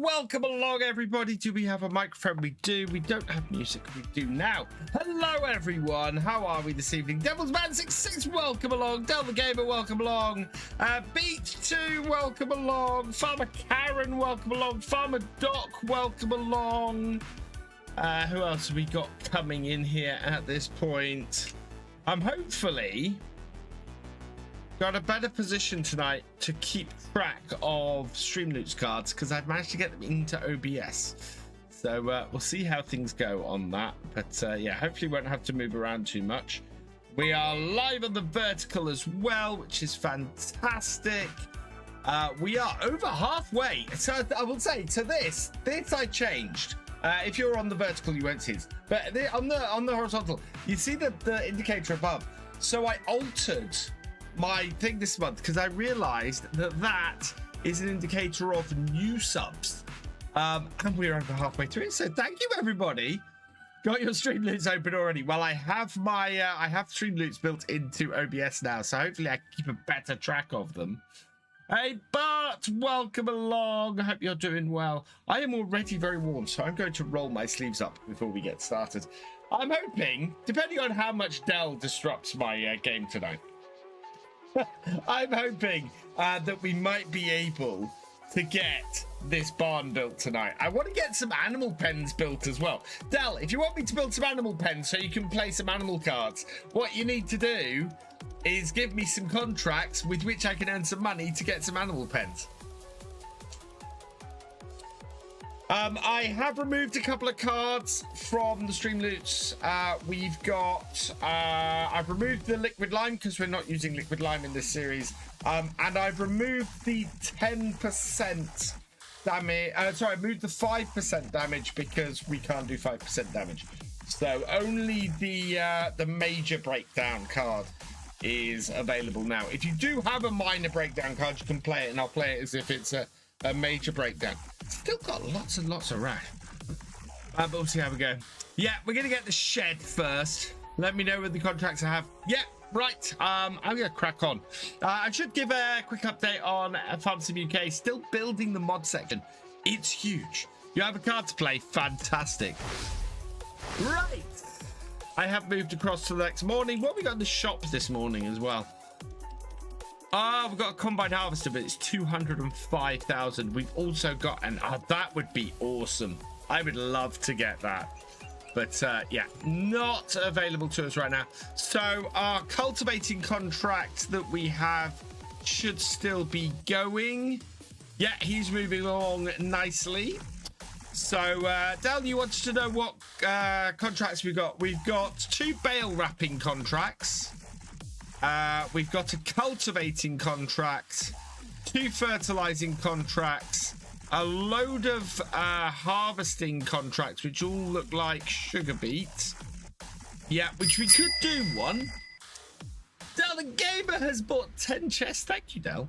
welcome along everybody. Do we have a microphone? We do. We don't have music. We do now. Hello everyone. How are we this evening? Devilsman66, welcome along. Del the Gamer, welcome along. Beach2, welcome along. Farmer Karen, welcome along. Farmer Doc, welcome along. Who else have we got coming in here at this point? I'm hopefully got a better position tonight to keep track of Streamloots cards because I've managed to get them into OBS. So we'll see how things go on that. But yeah, hopefully won't have to move around too much. We are live on the vertical as well, which is fantastic. We are over halfway. So I will say to this I changed. If you're on the vertical, you won't see it. But on the horizontal, you see the indicator above. So I altered my thing this month because I realized that is an indicator of new subs, and we're over halfway through. So thank you everybody. Got your Streamloots open already? Well, I have my I have Streamloots built into OBS now, so hopefully I can keep a better track of them. Hey Bart, welcome along. I hope you're doing well. I am already very warm, so I'm going to roll my sleeves up before we get started. I'm hoping, depending on how much Dell disrupts my game tonight, I'm hoping that we might be able to get this barn built tonight. I want to get some animal pens built as well. Del, if you want me to build some animal pens so you can play some animal cards, what you need to do is give me some contracts with which I can earn some money to get some animal pens. I have removed a couple of cards from the Streamloots. We've got I've removed the liquid lime because we're not using liquid lime in this series, and I've removed the 10% damage. Sorry, I moved the 5% damage because we can't do 5% damage. So only the major breakdown card is available now. If you do have a minor breakdown card, you can play it, and I'll play it as if it's a major breakdown. Still got lots and lots of rash, but we'll see how we go. Yeah, we're gonna get the shed first. Let me know with the contracts I have. Yeah, right. I'm gonna crack on. I should give a quick update on FarmSim UK. Still building the mod section. It's huge. You have a card to play. Fantastic. Right. I have moved across to the next morning. What have we got in the shops this morning as well? We've got a combine harvester, but it's 205,000. We've also got an that would be awesome. I would love to get that, but yeah, not available to us right now. So our cultivating contract that we have should still be going. Yeah, he's moving along nicely. So Del, you wanted to know what contracts we've got? We've got 2 bale wrapping contracts. We've got a cultivating contract, 2 fertilizing contracts, a load of harvesting contracts, which all look like sugar beets. Yeah, which we could do one. Del the Gamer has bought 10 chests. Thank you, Del.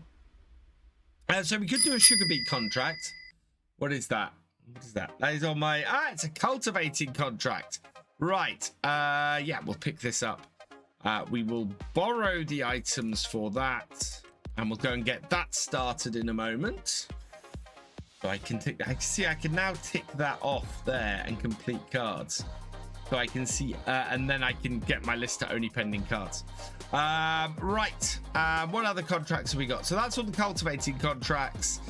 So we could do a sugar beet contract. What is that? What is that? That is on my... it's a cultivating contract. Right. Yeah, we'll pick this up. We will borrow the items for that, and we'll go and get that started in a moment. So I can tick. I see. I can now tick that off there and complete cards. So I can see, and then I can get my list to only pending cards. Right. What other contracts have we got? So that's all the cultivating contracts.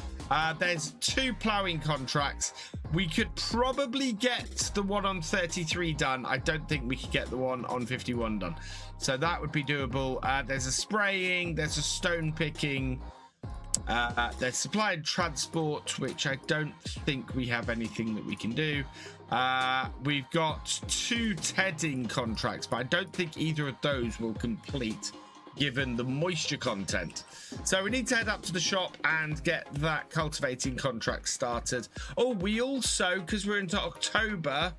There's 2 ploughing contracts. We could probably get the one on 33 done. I don't think we could get the one on 51 done. So that would be doable. There's a spraying, there's a stone picking, there's supply and transport, which I don't think we have anything that we can do. We've got 2 tedding contracts, but I don't think either of those will complete given the moisture content. So we need to head up to the shop and get that cultivating contract started. Oh, we also, because we're into October,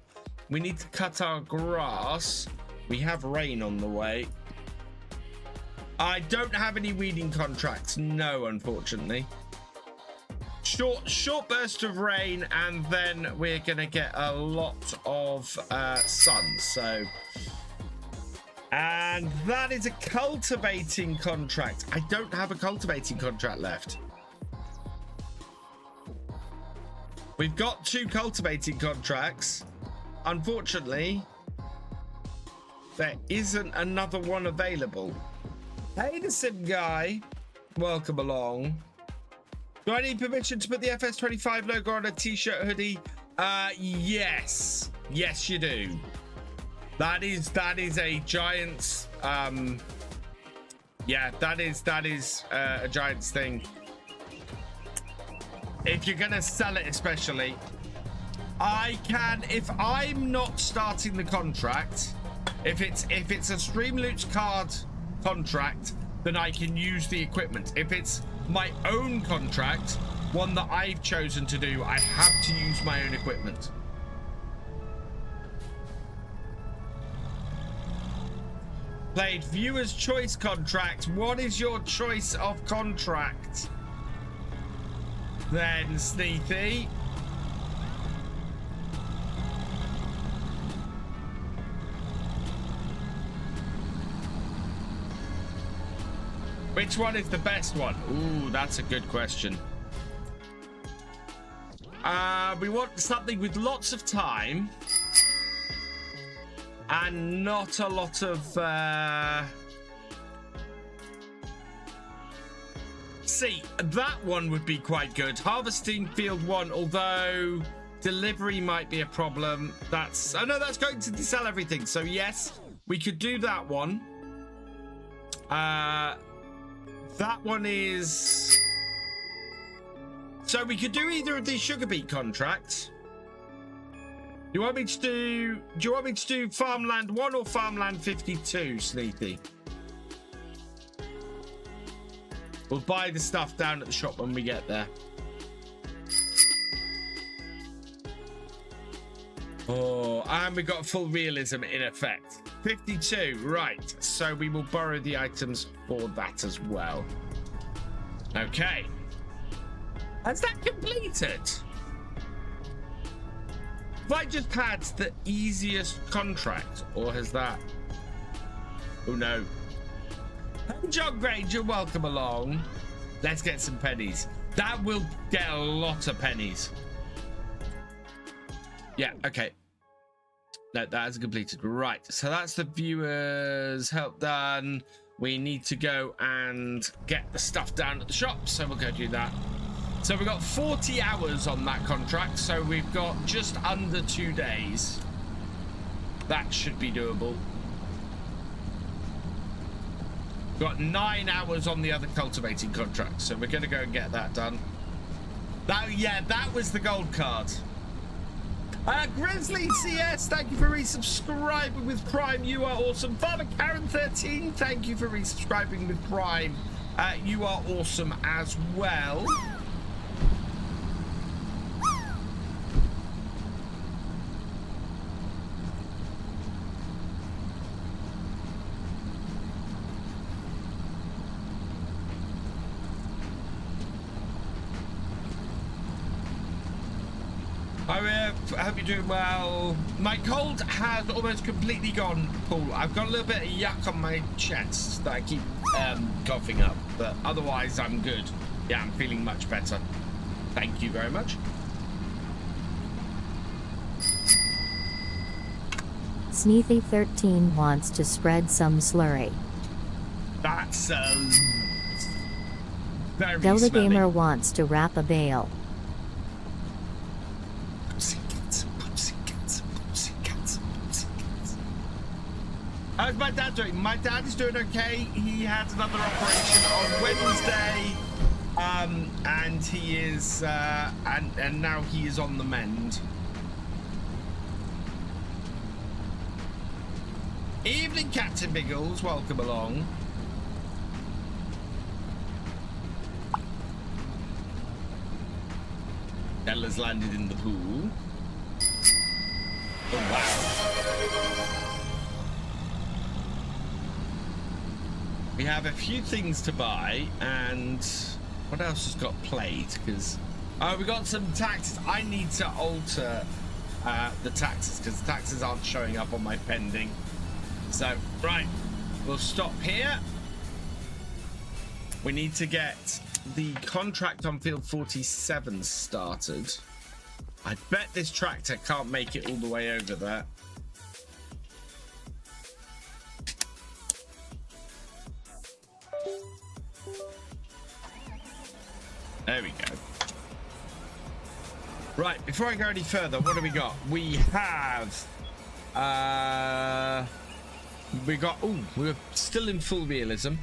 we need to cut our grass. We have rain on the way. I don't have any weeding contracts, no, unfortunately. Short burst of rain, and then we're gonna get a lot of sun. So, and that is a cultivating contract. I don't have a cultivating contract left. We've got 2 cultivating contracts. Unfortunately, there isn't another one available. Hey, the sim guy. Welcome along. Do I need permission to put the FS25 logo on a t-shirt hoodie? Yes. Yes, you do. That is a Giants. Yeah, that is a Giants thing. If you're gonna sell it, especially, I can. If I'm not starting the contract, if it's a Streamloots card contract, then I can use the equipment. If it's my own contract, one that I've chosen to do, I have to use my own equipment. Played viewer's choice contract. What is your choice of contract? Then, Sneethy. Which one is the best one? Ooh, that's a good question. We want something with lots of time and not a lot of see, that one would be quite good. Harvesting field 1, although delivery might be a problem. That's, oh no, that's going to sell everything. So yes, we could do that one. That one is, so we could do either of these sugar beet contracts. Do you want me to do farmland 1 or farmland 52, Sneethy? We'll buy the stuff down at the shop when we get there. Oh, and we got full realism in effect. 52, right. So we will borrow the items for that as well. Okay. Has that completed? Have I just had the easiest contract, or has that? Oh no. John Granger, welcome along. Let's get some pennies. That will get a lot of pennies. Yeah, okay. No, that hasn't completed. Right, so that's the viewers' help done. We need to go and get the stuff down at the shop, so we'll go do that. So we've got 40 hours on that contract, so we've got just under 2 days. That should be doable. Got 9 hours on the other cultivating contract, so we're going to go and get that done. Yeah, that was the gold card. Grizzly CS, thank you for resubscribing with Prime. You are awesome. Father Karen 13, thank you for resubscribing with Prime. You are awesome as well. I hope you're doing well. My cold has almost completely gone, Paul. I've got a little bit of yuck on my chest that I keep coughing up, but otherwise I'm good. Yeah, I'm feeling much better. Thank you very much. Sneethy13 wants to spread some slurry. That's very Delta smelly. Gamer wants to wrap a bale. How's my dad doing? My dad is doing okay. He had another operation on Wednesday, and he is, and now he is on the mend. Evening, Captain Biggles. Welcome along. Ella's landed in the pool. Oh wow. We have a few things to buy, and what else has got played? Because we got some taxes. I need to alter the taxes because the taxes aren't showing up on my pending. So right, we'll stop here. We need to get the contract on field 47 started. I bet this tractor can't make it all the way over there. There we go. Right, before I go any further, what do we got? We have... we're still in full realism.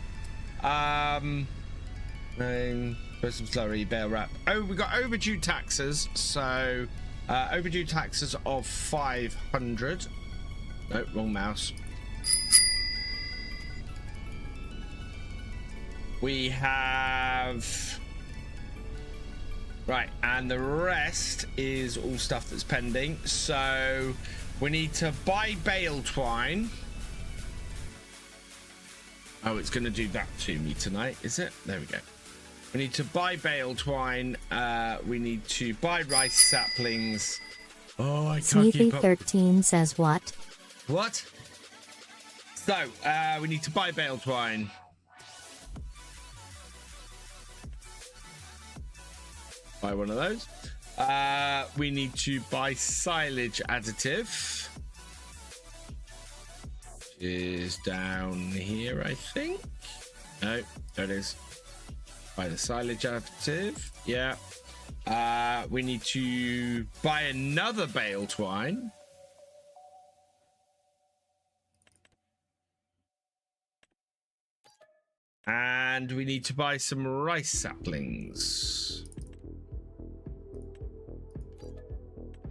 Some slurry, bale wrap. Oh, we got overdue taxes. So, overdue taxes of 500. No, wrong mouse. We have... Right, and the rest is all stuff that's pending. So, we need to buy bale twine. Oh, it's going to do that to me tonight, is it? There we go. We need to buy bale twine. We need to buy rice saplings. Oh, I can't keep up. Sneethy13 says what? What? So, we need to buy bale twine. Buy one of those. We need to buy silage additive. Is down here, I think. No, there it is. Buy the silage additive. Yeah. We need to buy another bale twine. And we need to buy some rice saplings.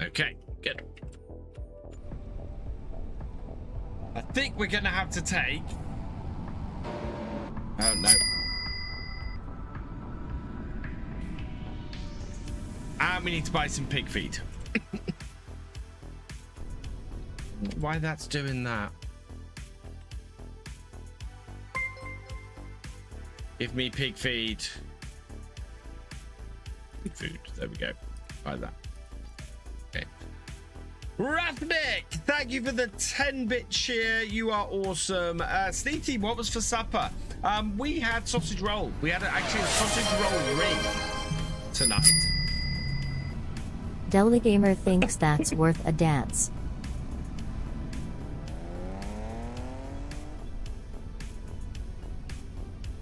Okay, good. I think we're gonna have to take... Oh, no. And we need to buy some pig feed. Why that's doing that? Give me pig feed. Pig food. There we go. Buy that. Okay. Raftree, thank you for the 10-bit cheer. You are awesome. Sneety, what was for supper? We had sausage roll. We had actually a sausage roll ring tonight. Deli Gamer thinks that's worth a dance.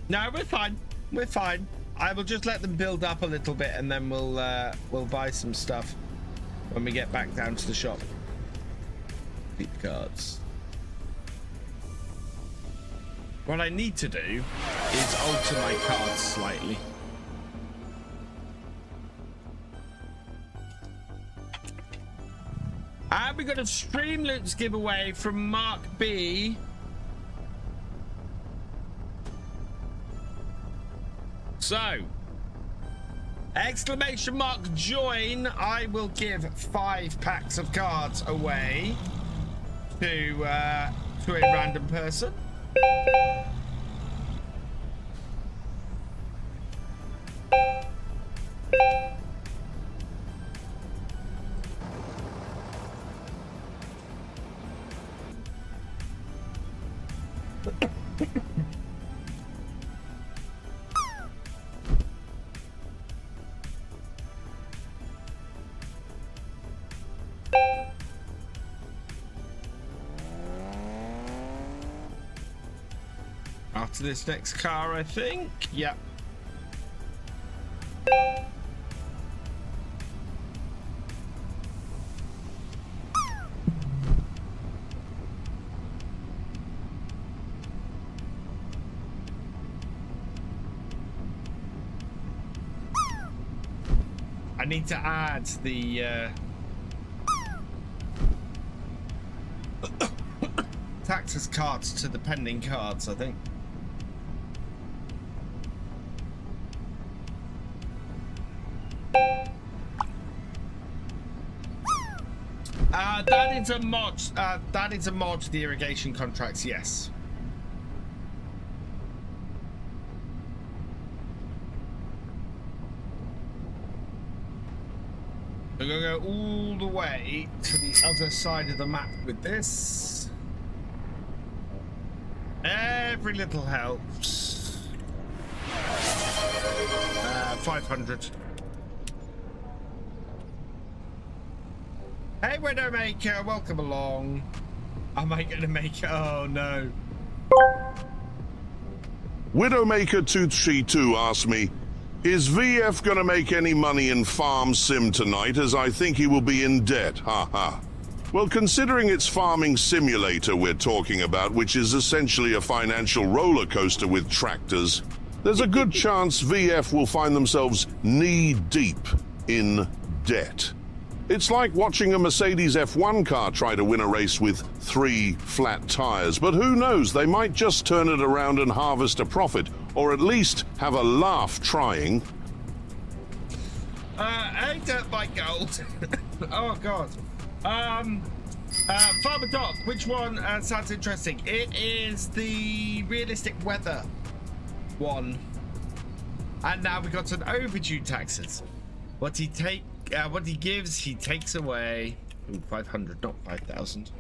No, we're fine. We're fine. I will just let them build up a little bit, and then we'll buy some stuff when we get back down to the shop. Deep cards. What I need to do is alter my cards slightly. And we got a Streamloots giveaway from Mark B. So, exclamation mark join. I will give 5 packs of cards away to a random person. After this next car, I think. Yep. I need to add the taxes cards to the pending cards, I think. That is a mod. That is a mod to the irrigation contracts. Yes. We're gonna go all the way to the other side of the map with this. Every little helps. 500. Hey, Widowmaker, welcome along. Am I going to make it? Oh, no. Widowmaker232 asked me, is VF gonna make any money in Farm Sim tonight, as I think he will be in debt, haha. Well, considering it's farming simulator we're talking about, which is essentially a financial roller coaster with tractors, there's a good chance VF will find themselves knee-deep in debt. It's like watching a Mercedes F1 car try to win a race with 3 flat tires, but who knows, they might just turn it around and harvest a profit, or at least have a laugh trying. I don't like gold. Oh, God. Farmer Doc, which one sounds interesting? It is the realistic weather one. And now we got some overdue taxes. What he gives, he takes away. Ooh, 500, not 5,000.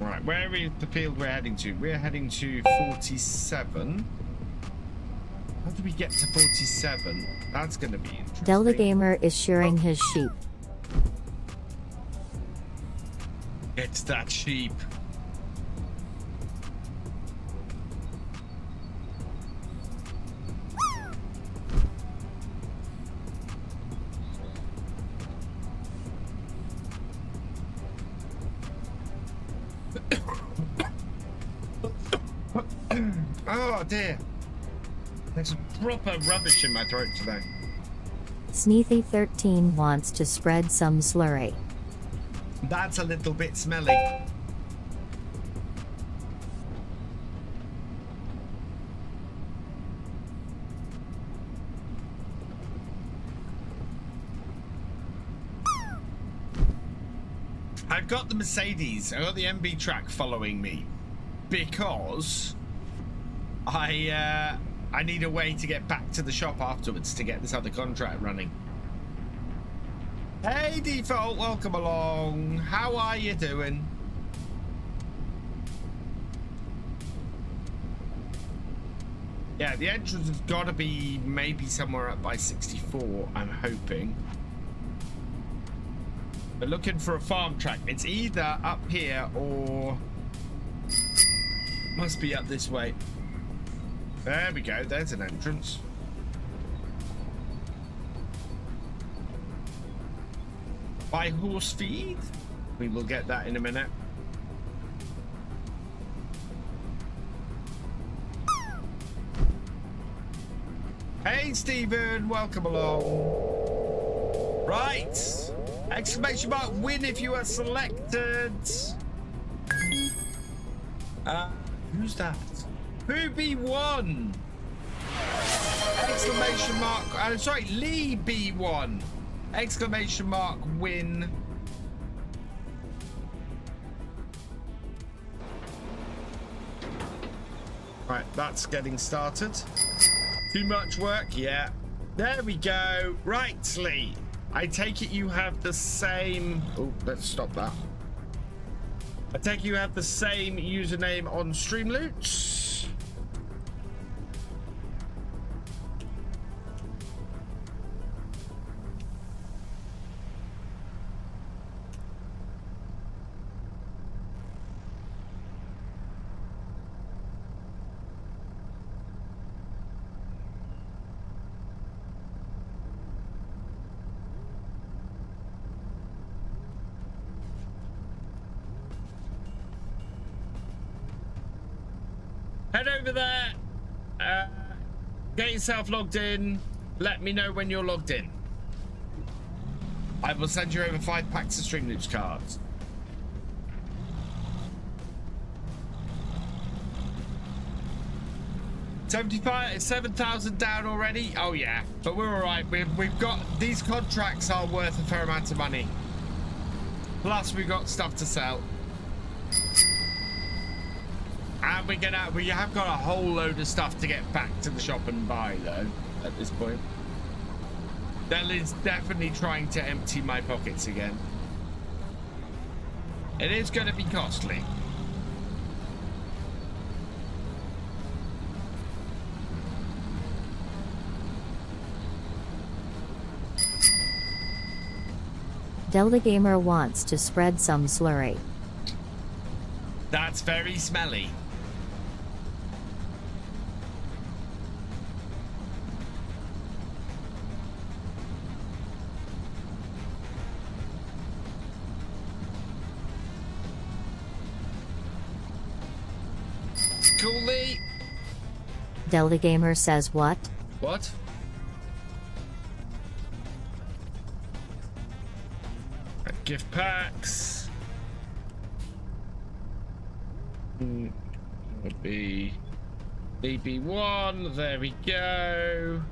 Right, where is the field we're heading to? We're heading to 47. How do we get to 47? That's going to be interesting. Delta Gamer is shearing his sheep. It's that sheep. Oh dear. There's some proper rubbish in my throat today. Sneethy13 wants to spread some slurry. That's a little bit smelly. I've got the Mercedes, I've got the MB track following me because I need a way to get back to the shop afterwards to get this other contract running. Hey Default, welcome along. How are you doing? Yeah, the entrance has got to be maybe somewhere up by 64, I'm hoping. We're looking for a farm track. It's either up here or must be up this way. There we go, there's an entrance. By horse feed? We will get that in a minute. Hey Stephen, welcome along. Right, exclamation mark win if you are selected. Who's that? Who B1? Exclamation mark, sorry, Lee B1. Exclamation mark win. Right, that's getting started. Too much work? Yeah. There we go. Right, Lee. I take it you have the same... Oh, let's stop that. I take it you have the same username on Streamloots. Head over there, get yourself logged in, let me know when you're logged in. I will send you over 5 packs of Streamloots cards. $7,000 down already? Oh yeah, but we're all right. We've got, these contracts are worth a fair amount of money. Plus we've got stuff to sell. And we have got a whole load of stuff to get back to the shop and buy though, at this point. That is definitely trying to empty my pockets again. It is going to be costly. Delagamer wants to spread some slurry. That's very smelly. Coolly. Delagamer says what? What? Gift packs. Would be BB1. There we go.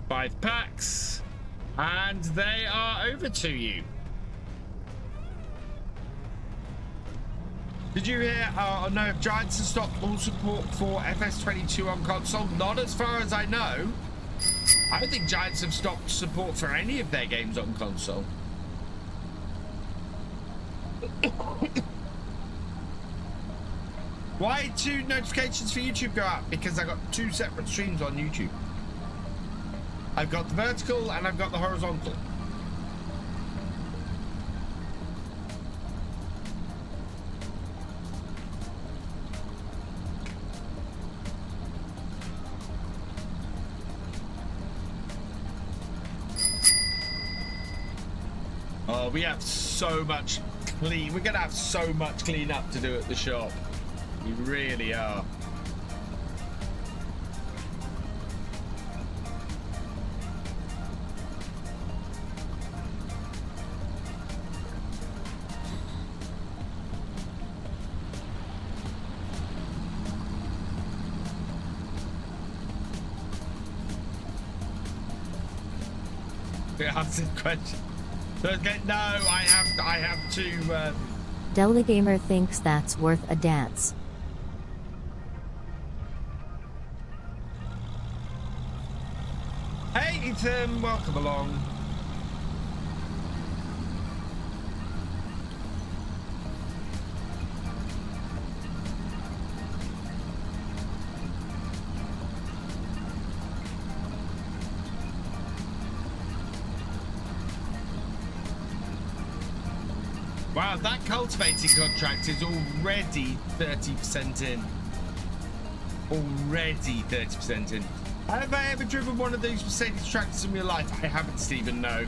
5 packs. And they are over to you. Did you hear? No, if Giants have stopped all support for FS25 on console, not as far as I know. I don't think Giants have stopped support for any of their games on console. Why 2 notifications for YouTube go out? Because I got 2 separate streams on YouTube. I've got the vertical and I've got the horizontal. Oh, we have so much clean. We're gonna have so much clean up to do at the shop. We really are. We answered question. No, I have to. Delagamer thinks that's worth a dance. Hey, Ethan, welcome along. Wow, that cultivating contract is already 30% in. Already 30% in. Have I ever driven one of these Mercedes tractors in real life? I haven't, Stephen, no.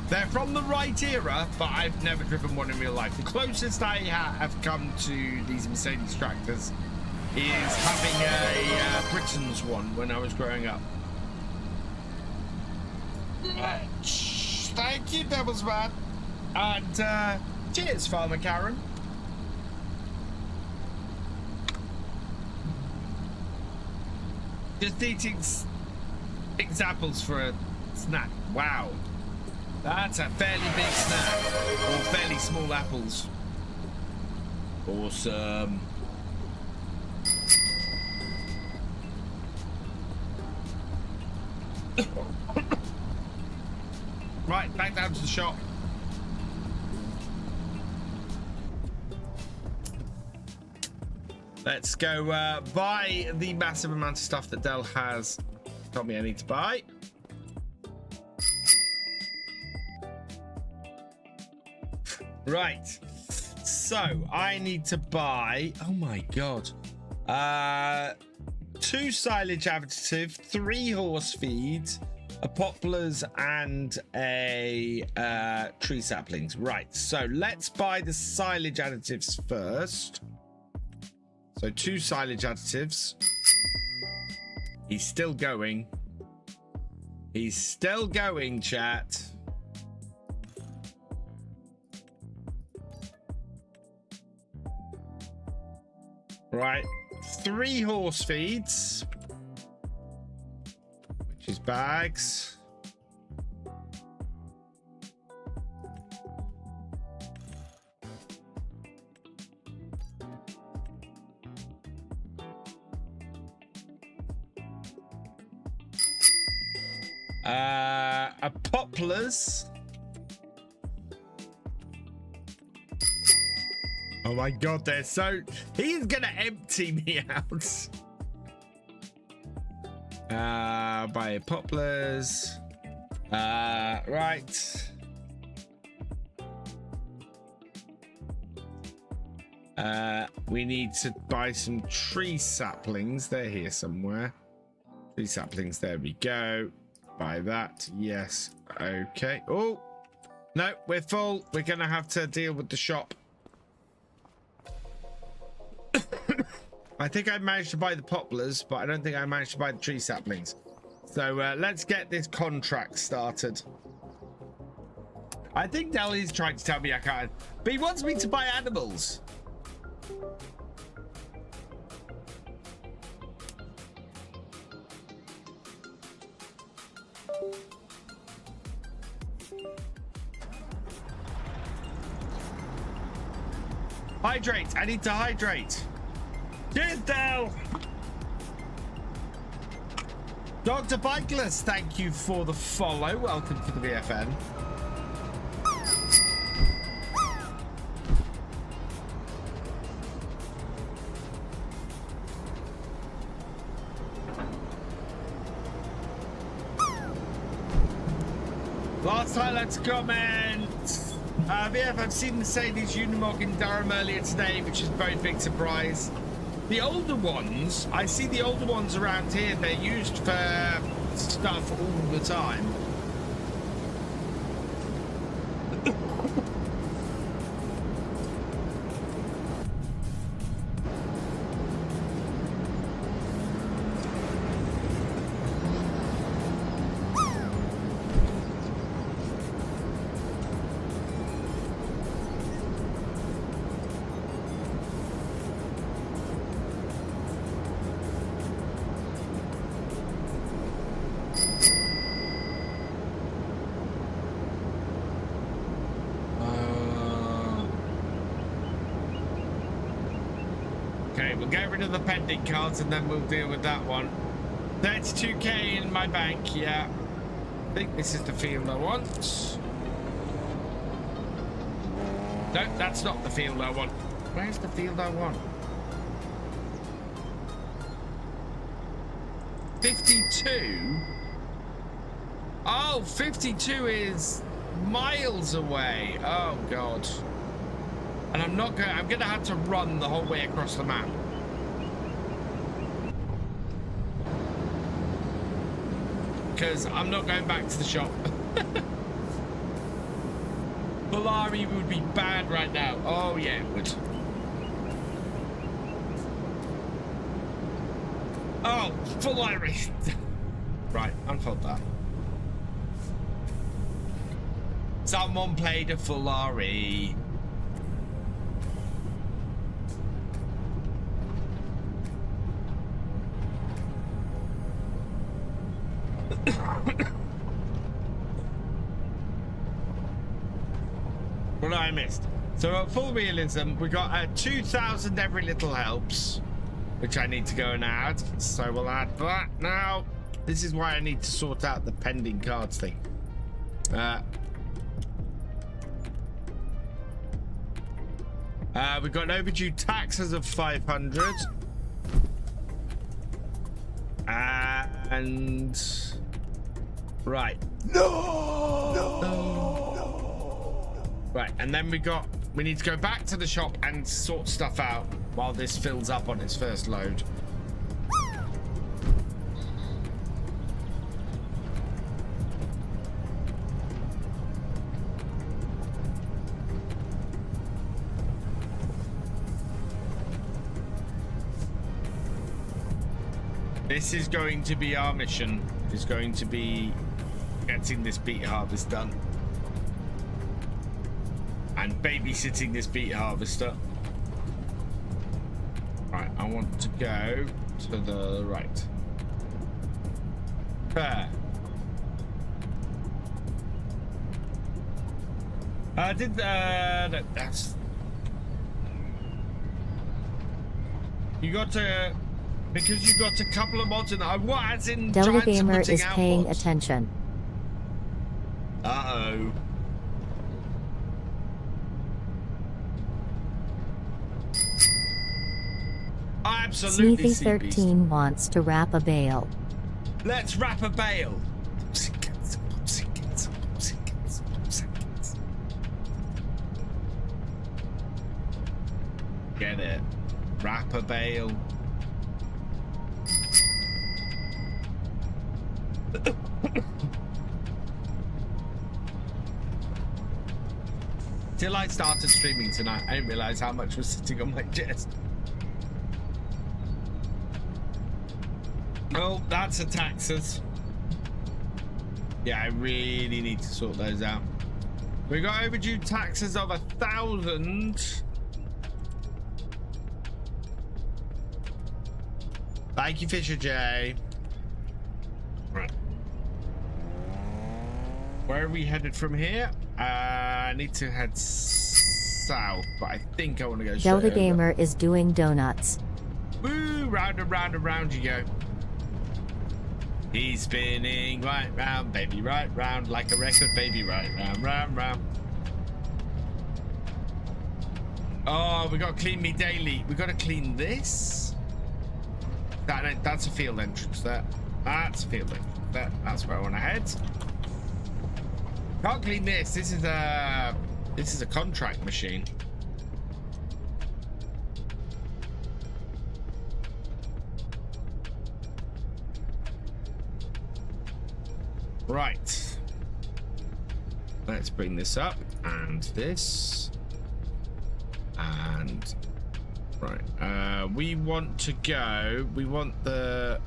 They're from the right era, but I've never driven one in real life. The closest I have come to these Mercedes tractors is having a Britain's one when I was growing up. Thank you, Devil's Man. And cheers, Farmer Karen. Just eating apples for a snack. Wow. That's a fairly big snack. Or fairly small apples. Awesome. Right, back down to the shop. Let's go buy the massive amount of stuff that Dell has told me I need to buy. Right. So I need to buy, oh my God, 2 silage additive, 3 horse feeds, a poplars and a tree saplings. Right. So let's buy the silage additives first. So 2 silage additives. He's still going. He's still going, chat. Right. 3 horse feeds. Which is bags. A poplars. Oh my God, they're so... He's gonna empty me out. Buy poplars. Right. We need to buy some tree saplings. They're here somewhere. Tree saplings, there we go. Buy that, yes. Okay. Oh, no, we're full. We're gonna have to deal with the shop. I think I managed to buy the poplars, but I don't think I managed to buy the tree saplings. So let's get this contract started. I think Delhi's trying to tell me I can't, but he wants me to buy animals. Hydrate. I need to hydrate. Cheers, Del. Dr. Bikeless, thank you for the follow. Welcome to the VFN. Last highlights comment. VF, I've seen the Mercedes Unimog in Durham earlier today, which is a very big surprise. The older ones, I see the older ones around here, they're used for stuff all the time. We'll get rid of the pending cards and then we'll deal with that one. 32k in my bank, yeah. I think this is the field I want. No, that's not the field I want. Where's the field I want? 52? Oh, 52 is miles away. Oh, God. And I'm not going, I'm going to have to run the whole way across the map. Because I'm not going back to the shop. Polari would be bad right now. Oh, yeah, it would. Oh, Polari. Right, unfold that. Someone played a Polari. What I missed. So at full realism, we got 2,000 every little helps, which I need to go and add. So we'll add that now. This is why I need to sort out the pending cards thing. We've got an overdue taxes of 500. And right. No. Right, and then we need to go back to the shop and sort stuff out while this fills up on its first load. This is going to be our mission. It's going to be getting this beet harvest done. And babysitting this beet harvester. Right, I want to go to the right. There. No, that's... You got to... Because you got a couple of mods in there. What, as in Delta Gamer is paying mods? attention. Uh-oh. Absolutely. Sneethy13 wants to wrap a bale. Let's wrap a bale. Get it. Wrap a bale. Till I started streaming tonight, I didn't realize how much was sitting on my chest. Oh, that's a taxes. Yeah, I really need to sort those out. We got overdue taxes of 1,000. Thank you, Thefisherj. Right. Where are we headed from here? I need to head south, but I think I want to go straight Delta over. Gamer is doing donuts. Woo! Round and round and round you go. He's spinning right round, baby, right round like a record, baby, right round, round, round. Oh, we got to clean me daily. We got to clean this. That's a field entrance there. That's a field entrance there. That's where I want to head. Can't clean this. This is a contract machine. Right. Let's bring this up and this. And right. We want to go. We want the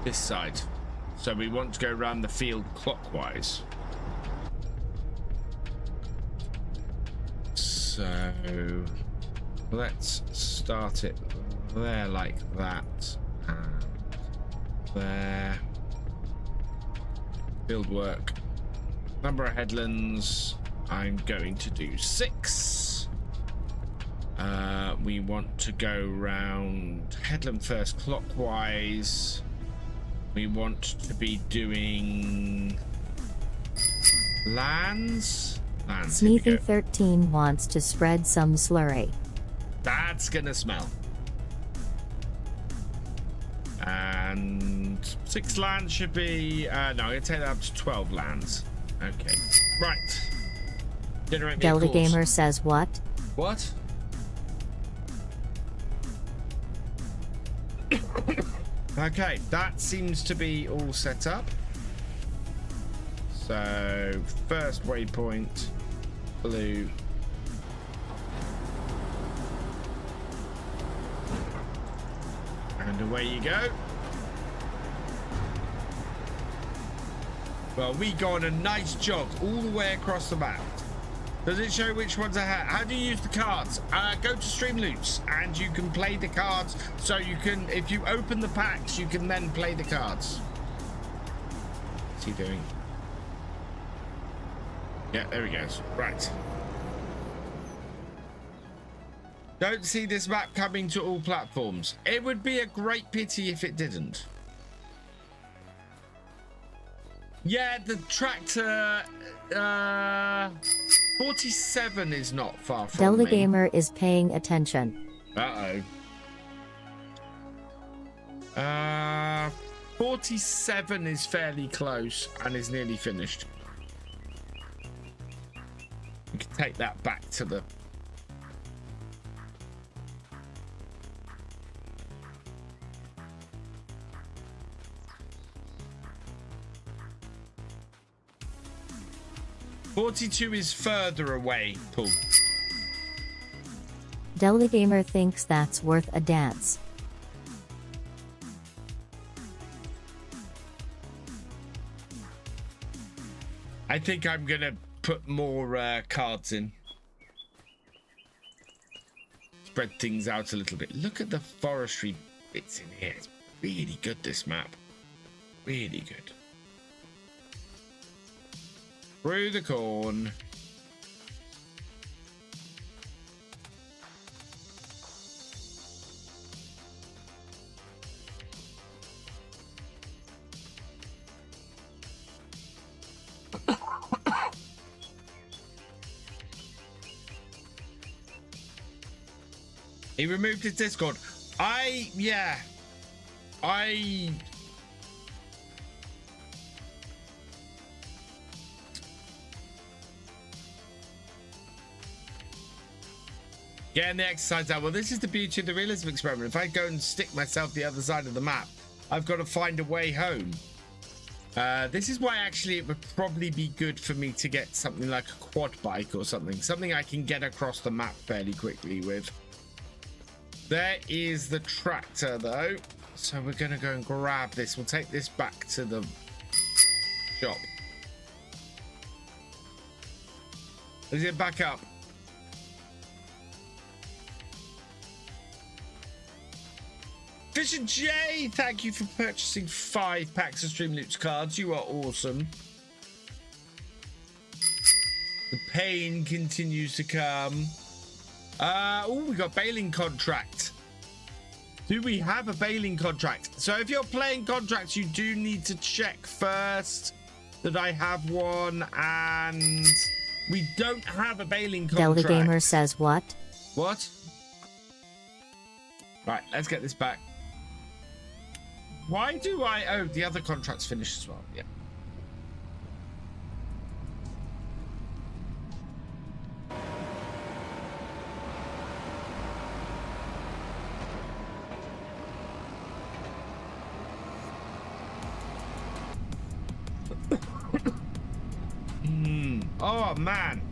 this side. So we want to go around the field clockwise. So let's start it there like that. And there. Field work. Number of headlands. I'm going to do 6. We want to go round headland first clockwise. We want to be doing lands. Sneethy13 wants to spread some slurry. That's gonna smell. And 6 lands should be no, I'm gonna take that up to 12 lands. Okay, right. Generate me Delta a course. Gamer says what? What? Okay, that seems to be all set up. So first waypoint, blue. And away you go. Well, we go on a nice jog all the way across the map. Does it show which ones I have? How do you use the cards? Go to Stream Loots and you can play the cards. So you can, if you open the packs, you can then play the cards. What's he doing? Yeah, there he goes. Right. Don't see this map coming to all platforms. It would be a great pity if it didn't. Yeah, the tractor 47 is not far from Delta me. Gamer is paying attention. Uh-oh. 47 is fairly close and is nearly finished. We can take that back to the... ...42 is further away, Paul. Delta Gamer thinks that's worth a dance. I think I'm gonna put more cards in. Spread things out a little bit. Look at the forestry bits in here. It's really good, this map. Really good. Through the corn. He removed his Discord. Yeah. Getting the exercise out. Well, this is the beauty of the realism experiment. If I go and stick myself the other side of the map, I've got to find a way home. This is why actually it would probably be good for me to get something like a quad bike or something. Something I can get across the map fairly quickly with. There is the tractor though. So we're going to go and grab this. We'll take this back to the shop. Is it back up? Thefisherj, thank you for purchasing 5 packs of Streamloots cards. You are awesome. The pain continues to come. Oh, we got bailing contract. Do we have a bailing contract? So if you're playing contracts, you do need to check first that I have one, and we don't have a bailing contract. Delta Gamer says what? What? Right, let's get this back. Why do I... Oh, the other contract's finished as well. Yeah. Oh, man.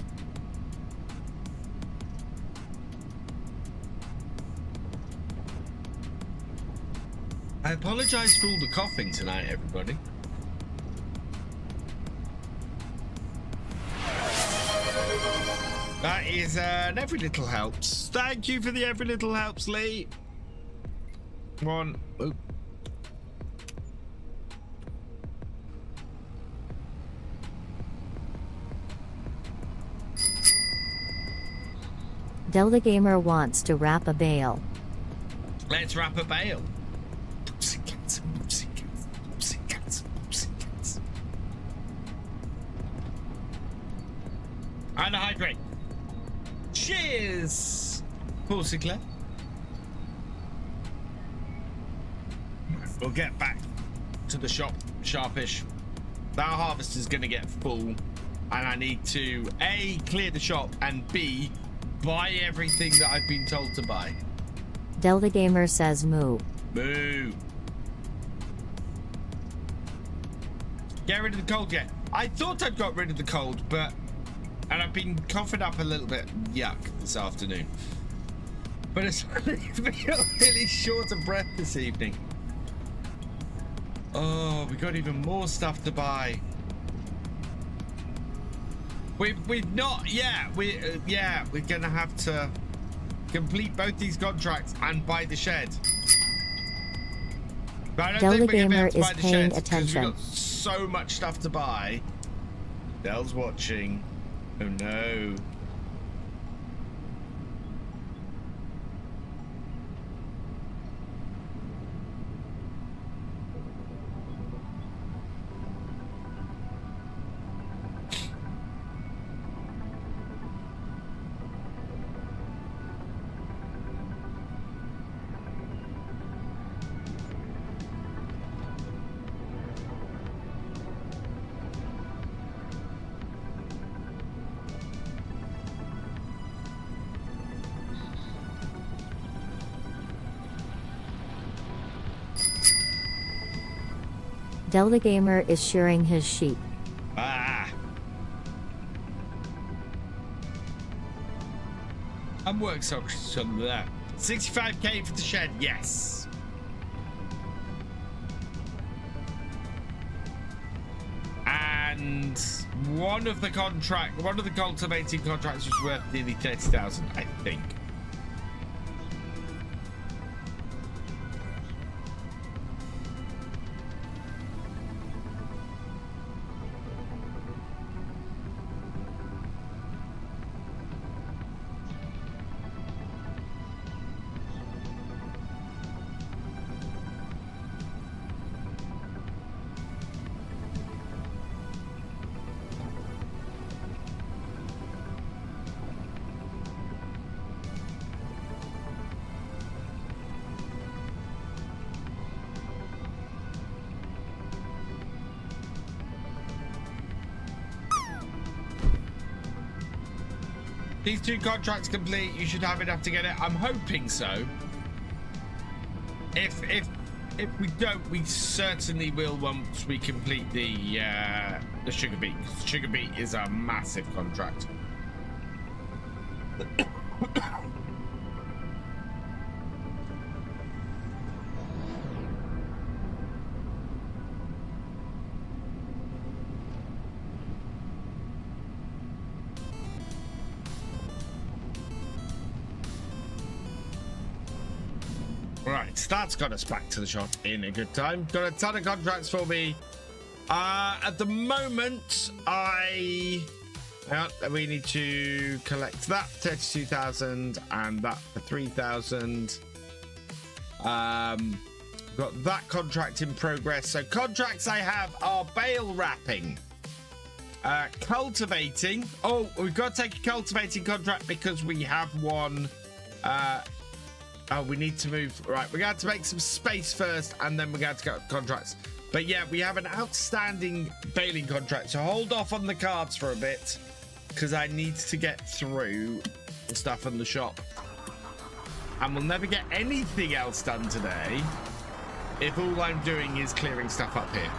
I apologize for all the coughing tonight, everybody. That is every little helps. Thank you for the every little helps, Lee. One. Oh. Delta Gamer wants to wrap a bale. Let's wrap a bale. And a hydrate. Cheers, Paul Sinclair. We'll get back to the shop sharpish. That harvest is going to get full, and I need to A, clear the shop, and B, buy everything that I've been told to buy. Delta Gamer says moo. Moo. Get rid of the cold yet? I thought I'd got rid of the cold, but... And I've been coughing up a little bit. Yuck, this afternoon. But it's really short of breath this evening. Oh, we got even more stuff to buy. We've not... Yeah, we're gonna have to complete both these contracts and buy the shed. But I don't Delta think we're gonna Gamer be able to is buy the paying shed because attention. we've got so much stuff to buy. Dell's watching. Oh no. Delta Gamer is shearing his sheep. Ah. I'm working so on that. 65k for the shed, yes. And one of the cultivating contracts was worth nearly 30,000, I think. These 2 contracts complete, you should have enough to get it. I'm hoping so. If we don't, we certainly will once we complete the sugar beet. Sugar beet is a massive contract. Right, that's got us back to the shop in a good time. Got a ton of contracts for me. At the moment, we need to collect that 32,000 and that for 3,000. Got that contract in progress. So contracts I have are bale wrapping, cultivating. Oh, we've got to take a cultivating contract because we have one. Oh, we need to move. Right, we're going to make some space first, and then we're going to get contracts. But yeah, we have an outstanding baling contract, so hold off on the cards for a bit, because I need to get through the stuff in the shop. And we'll never get anything else done today if all I'm doing is clearing stuff up here.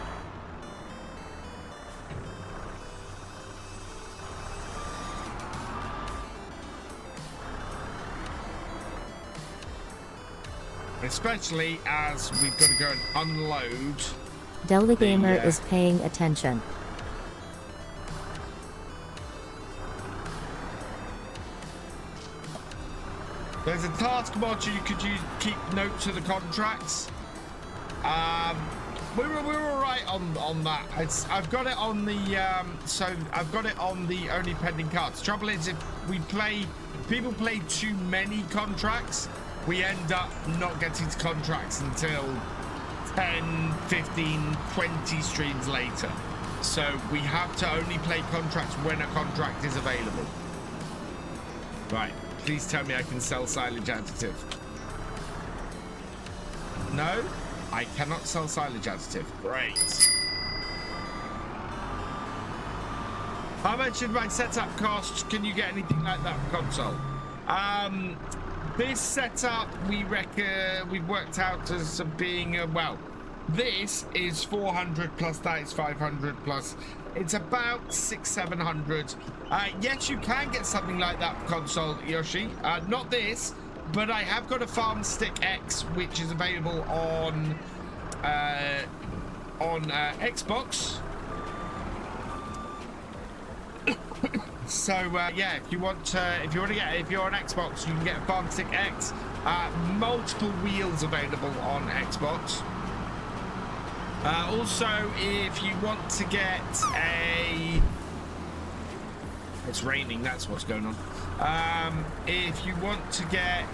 Especially as we've got to go and unload. Delta Gamer is paying attention. There's a task mod you could use, keep notes of the contracts. We were all right on that. I've got it on the I've got it on the only pending cards. Trouble is, if people play too many contracts, we end up not getting to contracts until 10, 15, 20 streams later. So we have to only play contracts when a contract is available. Right, please tell me I can sell silage additive. No, I cannot sell silage additive. Great. How much did my setup cost? Can you get anything like that for console? This setup, we've worked out as being, well, this is 400 plus that is 500 plus. It's about 600-700. Yes, you can get something like that for console, Yoshi. Not this, but I have got a Farm Stick X, which is available on Xbox. So yeah, if you're on Xbox, you can get a Farm Stick X. Multiple wheels available on Xbox. Also, if you want to get a, it's raining. That's what's going on. If you want to get,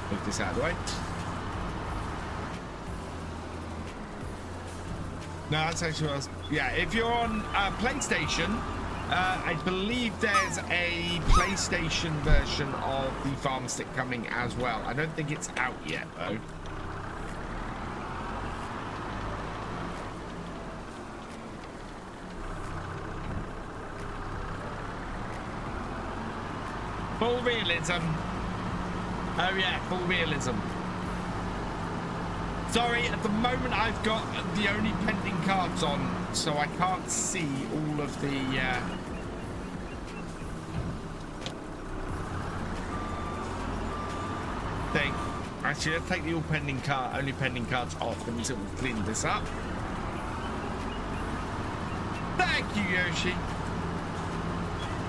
move this out of the way. No, that's actually what I was, yeah. If you're on PlayStation. I believe there's a PlayStation version of the Farm Stick coming as well. I don't think it's out yet, though. Full realism. Oh yeah, full realism. Sorry, at the moment I've got the only pending cards on, so I can't see all of the thing. Actually, let's take the only pending cards off until we've cleaned this up. Thank you, Yoshi.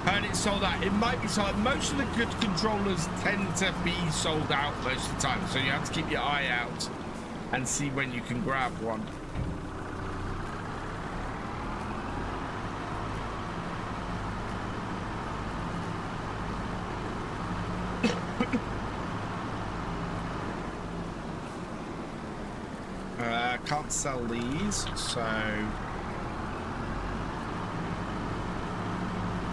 Heard it's sold out. It might be sold out. Most of the good controllers tend to be sold out most of the time, so you have to keep your eye out and see when you can grab one. Can't sell these, so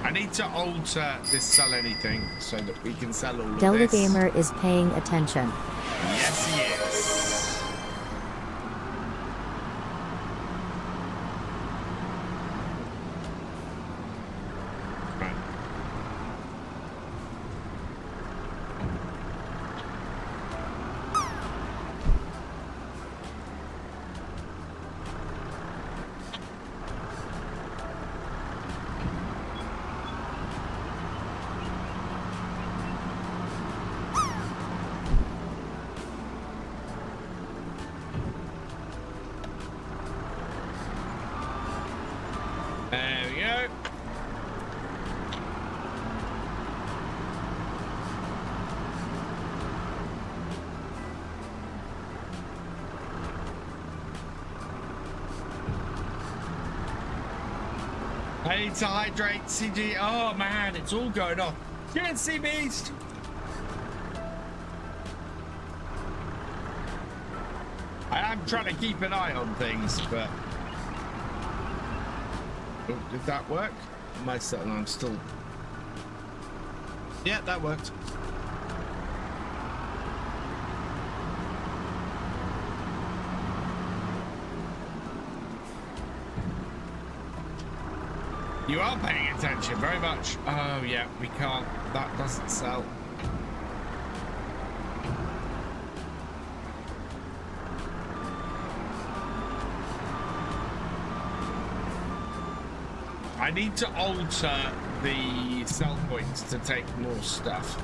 I need to alter this sell anything so that we can sell all of Delta this. Gamer is paying attention. Yes, he is. Right. There we go. I need to hydrate CG. Oh man, it's all going off. GNC Beast. I am trying to keep an eye on things, but oh, did that work? I'm still. Yeah, that worked. You are paying attention very much. Oh yeah, we can't. That doesn't sell. I need to alter the sell points to take more stuff.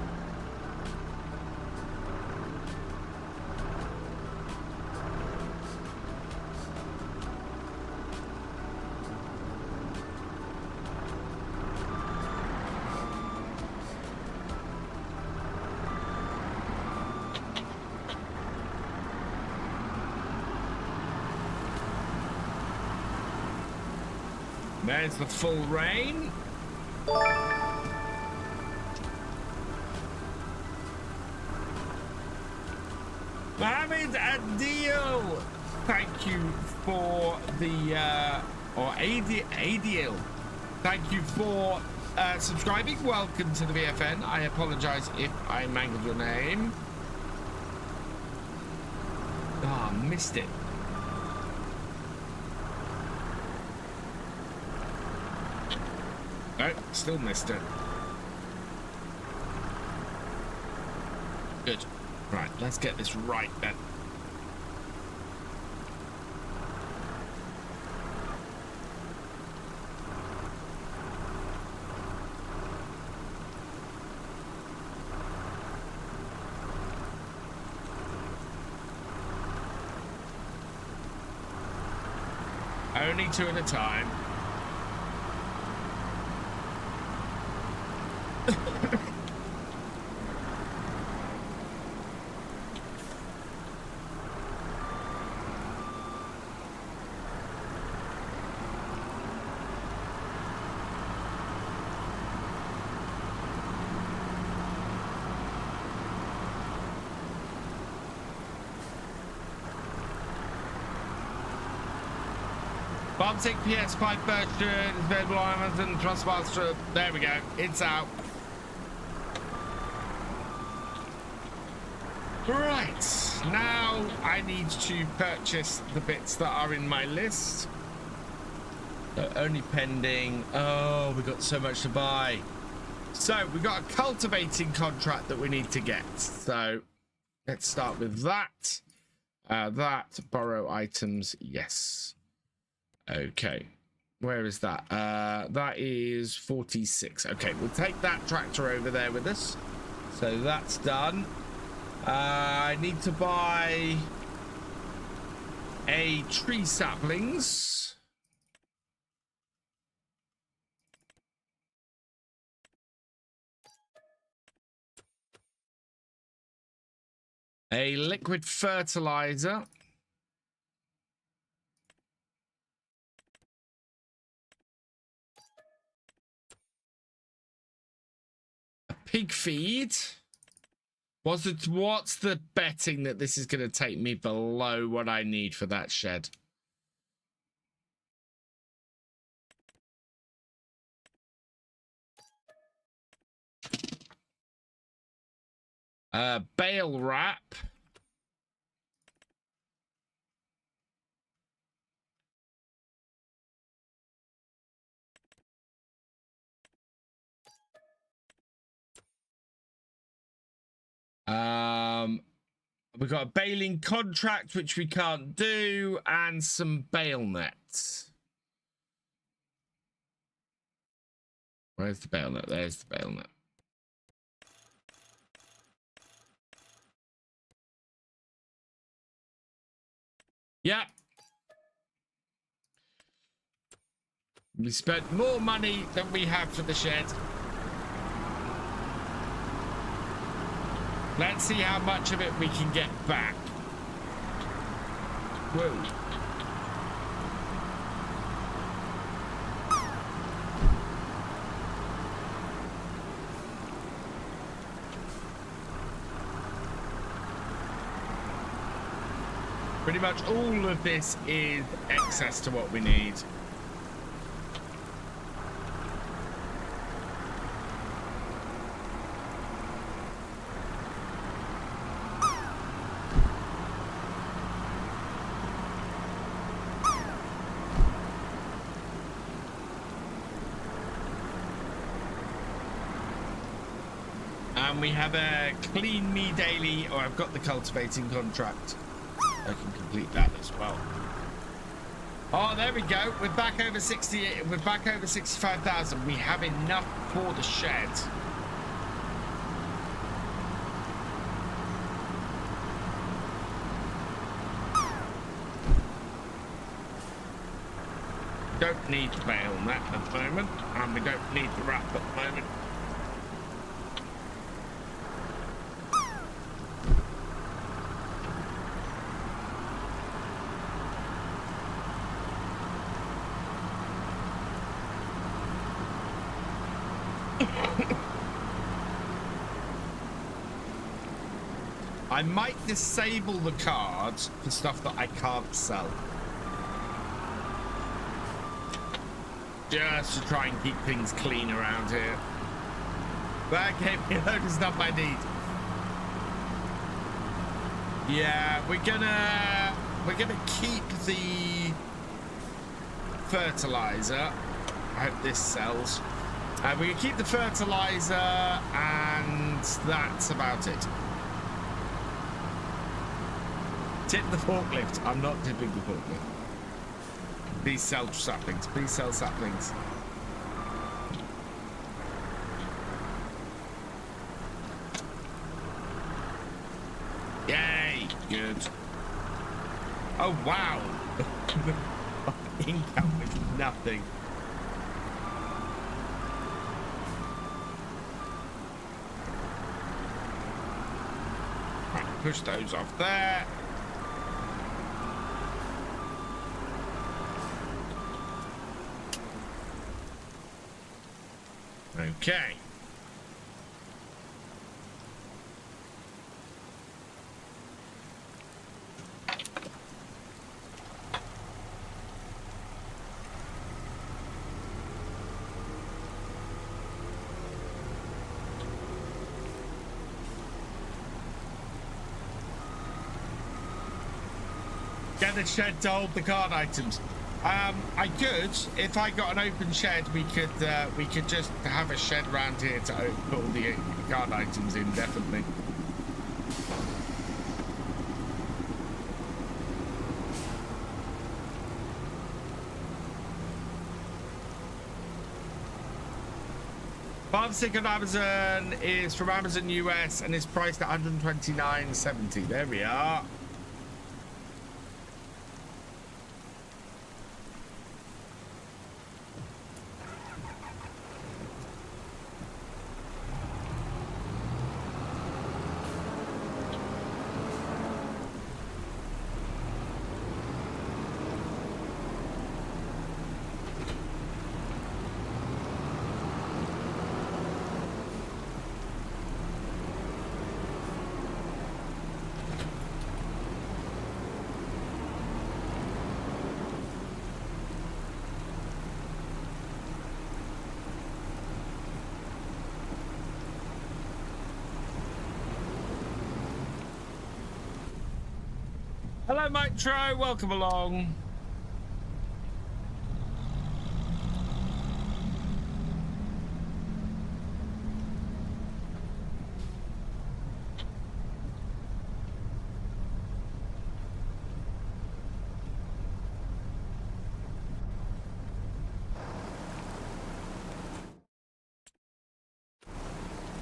There's the full rain. Mohammed Adil, thank you for the or Adil, thank you for subscribing. Welcome to the VFN. I apologize if I mangled your name. Ah, missed it. Oh, still missed it. Good. Right, let's get this right then. Only two at a time. Bombstick PS5 version is available on Amazon Trustmaster. There we go. It's out. Right. Now I need to purchase the bits that are in my list. So only pending. Oh, we've got so much to buy. So we've got a cultivating contract that we need to get. So let's start with that. That borrow items. Yes. Okay, where is that? That is 46. Okay, we'll take that tractor over there with us. So that's done. I need to buy a tree saplings. A liquid fertilizer. Pig feed. What's the betting that this is going to take me below what I need for that shed? Bale wrap. We've got a baling contract, which we can't do, and some bale nets. Where's the bale net? There's the bale net. Yeah. We spent more money than we have for the shed. Let's see how much of it we can get back. Whoa. Pretty much all of this is excess to what we need. And we have a clean me daily, or I've got the cultivating contract. I can complete that as well. Oh, there we go. We're back over 60. We're back over 65,000. We have enough for the shed. Don't need the bale on that at the moment, and we don't need the wrap at the moment. I might disable the cards for stuff that I can't sell. Just to try and keep things clean around here. That gave me a load of stuff I need. Yeah, we're gonna keep the fertilizer. I hope this sells. We can keep the fertilizer, and that's about it. Tip the forklift. I'm not tipping the forklift. Please sell saplings. Please sell saplings. Yay! Good. Oh wow! Income with nothing. Right, push those off there. Okay. Get the shed to hold the card items. I could, if I got an open shed, we could just have a shed around here to put all the card items in, definitely. Farm Stick on Amazon is from Amazon US and is priced at $129.70. There we are. Hello, Mike Tro. Welcome along.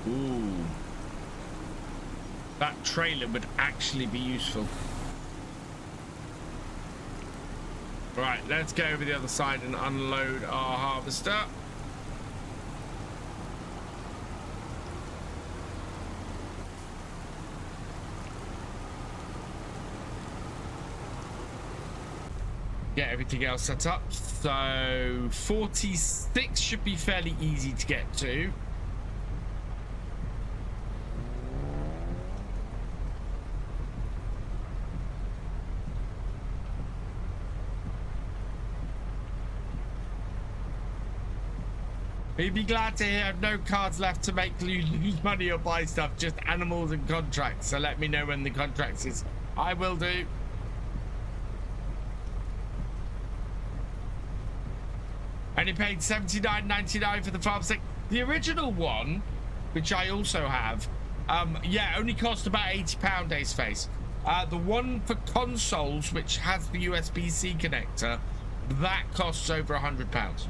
Ooh. That trailer would actually be useful. Right, let's go over the other side and unload our harvester. Get everything else set up. So 46 should be fairly easy to get to. We'd be glad to hear I have no cards left to make you lose money or buy stuff, just animals and contracts. So let me know when the contracts is. I will do. Only paid $79.99 for the farm stick. The original one, which I also have, yeah, only cost about £80 Ace Face. The one for consoles, which has the USB-C connector, that costs over £100.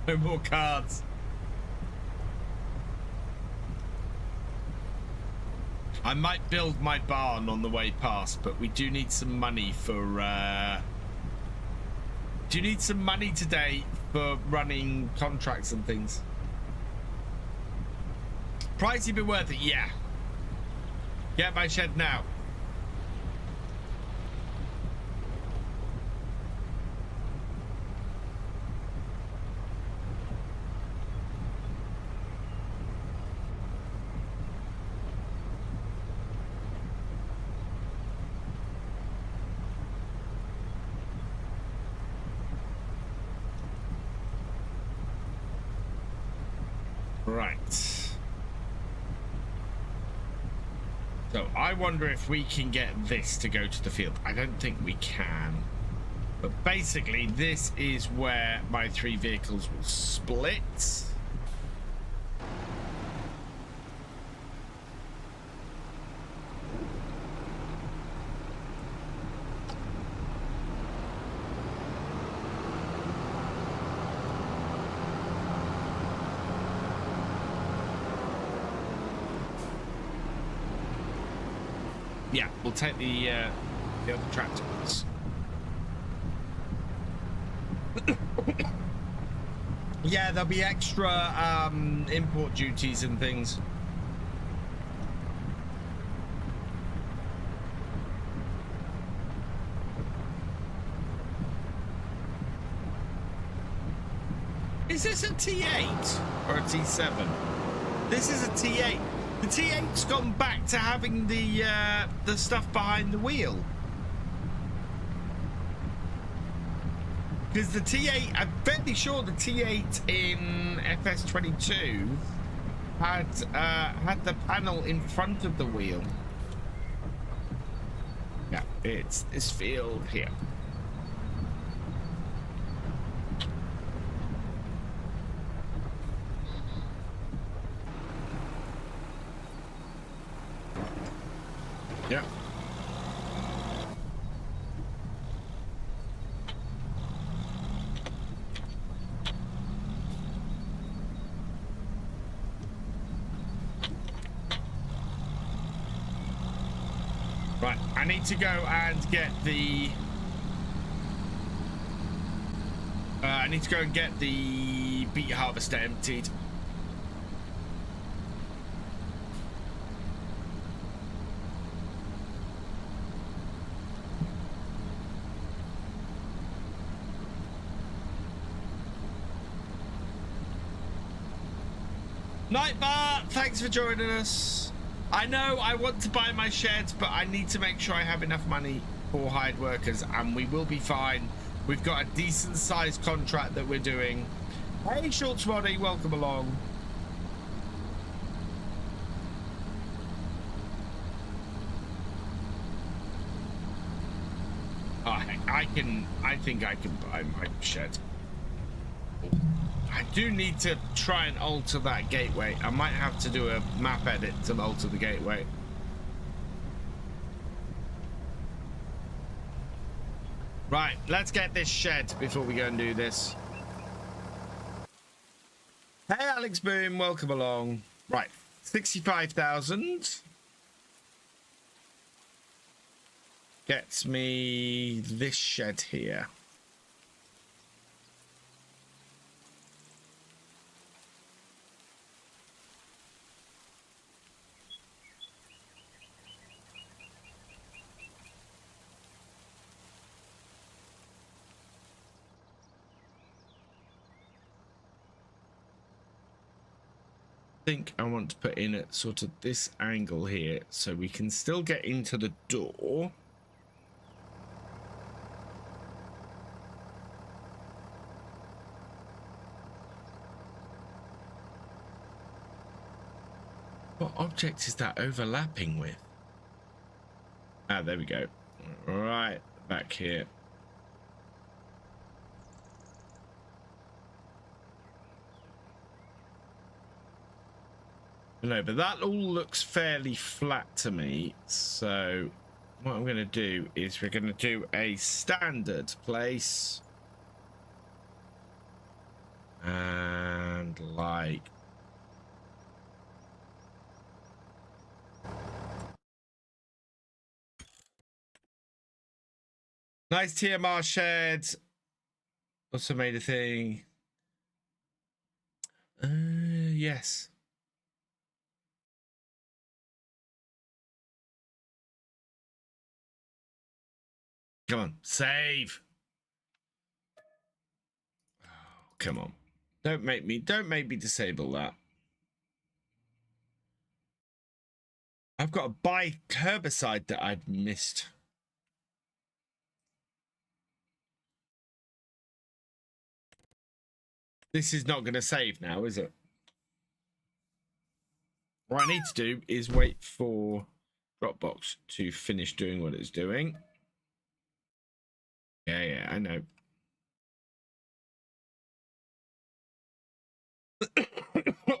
No more cards. I might build my barn on the way past, but we do need some money for do need some money today for running contracts and things. Pricey but worth it, yeah. Get my shed now. Right. So I wonder if we can get this to go to the field. I don't think we can. But basically, this is where my 3 vehicles will split. Yeah, we'll take the other tractors. Yeah, there'll be extra import duties and things. Is this a T8 or a T7? This is a T8. The T8's gone back to having the stuff behind the wheel. Because the T8, I'm fairly sure the T8 in FS25 had the panel in front of the wheel. Yeah, it's this field here. Yeah. Right, I need to go and get the I need to go and get the beet harvester emptied. Nightbar, thanks for joining us. I know I want to buy my sheds, but I need to make sure I have enough money for hired workers, and we will be fine. We've got a decent sized contract that we're doing. Hey, Schultz Roddy, welcome along. Oh, heck, I think I can buy my shed. I do need to try and alter that gateway. I might have to do a map edit to alter the gateway. Right, let's get this shed before we go and do this. Hey, Alex Boom, welcome along. Right, 65,000. Gets me this shed here. I think I want to put in at sort of this angle here so we can still get into the door. What object is that overlapping with? Ah, there we go. Right back here. No, but that all looks fairly flat to me. So what I'm going to do is we're going to do a standard place. And like... Nice TMR shed. Also made a thing. Yes. Come on, save. Oh, come on. Don't make me disable that. I've got to buy herbicide that I've missed. This is not going to save now, is it? What I need to do is wait for Dropbox to finish doing what it's doing. Yeah, I know.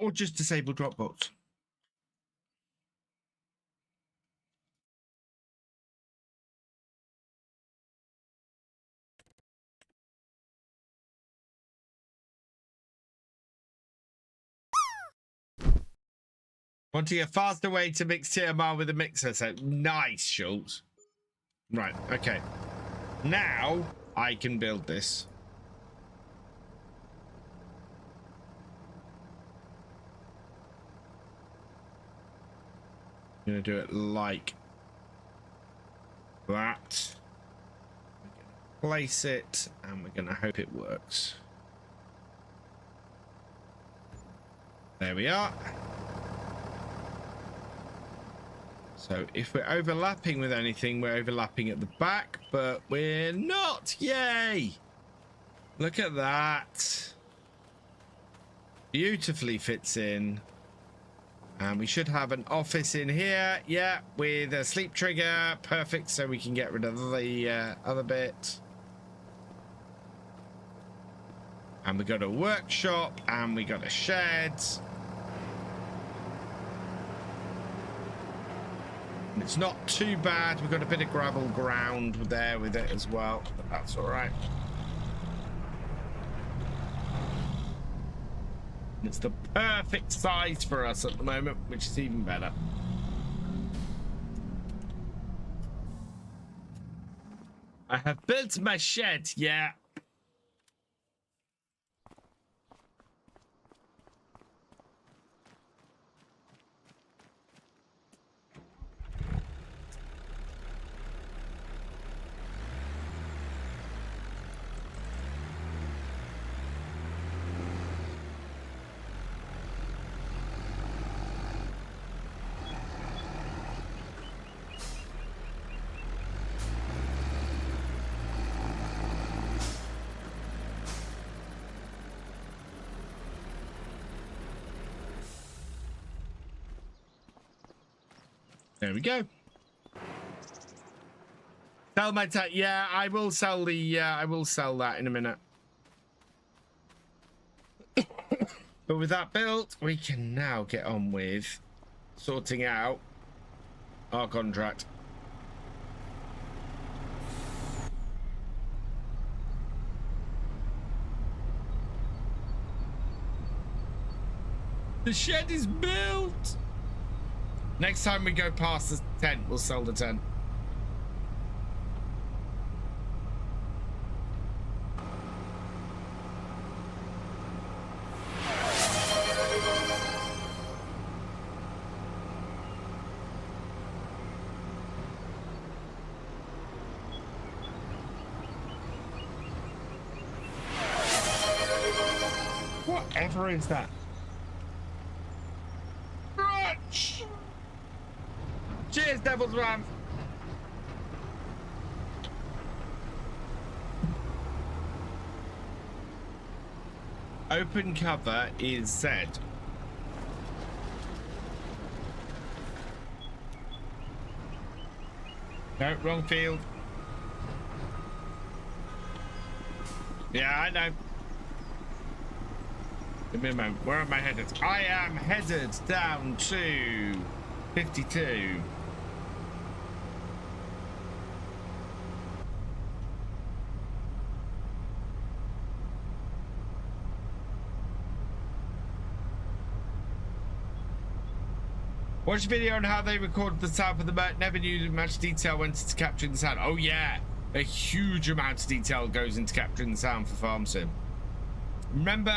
Or just disable Dropbox. Wanting a faster way to mix TMR with a mixer. So nice, Schultz. Right, okay. Now I can build this. I'm gonna do it like that. We're gonna place it and we're gonna hope it works. There we are. So if we're overlapping with anything, we're overlapping at the back, but we're not. Yay! Look at that. Beautifully fits in. And we should have an office in here. Yeah, with a sleep trigger. Perfect, so we can get rid of the other bit. And we got a workshop, and we got a shed. It's not too bad. We've got a bit of gravel ground there with it as well, but that's all right. It's the perfect size for us at the moment, which is even better. I have built my shed, yeah. There we go. Sell my tech. Yeah, I will sell the. I will sell that in a minute. But with that built, we can now get on with sorting out our contract. The shed is built. Next time we go past the tent, we'll sell the tent. Whatever is that? Crunch! Cheers, Devil's Ram! Open cover is Z. No, wrong field. Yeah, I know. Give me a moment. Where am I headed? I am headed down to 52. Watch a video on how they recorded the sound for the Mert. Never knew much detail went into capturing the sound. Oh yeah, a huge amount of detail goes into capturing the sound for Farm Sim. Remember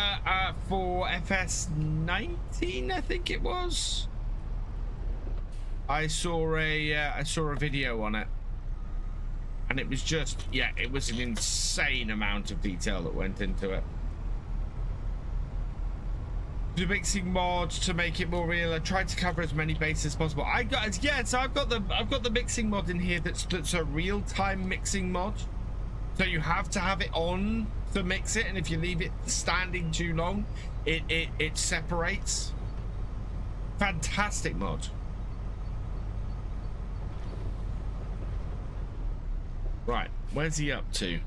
for FS19, I think it was. I saw a video on it, and it was just, yeah, it was an insane amount of detail that went into it. The mixing mod to make it more real. I tried to cover as many bases as possible. I've got the mixing mod in here that's a real-time mixing mod. So you have to have it on to mix it, and if you leave it standing too long, it separates. Fantastic mod. Right, where's he up to?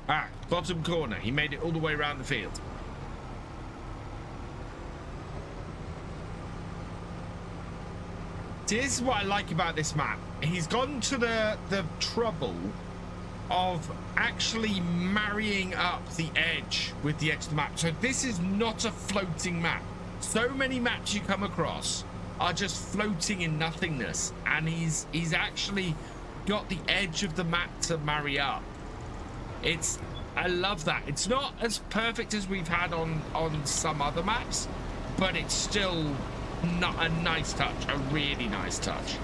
Ah, bottom corner. He made it all the way around the field. See, this is what I like about this map. He's gone to the trouble of actually marrying up the edge with the edge of the map. So this is not a floating map. So many maps you come across are just floating in nothingness, and he's actually got the edge of the map to marry up. I love that. It's not as perfect as we've had on some other maps, but it's still not a nice touch, a really nice touch.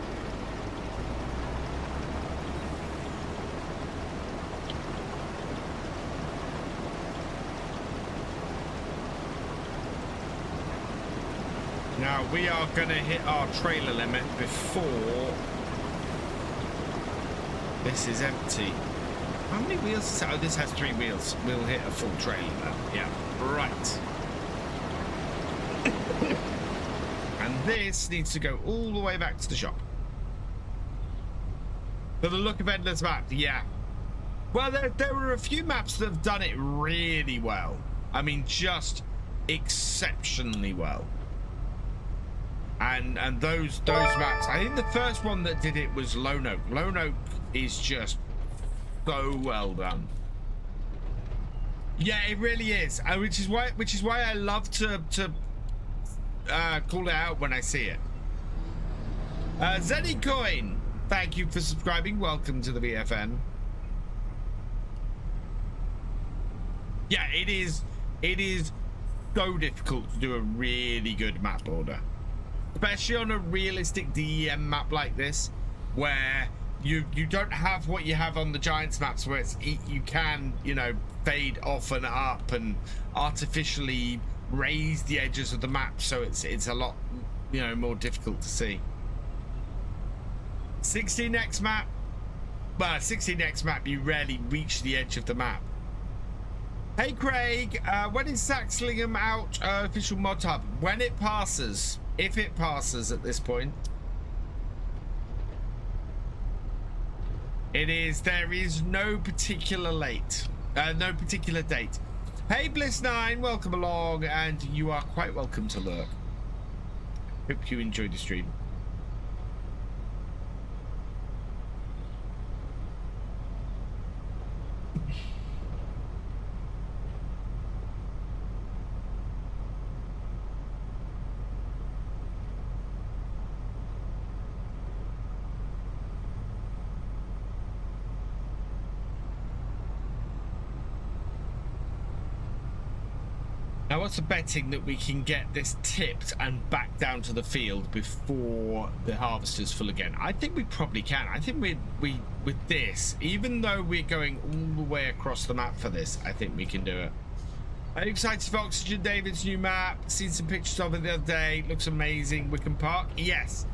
Now we are going to hit our trailer limit before this is empty. How many wheels? Oh, this has 3 wheels. We'll hit a full trailer now. Yeah, right. And this needs to go all the way back to the shop. For the look of Endless Map, yeah. Well, there were a few maps that have done it really well. I mean, just exceptionally well. And those maps, I think the first one that did it was Lone Oak. Lone Oak is just so well done. Yeah, it really is, which is why I love to call it out when I see it. Zenny Coin, thank you for subscribing. Welcome to the VFN. Yeah, it is so difficult to do a really good map order, especially on a realistic DEM map like this, where you don't have what you have on the Giants maps, where you can, you know, fade off and up and artificially raise the edges of the map, so it's a lot, you know, more difficult to see. 16x map, well, 16x map, you rarely reach the edge of the map. Hey Craig, when is Saxlingham out official mod hub? When it passes, if it passes at this point. It is, there is no particular no particular date. Hey Bliss9, welcome along, and you are quite welcome to lurk. Hope you enjoyed the stream. Now, what's the betting that we can get this tipped and back down to the field before the harvester's full again? I think we probably can. I think we with this, even though we're going all the way across the map for this, I think we can do it. Are you excited for Oxygen David's new map? Seen some pictures of it the other day. Looks amazing. Wickham Park? Yes.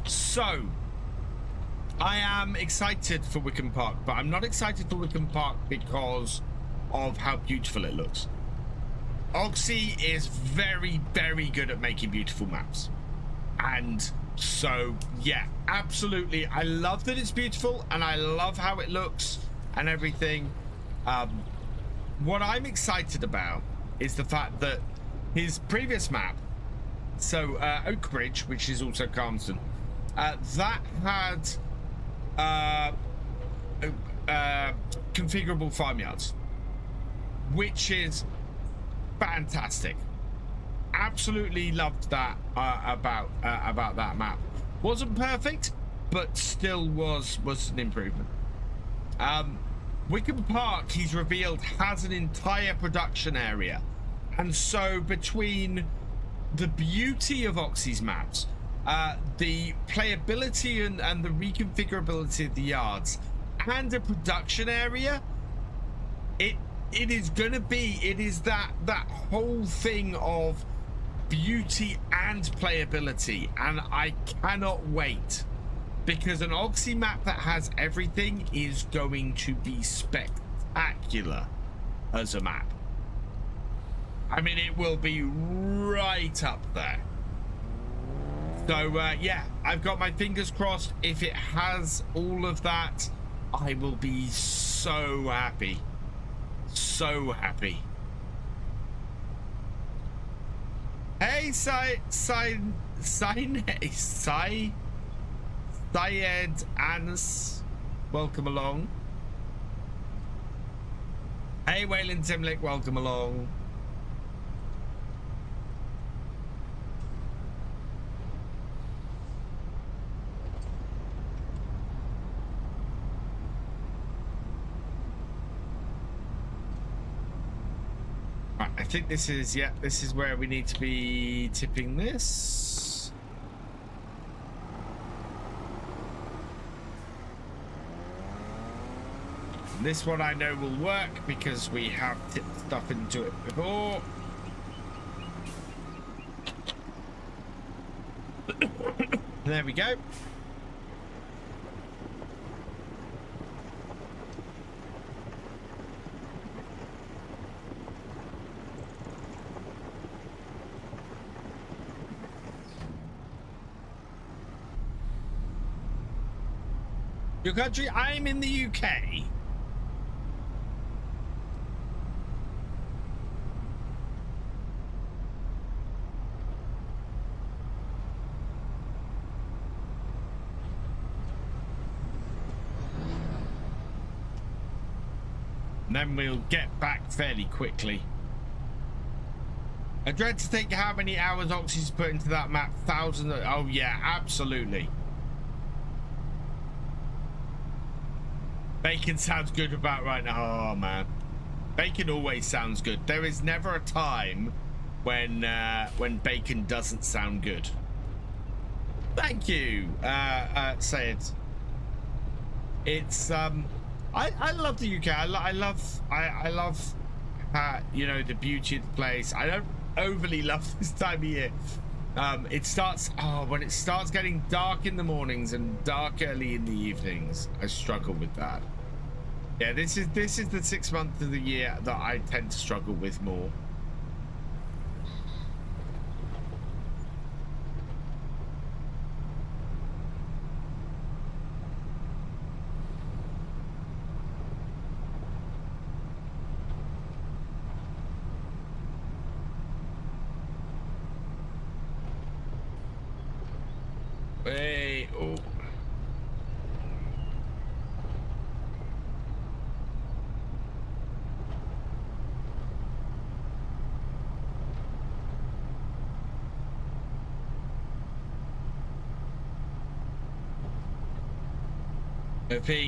So, I am excited for Wickham Park, but I'm not excited for Wickham Park because of how beautiful it looks. Oxy is very, very good at making beautiful maps. And so, yeah, absolutely. I love that it's beautiful and I love how it looks and everything. What I'm excited about is the fact that his previous map, so Oakbridge, which is also Carmston, that had configurable farmyards, which is fantastic. Absolutely loved that about that map. Wasn't perfect, but still was an improvement. Wickham Park, he's revealed, has an entire production area, and so between the beauty of Oxy's maps, the playability and the reconfigurability of the yards, and a production area, it is that whole thing of beauty and playability, and I cannot wait, because an Oxy map that has everything is going to be spectacular as a map. I mean, it will be right up there. So yeah, I've got my fingers crossed. If it has all of that, I will be so happy. So happy. Hey, Syed Anas, welcome along. Hey, Waylon Timlick, welcome along. Right, I think this is, yeah, this is where we need to be tipping this. This one I know will work because we have tipped stuff into it before. There we go. Your country? I'm in the UK. Then we'll get back fairly quickly. I dread to think how many hours Oxy's put into that map. Thousands of, oh yeah, absolutely. Bacon sounds good about right now. Oh man, bacon always sounds good. There is never a time when bacon doesn't sound good. Thank you, Sayed. It's I love the UK. I love you know, the beauty of the place. I don't overly love this time of year. It starts when it starts getting dark in the mornings and dark early in the evenings. I struggle with that. Yeah, this is the 6 months of the year that I tend to struggle with more. Hey, oh.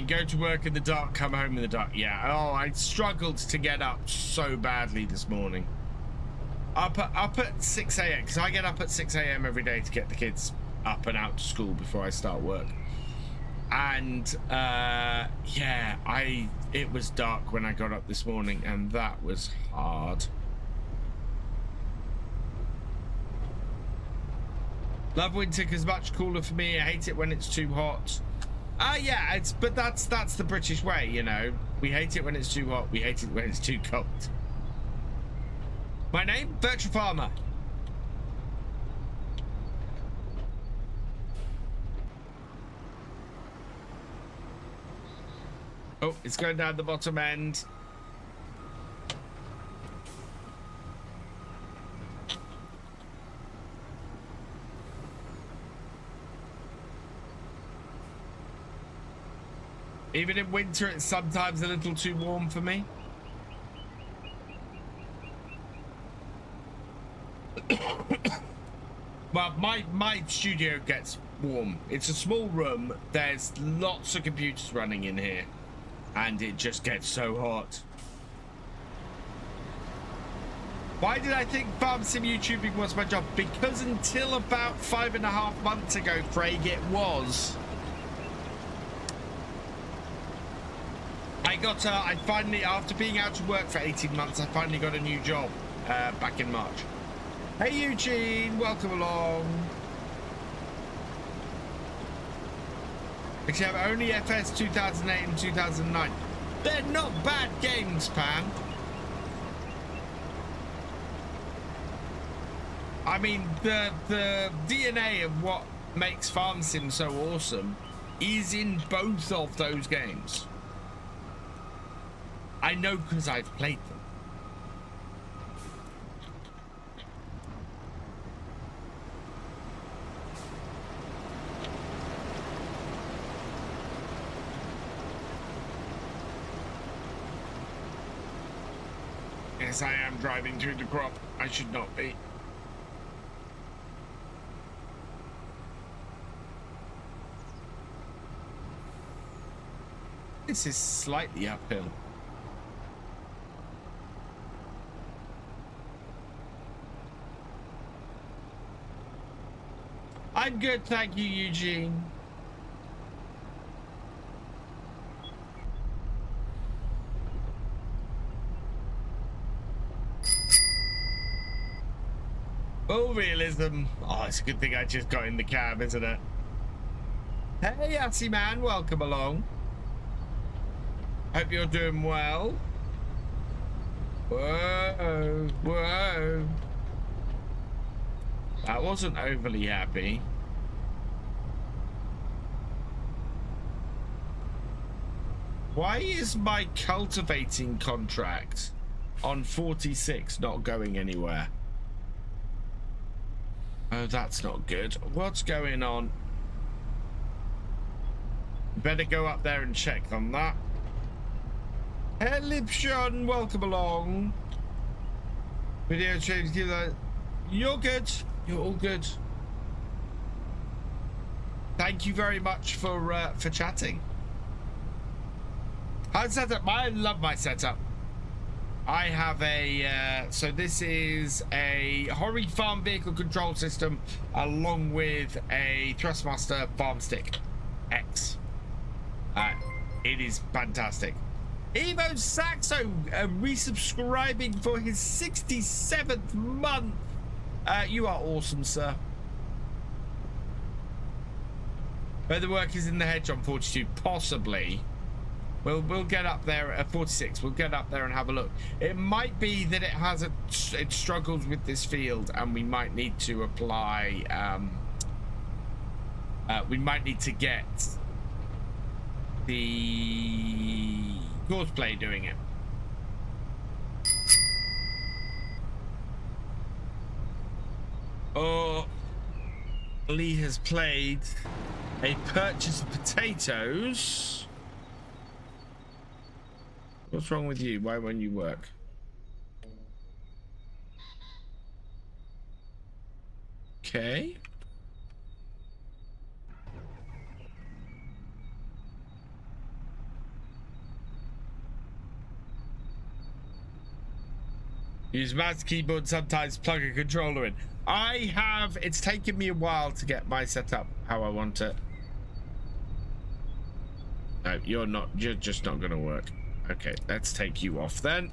Go to work in the dark, come home in the dark. Yeah, oh, I struggled to get up so badly this morning. Up at 6 a.m. because I get up at 6 a.m. every day to get the kids up and out to school before I start work. And yeah, it was dark when I got up this morning, and that was hard. Love winter because much cooler for me. I hate it when it's too hot. Yeah, but that's the British way, you know. We hate it when it's too hot. We hate it when it's too cold. My name, VeteranModding. Oh, it's going down the bottom end. Even in winter, it's sometimes a little too warm for me. Well, my studio gets warm. It's a small room. There's lots of computers running in here, and it just gets so hot. Why did I think farm sim YouTubing was my job? Because until about 5.5 months ago, Craig, it was. I finally, after being out of work for 18 months, I finally got a new job back in March. Hey Eugene, welcome along. Actually, I have only FS 2008 and 2009. They're not bad games, Pam. I mean, the DNA of what makes Farm Sim so awesome is in both of those games. I know because I've played them. Yes, I am driving through the crop. I should not be. This is slightly uphill. I'm good, thank you, Eugene. Oh, realism. Oh, it's a good thing I just got in the cab, isn't it? Hey, Assy man, welcome along. Hope you're doing well. Whoa, whoa. That wasn't overly happy. Why is my cultivating contract on 46 not going anywhere? Oh, that's not good. What's going on? Better go up there and check on that. Hey, Lipshon, welcome along. Video change. You're good. You're all good. Thank you very much for chatting. How's setup? I love my setup. I have a so this is a Hori farm vehicle control system along with a Thrustmaster farm stick X. It is fantastic. Evo Saxo resubscribing for his 67th month. You are awesome, sir. Where the work is in the hedge on 42, possibly. We'll get up there at 46. We'll get up there and have a look. It might be that it struggles with this field, and we might need to apply. We might need to get the cosplay doing it. Oh, Lee has played a purchase of potatoes. What's wrong with you? Why won't you work? Okay. Use mouse keyboard, sometimes plug a controller in. I have, it's taken me a while to get my setup how I want it. No, you're just not gonna work. Okay, let's take you off then.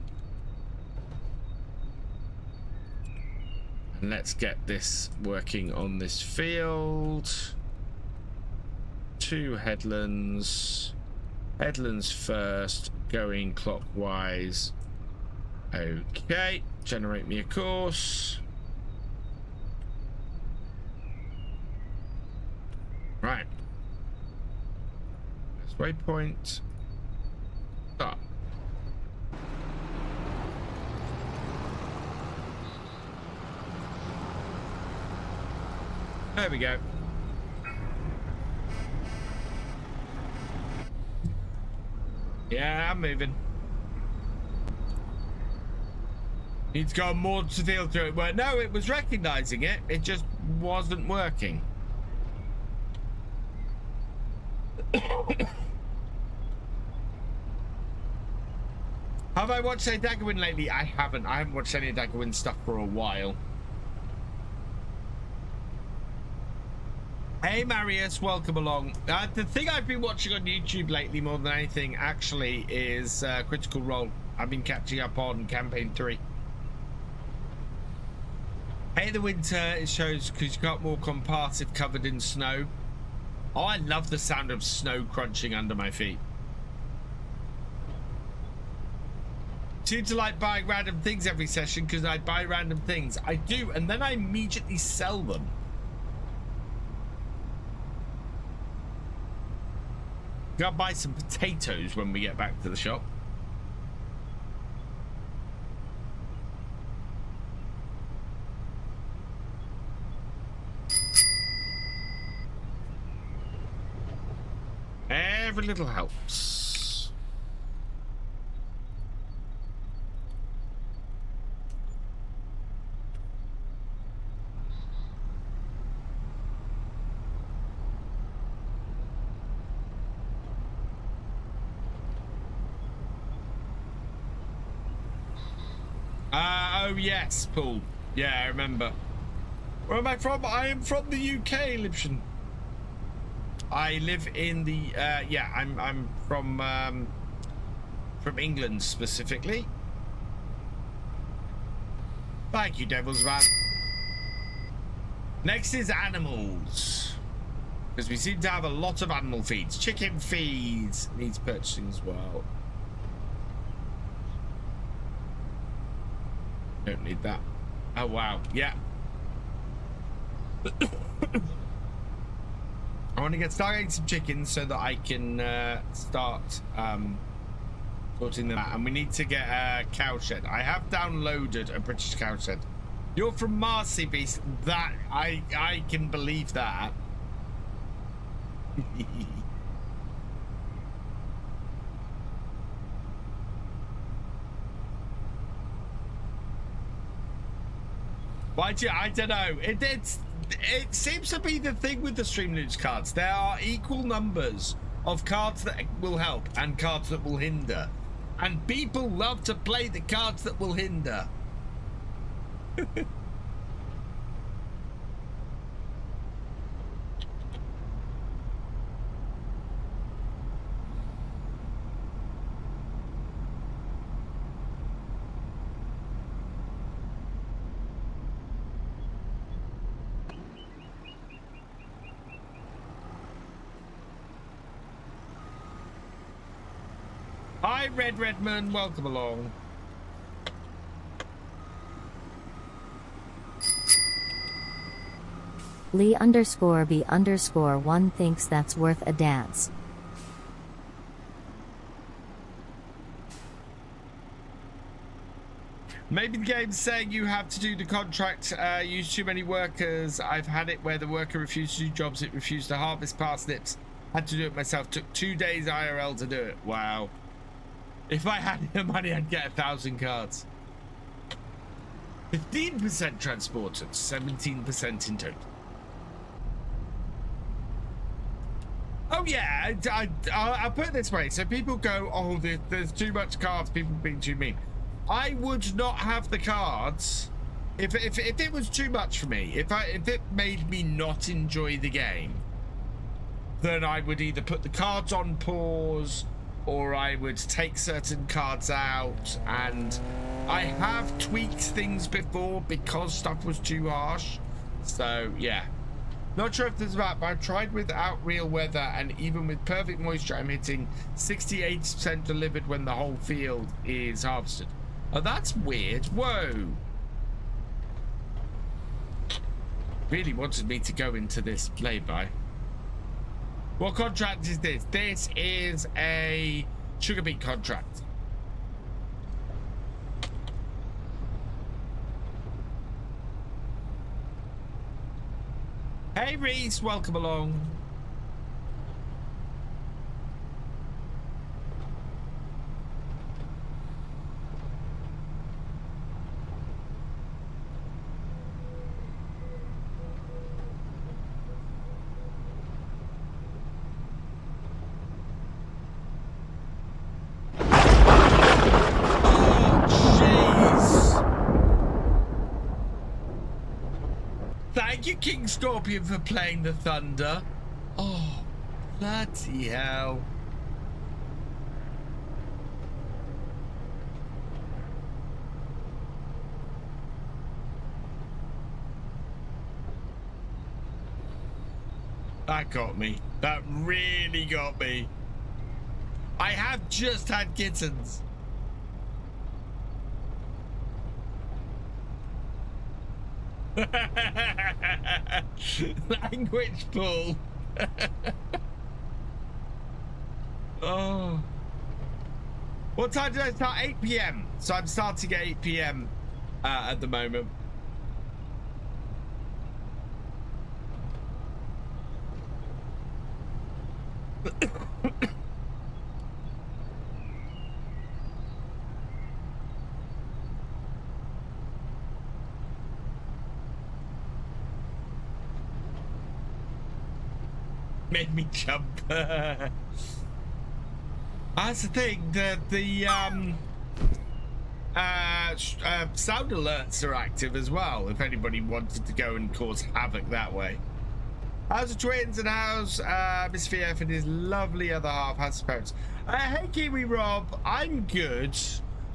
And let's get this working on this field. 2 headlands. Headlands first, going clockwise. Okay, generate me a course. Right. That's waypoint. Start. There we go. Yeah, I'm moving. Need to go more to feel through it. Well, no, it was recognizing it. It just wasn't working. Have I watched any Daggerwin lately? I haven't. I haven't watched any Daggerwin stuff for a while. Hey Marius, welcome along. The thing I've been watching on YouTube lately more than anything actually is Critical Role. I've been catching up on Campaign 3. Hey the winter, it shows because you got more compassive covered in snow. Oh, I love the sound of snow crunching under my feet. Seem to like buying random things every session because I buy random things. I do, and then I immediately sell them. Gotta buy some potatoes when we get back to the shop. Every little helps. Oh yes, Paul. Yeah, I remember. Where am I from? I am from the UK, Libshan. I live in the yeah, I'm from England specifically. Thank you, Devil's Man. Next is animals, because we seem to have a lot of animal feeds. Chicken feeds needs purchasing as well. Don't need that. Oh wow, yeah. I want to get started getting some chickens so that I can start sorting them out. And we need to get a cow shed. I have downloaded a British cow shed. You're from Marcy Beast. That I can believe that. Why do you, I don't know. It seems to be the thing with the Stream Loots cards. There are equal numbers of cards that will help and cards that will hinder. And people love to play the cards that will hinder. Hi, Redman, welcome along. Lee_B_1 thinks that's worth a dance. Maybe the game's saying you have to do the contract, use too many workers. I've had it where the worker refused to do jobs, it refused to harvest parsnips. Had to do it myself, took 2 days IRL to do it. Wow. If I had the money, I'd get 1,000 cards. 15% transported, 17% in total. Oh yeah, I'll put it this way. So people go, oh, there's too much cards, people being too mean. I would not have the cards if it was too much for me. If it made me not enjoy the game, then I would either put the cards on pause or I would take certain cards out. And I have tweaked things before because stuff was too harsh. So yeah, not sure if there's that, but I've tried without real weather, and even with perfect moisture, I'm hitting 68% delivered when the whole field is harvested. Oh, that's weird. Whoa. Really wanted me to go into this lay-by. What contract is this? This is a sugar beet contract. Hey Reese, welcome along. Thank you, King Scorpion, for playing the Thunder. Oh, bloody hell. That got me. That really got me. I have just had kittens. Language pull. Oh. What time did I start? 8 p.m. So I'm starting at 8 p.m. At the moment. Made me jump. That's the thing. The sound alerts are active as well. If anybody wanted to go and cause havoc that way. How's the twins and how's Miss VF and his lovely other half? How's the parents? Hey Kiwi Rob, I'm good.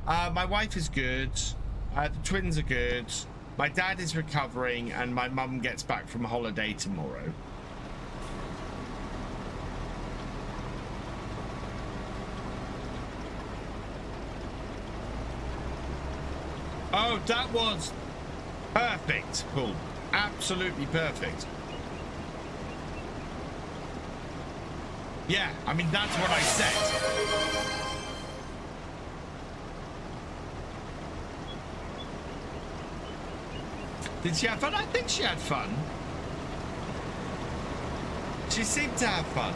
My wife is good. The twins are good. My dad is recovering, and my mum gets back from holiday tomorrow. Oh, that was perfect, Paul. Absolutely perfect. Yeah, I mean, that's what I said. Did she have fun? I think she had fun. She seemed to have fun.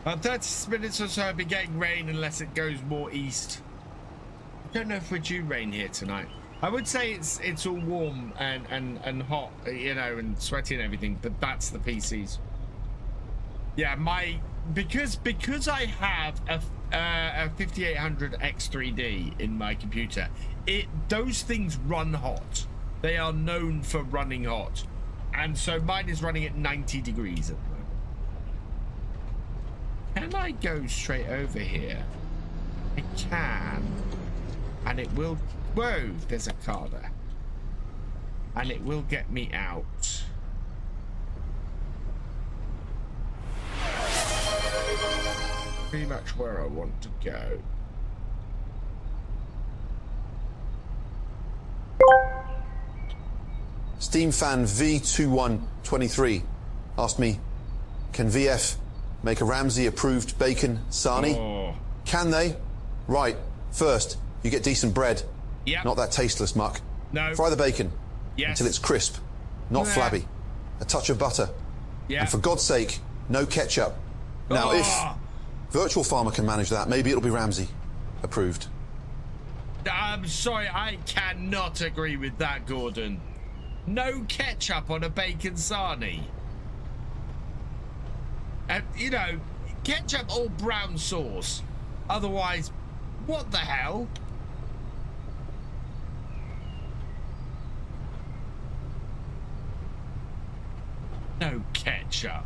About 30 minutes or so, I'll be getting rain unless it goes more east. I don't know if we're due rain here tonight. I would say it's all warm and hot, you know, and sweaty and everything, but that's the PCs. Yeah, because I have a 5800 X3D in my computer, those things run hot. They are known for running hot, and so mine is running at 90 degrees at the moment. Can I go straight over here? I can. And it will... Whoa, there's a car there. And it will get me out. Pretty much where I want to go. Steam fan V2123 asked me, can VF make a Ramsey approved bacon sarnie? Oh. Can they? Right. First, you get decent bread. Yep. Not that tasteless muck. No. Fry the bacon. Yes. Until it's crisp, not flabby. A touch of butter. Yeah. And for God's sake, no ketchup. Now, if Virtual Farmer can manage that, maybe it'll be Ramsey approved. I'm sorry, I cannot agree with that, Gordon. No ketchup on a bacon sarnie. You know, ketchup or brown sauce. Otherwise, what the hell? No ketchup.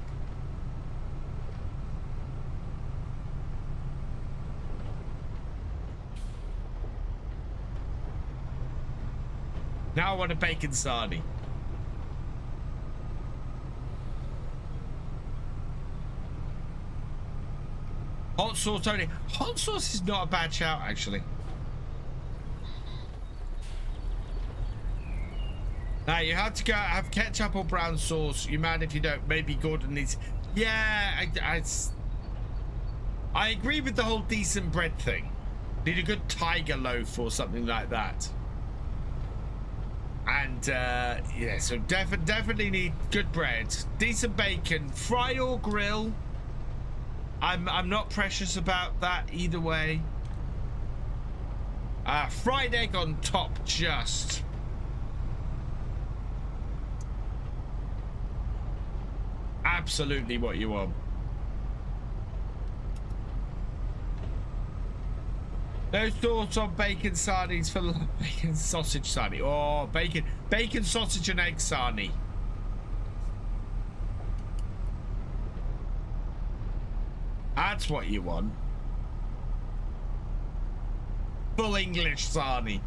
Now I want a bacon sarnie. Hot sauce only. Hot sauce is not a bad shout, actually. Now you have to go have ketchup or brown sauce. You mad if you don't? Maybe Gordon needs. Yeah, I agree with the whole decent bread thing. Need a good tiger loaf or something like that. And yeah, so definitely need good bread, decent bacon, fry or grill. I'm not precious about that either way. Fried egg on top, just. Absolutely what you want. No thoughts on bacon sardines for bacon sausage sarnie. Oh, bacon sausage and egg sarnie. That's what you want. Full English sarnie.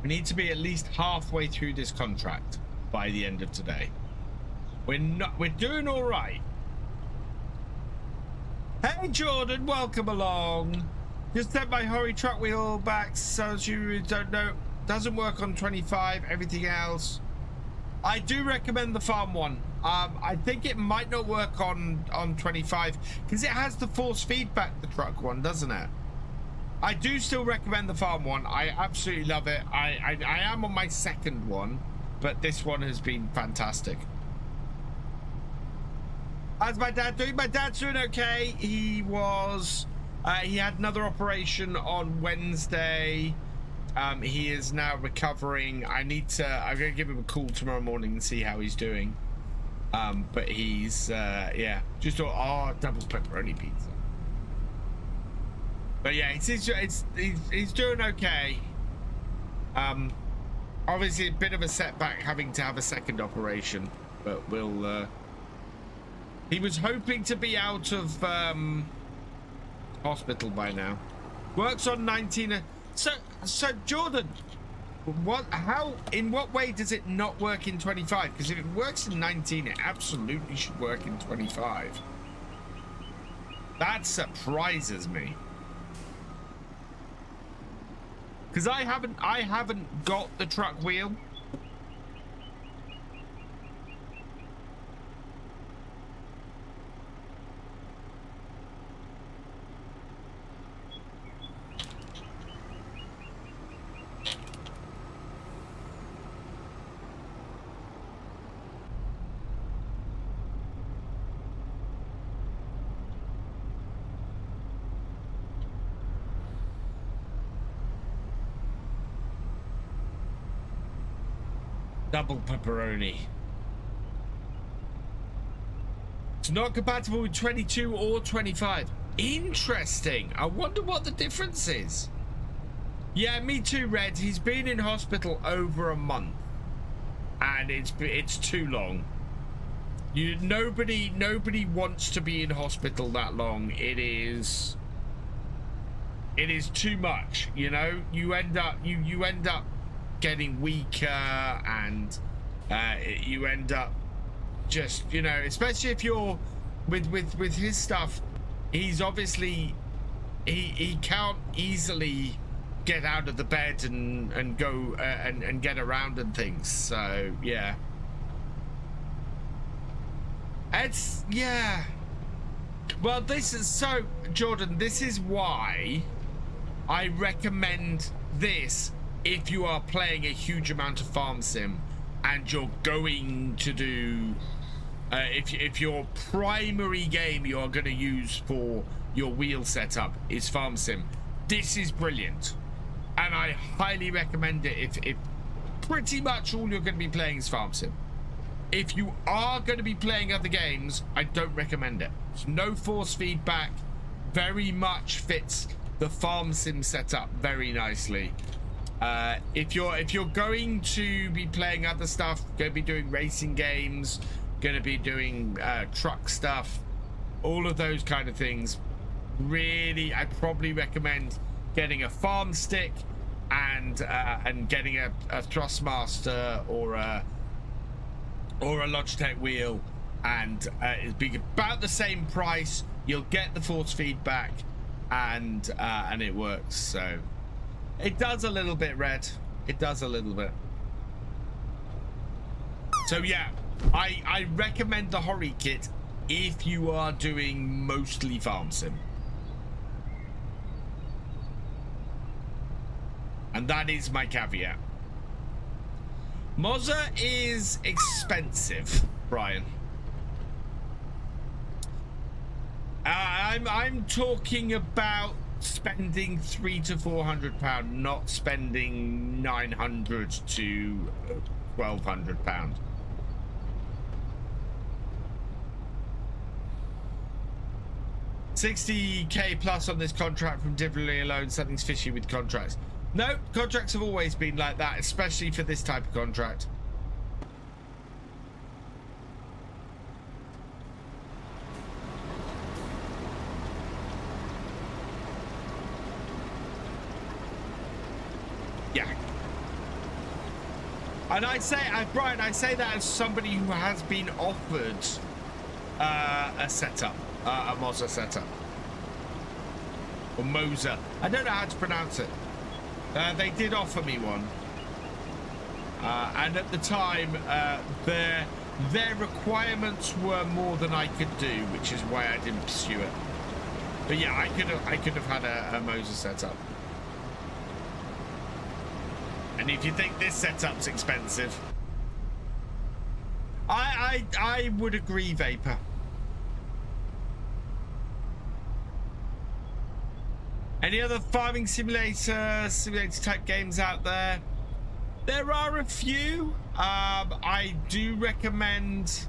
We need to be at least halfway through this contract by the end of today. We're doing all right. Hey Jordan, welcome along. Just sent my Hori truck wheel back, so you don't know, doesn't work on 25. Everything else, I do recommend the farm one. I think it might not work on 25 because it has the force feedback, the truck one, doesn't it? I do still recommend the farm one. I absolutely love it. I am on my second one, but this one has been fantastic. How's my dad doing? My dad's doing okay. He was, he had another operation on Wednesday. He is now recovering. I'm going to give him a call tomorrow morning and see how he's doing. But he's, yeah, just, double pepperoni pizza. But yeah, he's doing okay. Obviously a bit of a setback having to have a second operation, but we'll he was hoping to be out of hospital by now. Works on 19. So Jordan, in what way does it not work in 25? Because if it works in 19, it absolutely should work in 25. That surprises me. Because I haven't got the truck wheel. Double pepperoni. It's not compatible with 22 or 25. Interesting. I wonder what the difference is. Yeah, me too, Red. He's been in hospital over a month, and it's too long. Nobody wants to be in hospital that long. It is too much. You know, you end up getting weaker, and you end up just, you know, especially if you're with his stuff, he's obviously he can't easily get out of the bed and go and get around and things. So yeah, It's, yeah. Well, this is, so, Jordan, this is why I recommend this if you are playing a huge amount of farm sim and you're going to do, if your primary game you are going to use for your wheel setup is farm sim. This is brilliant. And I highly recommend it if pretty much all you're going to be playing is farm sim. If you are going to be playing other games, I don't recommend it. There's no force feedback, very much fits the farm sim setup very nicely. If you're going to be playing other stuff, going to be doing racing games, going to be doing truck stuff, all of those kind of things, really, I probably recommend getting a farm stick and getting a Thrustmaster or a Logitech wheel, and it'd be about the same price. You'll get the force feedback, and it works. So it does a little bit, Red. It does a little bit. So yeah, I recommend the Hori kit if you are doing mostly farm sim. And that is my caveat. Moza is expensive, Brian. I'm talking about spending £300 to £400, not spending £900 to £1,200. $60K plus on this contract from delivery alone. Something's fishy with contracts. No, contracts have always been like that, especially for this type of contract. Yeah. And I say, Brian, I say that as somebody who has been offered a setup, a Moza setup. Or Moza. I don't know how to pronounce it. They did offer me one, and at the time their requirements were more than I could do, which is why I didn't pursue it. But yeah, I could have had a Moza setup. And if you think this setup's expensive, I would agree, Vapor. Any other farming simulator type games out there? There are a few. I do recommend.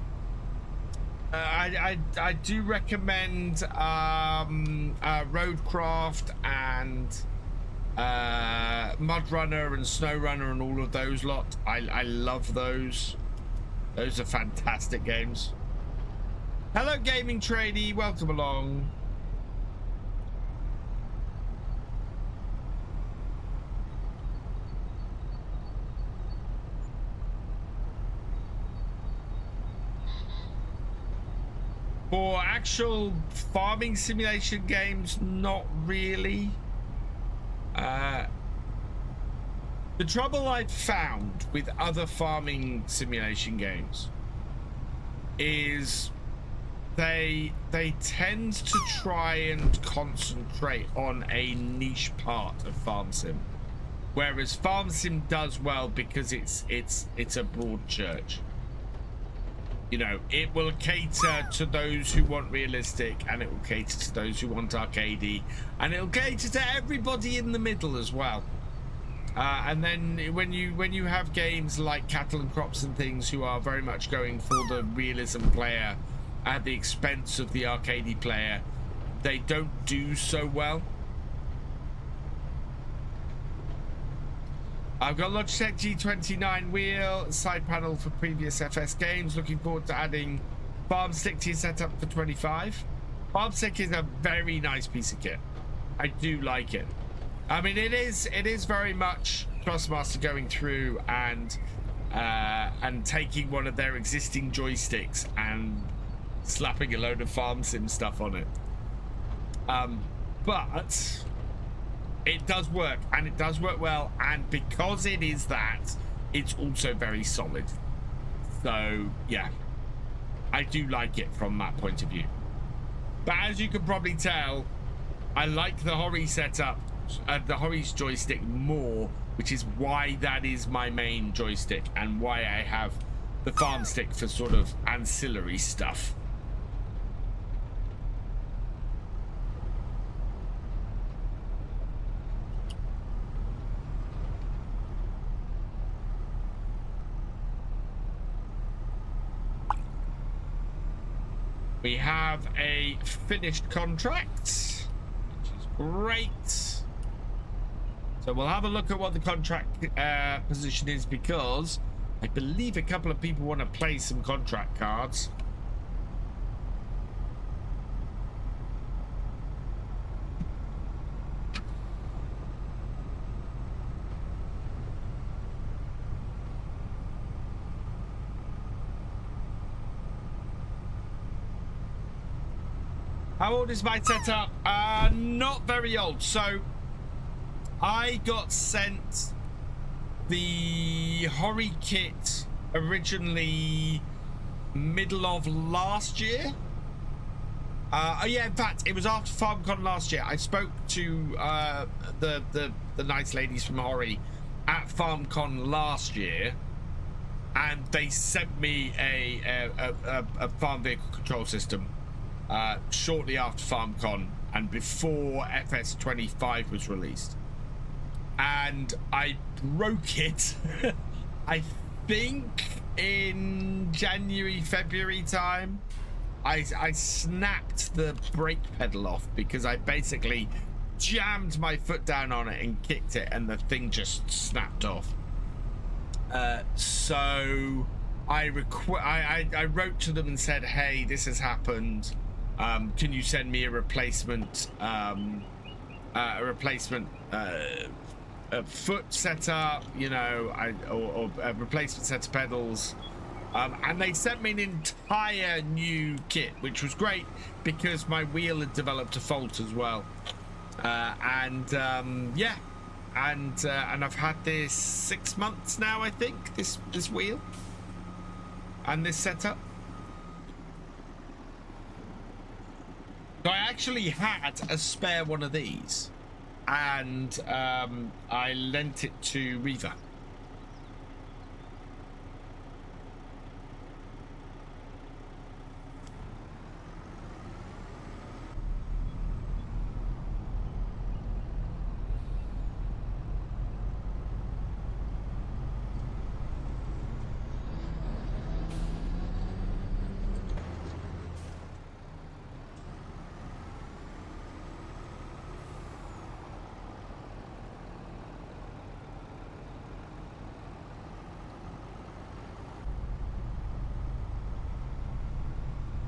I do recommend Roadcraft and Mud Runner and Snow Runner and all of those lot. I love those. Those are fantastic games. Hello, gaming tradie. Welcome along. For actual farming simulation games, not really. The trouble I've found with other farming simulation games is they tend to try and concentrate on a niche part of farm sim, whereas farm sim does well because it's a broad church. You know, it will cater to those who want realistic, and it will cater to those who want arcadey, and it'll cater to everybody in the middle as well. And then when you have games like Cattle and Crops and things who are very much going for the realism player at the expense of the arcadey player, they don't do so well. I've got Logitech G29 wheel, side panel for previous FS games. Looking forward to adding Farm Stick to your setup for 25. Farm Stick is a very nice piece of kit. I do like it. I mean, it is very much Thrustmaster going through and taking one of their existing joysticks and slapping a load of farm sim stuff on it. But it does work, and it does work well, and because it is that, it's also very solid. So yeah, I do like it from that point of view. But as you can probably tell, I like the Hori setup, the Hori's joystick more, which is why that is my main joystick and why I have the farm stick for sort of ancillary stuff. We have a finished contract, which is great. So we'll have a look at what the contract position is, because I believe a couple of people want to play some contract cards. How old is my setup? Not very old. So I got sent the Hori kit originally middle of last year. Oh yeah, in fact, it was after FarmCon last year. I spoke to the nice ladies from Hori at FarmCon last year, and they sent me a farm vehicle control system shortly after FarmCon and before FS25 was released. And I broke it, I think in January, February time. I snapped the brake pedal off because I basically jammed my foot down on it and kicked it, and the thing just snapped off. So I wrote to them and said, hey, this has happened. Can you send me a replacement foot setup, you know, or a replacement set of pedals, and they sent me an entire new kit, which was great because my wheel had developed a fault as well. Yeah, and I've had this 6 months now, I think, this wheel and this setup. So I actually had a spare one of these, and I lent it to Reva.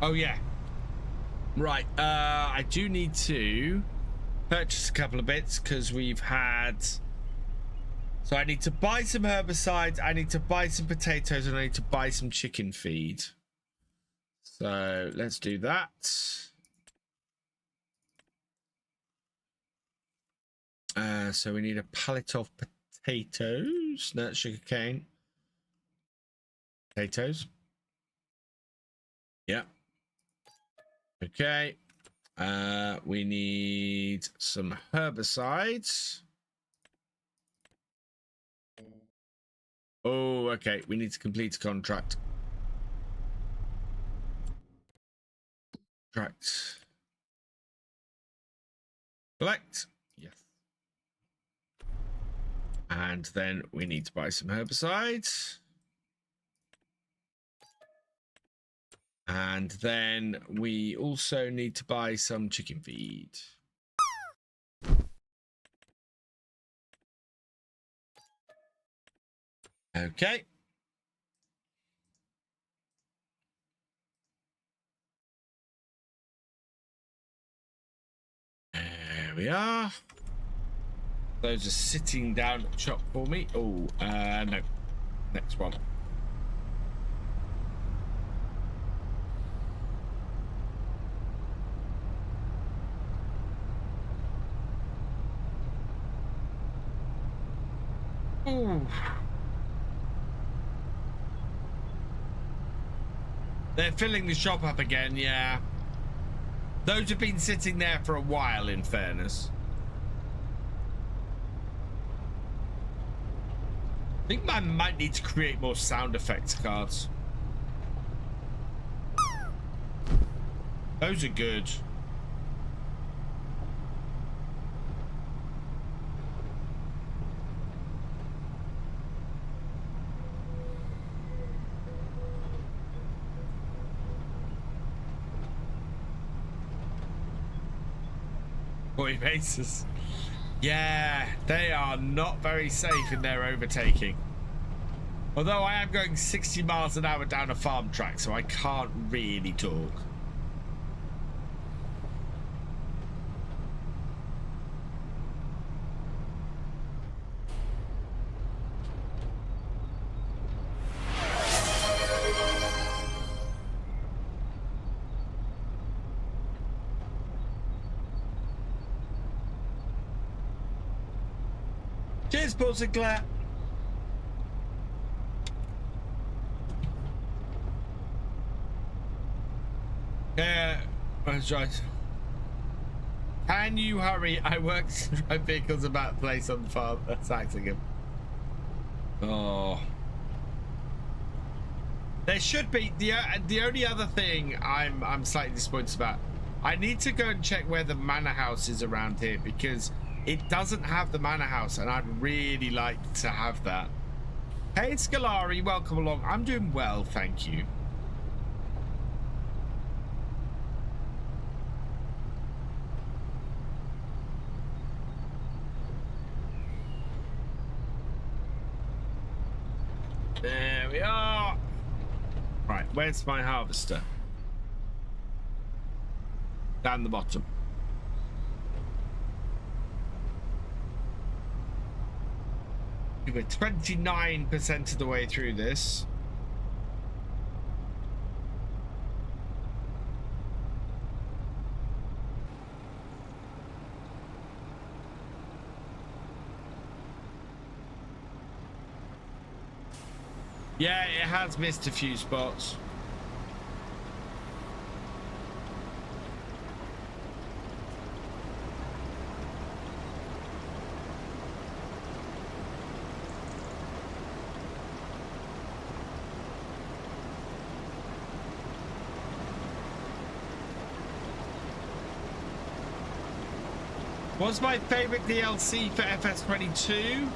Oh yeah, right. I do need to purchase a couple of bits because we've had. So I need to buy some herbicides. I need to buy some potatoes, and I need to buy some chicken feed. So let's do that. So we need a pallet of potatoes. No, sugarcane. Potatoes. Yeah. Okay, we need some herbicides. Oh, okay, we need to complete a contract. Contract. Select. Yes. And then we need to buy some herbicides. And then we also need to buy some chicken feed. Okay. There we are. Those are sitting down at the shop for me. Oh, no. Next one. Ooh. They're filling the shop up again, yeah. Those have been sitting there for a while, in fairness. I think I might need to create more sound effects cards. Those are good. Boy bases. Yeah, they are not very safe in their overtaking. Although I am going 60 miles an hour down a farm track, so I can't really talk. Cheers, Paul Sinclair. That's right. Can you hurry? I work to drive vehicles about the place on the farm at Saxlingham. Oh. There should be the only other thing I'm slightly disappointed about. I need to go and check where the manor house is around here, because it doesn't have the manor house, and I'd really like to have that. Hey, Scalari, welcome along. I'm doing well, thank you. There we are. Right, where's my harvester? Down the bottom. We're 29% of the way through this. Yeah, it has missed a few spots. What's my favorite DLC for FS22?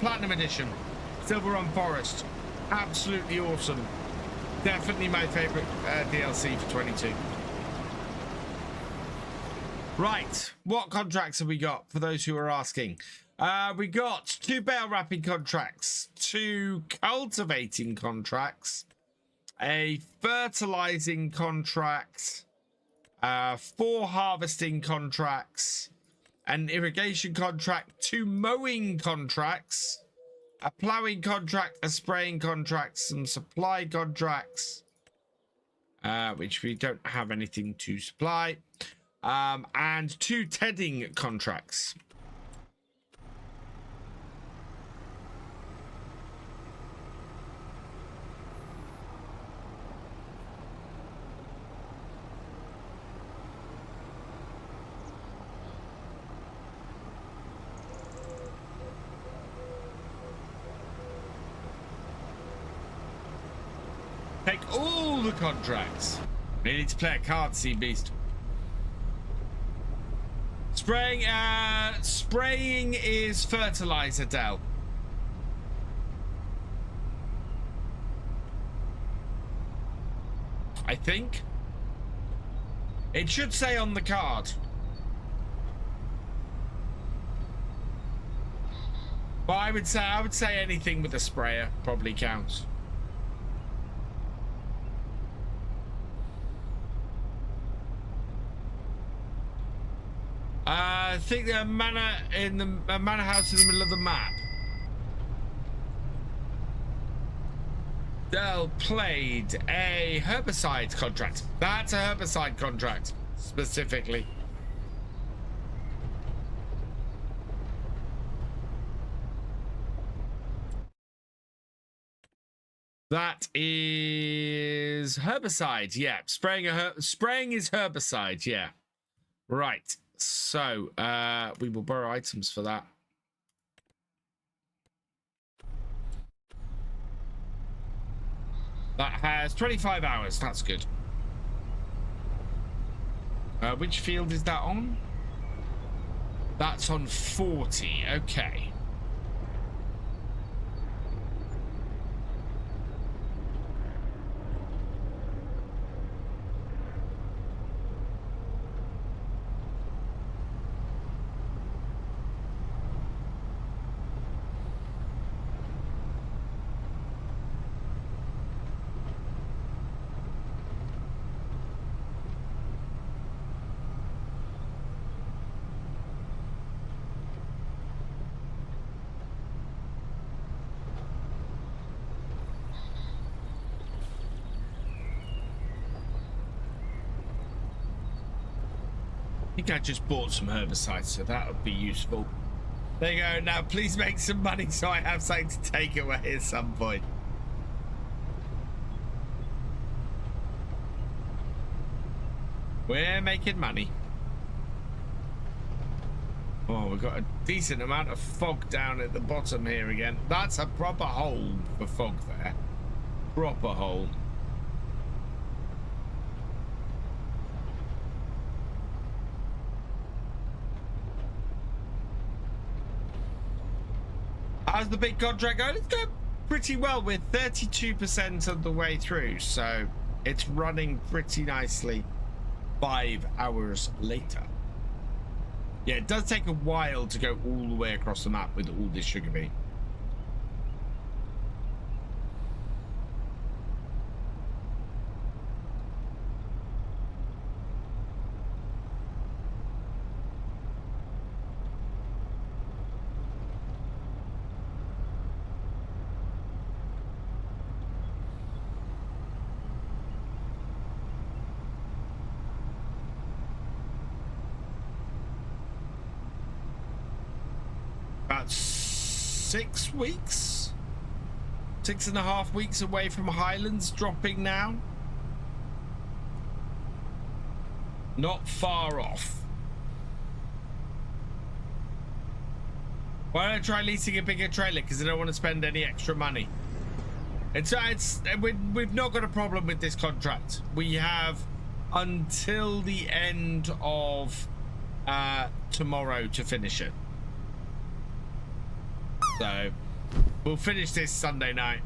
Platinum Edition, Silver Run Forest, absolutely awesome. Definitely my favorite DLC for 22. Right, what contracts have we got for those who are asking? We got 2 bale wrapping contracts, 2 cultivating contracts, a fertilizing contract, 4 harvesting contracts, an irrigation contract, 2 mowing contracts, a ploughing contract, a spraying contract, some supply contracts, which we don't have anything to supply, and 2 tedding contracts. Take all the contracts. We need to play a card, Sea Beast. Spraying, spraying is fertilizer, Del. I think. It should say on the card. But I would say anything with a sprayer probably counts. I think the manor in the manor house in the middle of the map. Dell played a herbicide contract. That's a herbicide contract specifically. That is herbicide. Yeah, spraying is herbicide. Yeah, right. So we will borrow items for that. That has 25 hours. That's good. Which field is that on? That's on 40. Okay. I think I just bought some herbicide, so that would be useful. There you go. Now, please make some money so I have something to take away at some point. We're making money. Oh, we've got a decent amount of fog down at the bottom here again. That's a proper hole for fog there. Proper hole. How's the big contract going? It's going pretty well. We're 32% of the way through, so it's running pretty nicely 5 hours later. Yeah, it does take a while to go all the way across the map with all this sugar beet. About 6 weeks, 6.5 weeks away from Highlands dropping now. Not far off. Why don't I try leasing a bigger trailer? Because I don't want to spend any extra money. We've not got a problem with this contract. We have until the end of tomorrow to finish it. So we'll finish this Sunday night.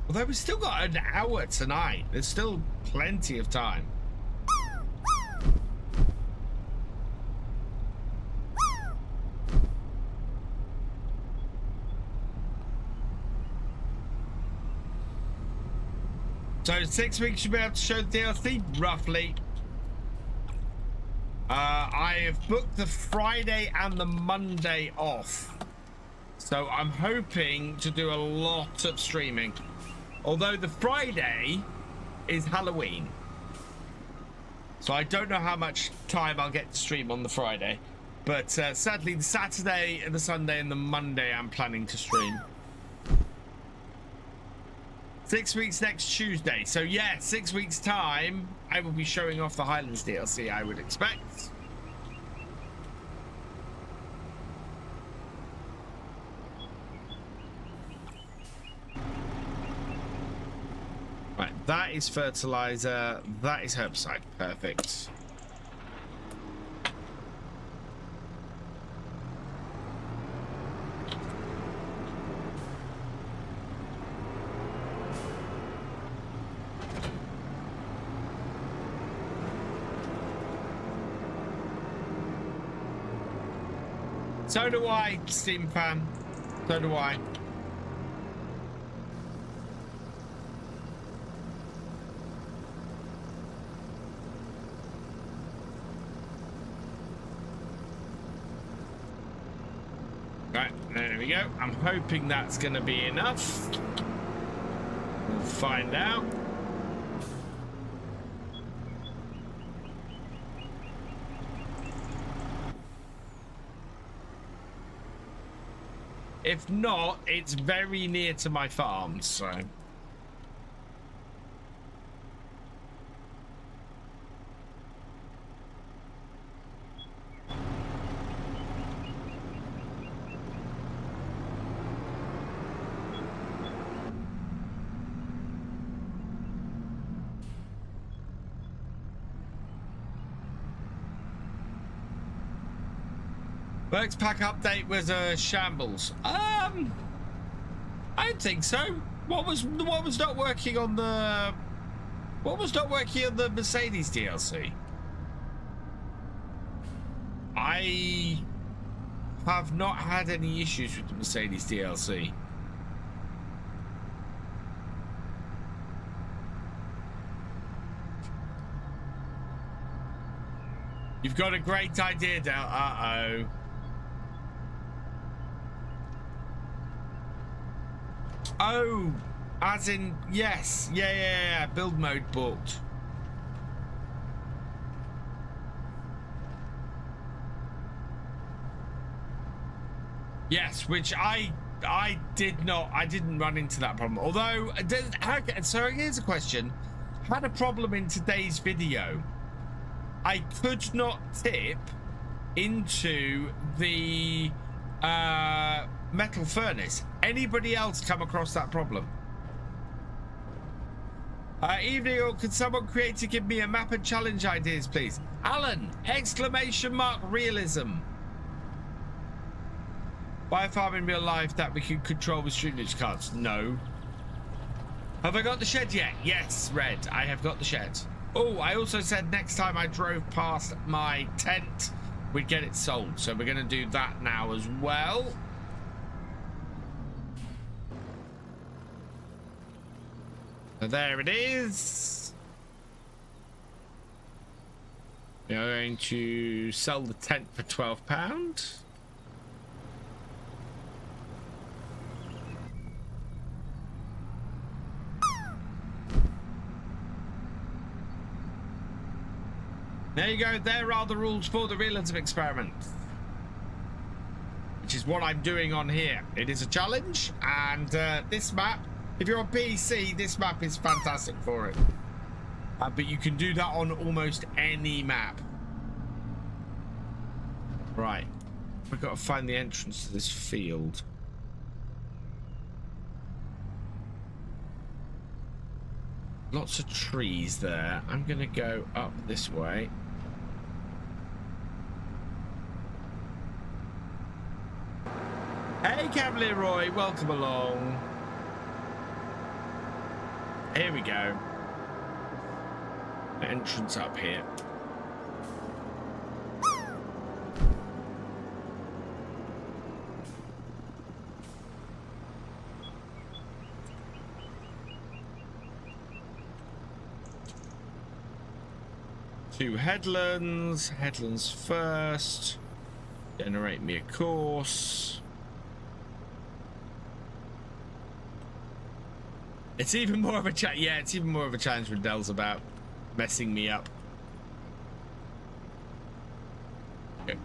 Although we've still got an hour tonight. There's still plenty of time. So 6 weeks should be able to show the DLC, roughly. I have booked the Friday and the Monday off. So I'm hoping to do a lot of streaming. Although the Friday is Halloween. So I don't know how much time I'll get to stream on the Friday. But sadly, the Saturday, the Sunday, and the Monday I'm planning to stream. 6 weeks next Tuesday. So yeah, 6 weeks time, I will be showing off the Highlands DLC, I would expect. Right, that is fertilizer, that is herbicide. Perfect. So do I, Steam fan. So do I. Right, there we go. I'm hoping that's going to be enough. We'll find out. If not, it's very near to my farm, so. Works pack update was a shambles. I don't think so. What was not working on the Mercedes DLC? I have not had any issues with the Mercedes DLC. You've got a great idea, Del. Uh-oh. Oh, as in, yes. Yeah. Build mode booked. Yes, which I didn't run into that problem. Although, so here's a question. Had a problem in today's video. I could not tip into the metal furnace. Anybody else come across that problem? Evening, or could someone create to give me a map and challenge ideas, please? Alan! Exclamation mark realism. Buy a farm in real life that we can control with Streamlabs cards. No. Have I got the shed yet? Yes, Red. I have got the shed. Oh, I also said next time I drove past my tent, we'd get it sold. So we're going to do that now as well. So there it is. We are going to sell the tent for £12. There you go. There are the rules for the realism experiment, which is what I'm doing on here. It is a challenge, and this map, if you're on PC, this map is fantastic for it. But you can do that on almost any map. Right. I've got to find the entrance to this field. Lots of trees there. I'm going to go up this way. Hey, Cavalier Roy, welcome along. Here we go. Entrance up here. Two headlands. Headlands first. Generate me a course. It's even more of a it's even more of a challenge when Dell's about messing me up. Okay.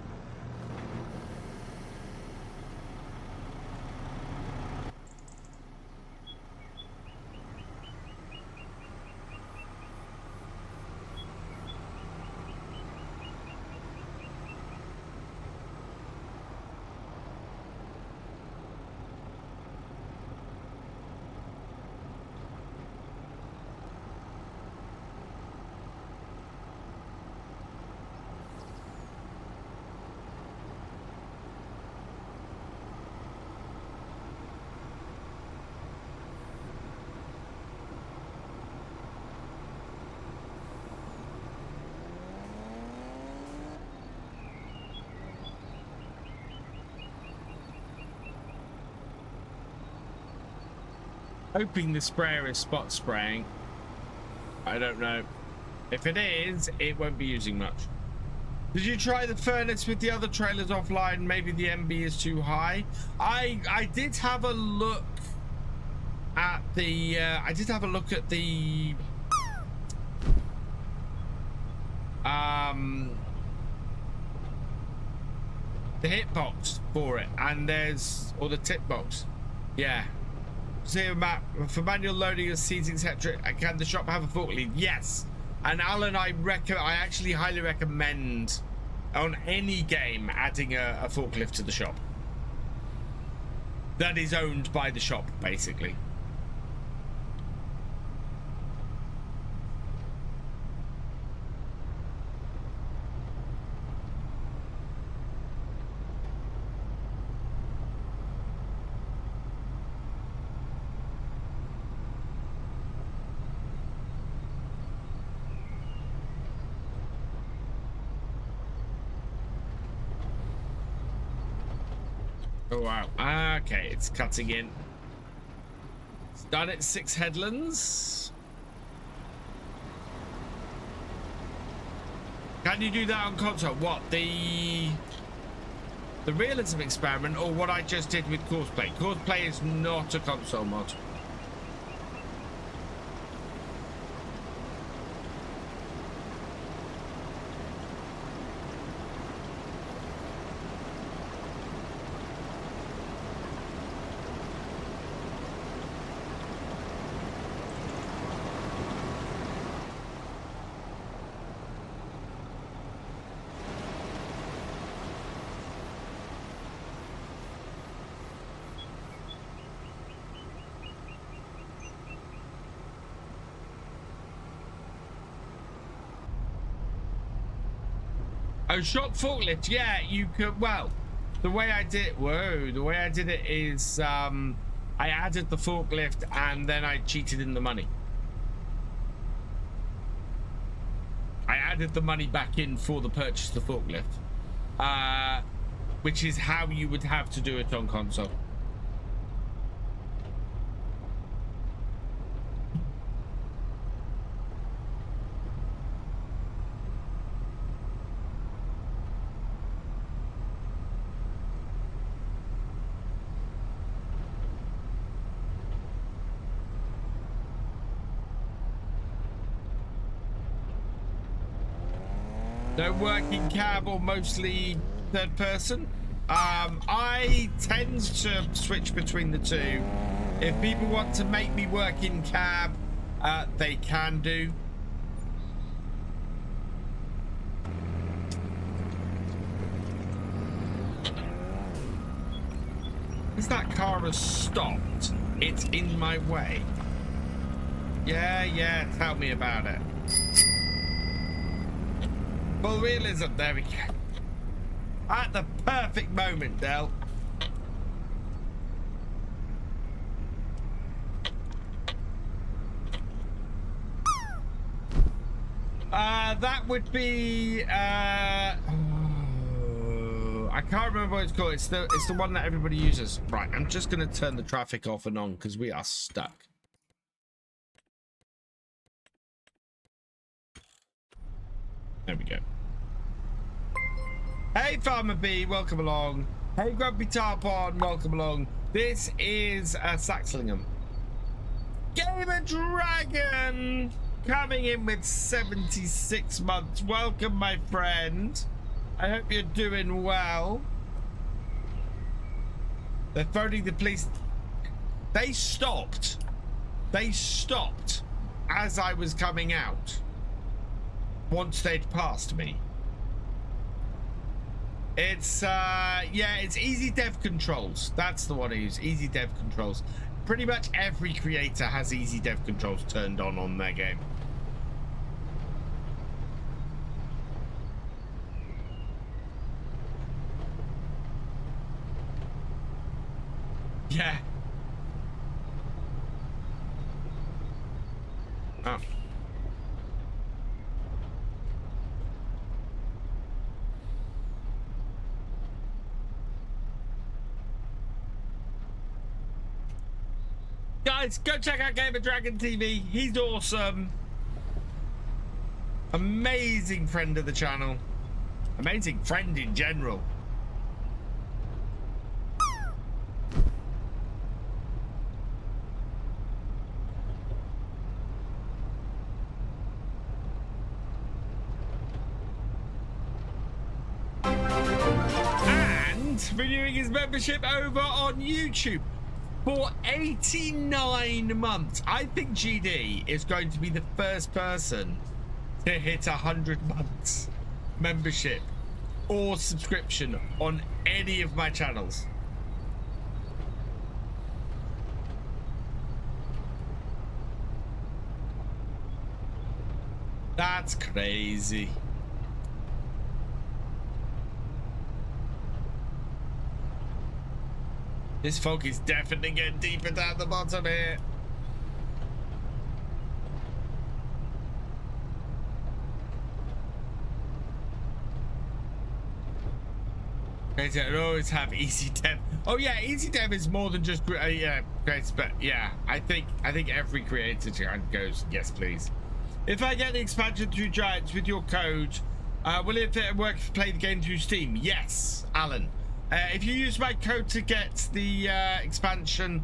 Hoping the sprayer is spot spraying. I don't know. If it is, it won't be using much. Did you try the furnace with the other trailers offline? Maybe the MB is too high. I did have a look at the the hitbox for it, and there's, or the tip box. Yeah. Zero map for manual loading of seats, etc. Can the shop have a forklift? Yes. And Alan, I actually highly recommend on any game adding a forklift to the shop that is owned by the shop, basically. Oh wow. Okay, it's cutting in. It's done at 6 headlands. Can you do that on console? What, the realism experiment, or what I just did with Courseplay? Courseplay is not a console mod. Oh, shop forklift, yeah, you could. Well, the way I did it is I added the forklift and then I cheated in the money. I added the money back in for the purchase of the forklift, which is how you would have to do it on console. No working cab or mostly third person. I tend to switch between the two. If people want to make me work in cab, they can do. Is that car has stopped? It's in my way. Yeah, tell me about it. Full realism, there we go. At the perfect moment, Del. That would be I can't remember what it's called. It's the one that everybody uses. Right, I'm just gonna turn the traffic off and on because we are stuck. There we go. Hey Farmer B, welcome along. Hey Grumpy Tarpon, welcome along. This is Saxlingham. Gamer Dragon coming in with 76 months. Welcome, my friend. I hope you're doing well. They're phoning the police. They stopped as I was coming out. Once they'd passed me. It's yeah, it's easy dev controls. That's the one I use. Easy dev controls. Pretty much every creator has easy dev controls turned on their game. Yeah. Oh. Guys, go check out Gamer Dragon TV. He's awesome. Amazing friend of the channel. Amazing friend in general. And and renewing his membership over on YouTube for 89 months. I think GD is going to be the first person to hit 100 months membership or subscription on any of my channels. That's crazy. This fog is definitely getting deeper down the bottom here. I don't always have easy dev. Oh yeah, easy dev is more than just yeah, great, but yeah, I think every creator goes yes please. If I get the expansion through Giants with your code, will it work if you play the game through Steam? Yes, Alan. If you use my code to get the expansion,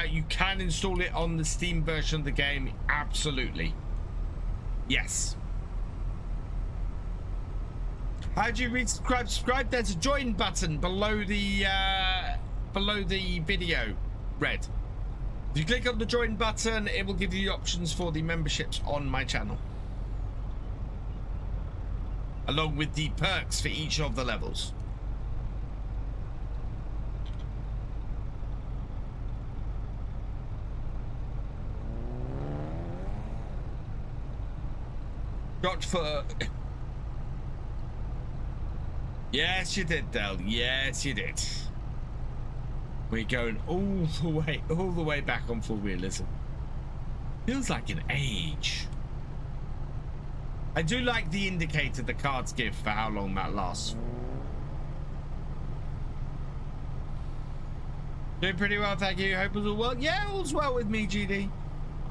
you can install it on the Steam version of the game. Absolutely. Yes. How do you resubscribe? Subscribe. There's a join button below the video. Red. If you click on the join button, it will give you the options for the memberships on my channel, along with the perks for each of the levels. Got for. Yes, you did, Del. Yes, you did. We're going all the way back on full realism. Feels like an age. I do like the indicator the cards give for how long that lasts. Doing pretty well, thank you. Hope it's all well. Yeah, all's well with me, GD.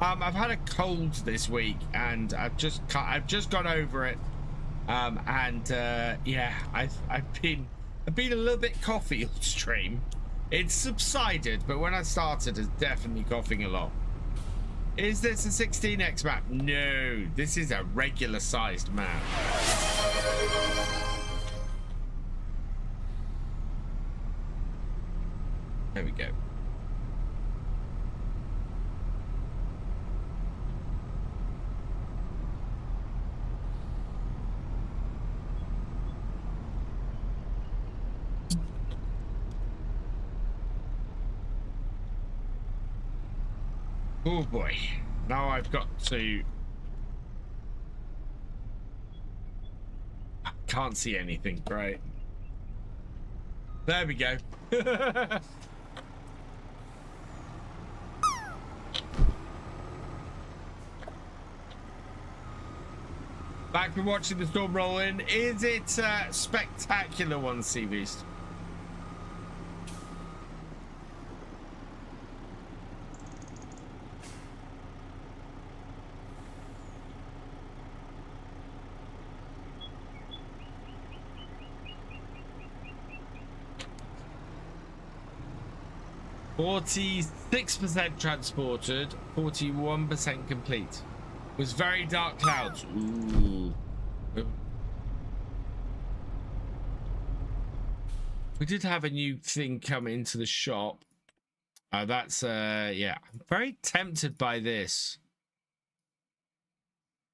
I've had a cold this week, and I've just got over it. Yeah, I've been a little bit coffee on stream. It's subsided, but when I started, it's definitely coughing a lot. Is this a 16x map? No, this is a regular sized map. There we go. Oh boy, now I've got to... I can't see anything, right? There we go. Back from watching the storm roll in. Is it spectacular one, Seabeast? %46% transported, 41% complete. Was very dark clouds. Ooh. We did have a new thing come into the shop. That's yeah, I'm very tempted by this.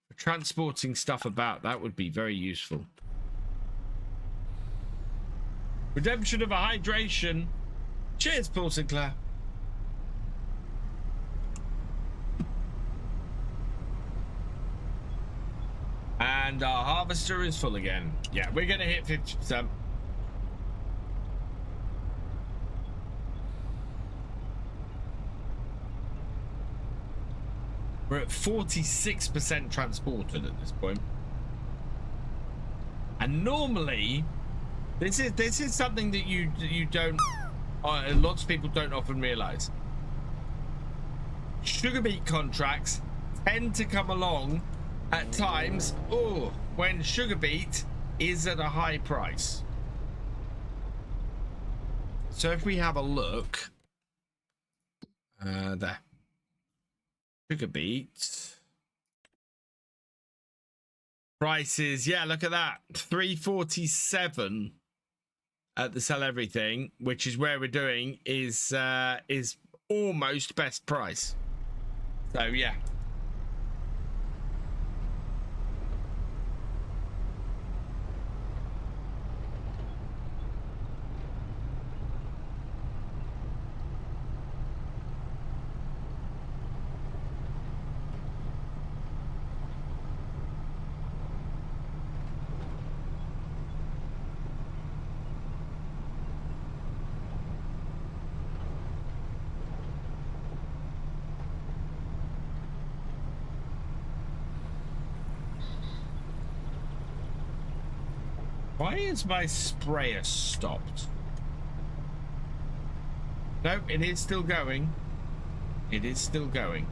For transporting stuff about, that would be very useful. Redemption of a hydration. Cheers, Paul Sinclair. And our harvester is full again. Yeah, we're gonna hit 50%. We're at 46% transported at this point. And normally, this is something that you don't. Lots of people don't often realize. Sugar beet contracts tend to come along at times when sugar beet is at a high price. So if we have a look there, sugar beet prices, yeah, look at that, 347 at the sell everything, which is where we're doing, is almost best price. So yeah. Why is my sprayer stopped? Nope, it is still going. It is still going.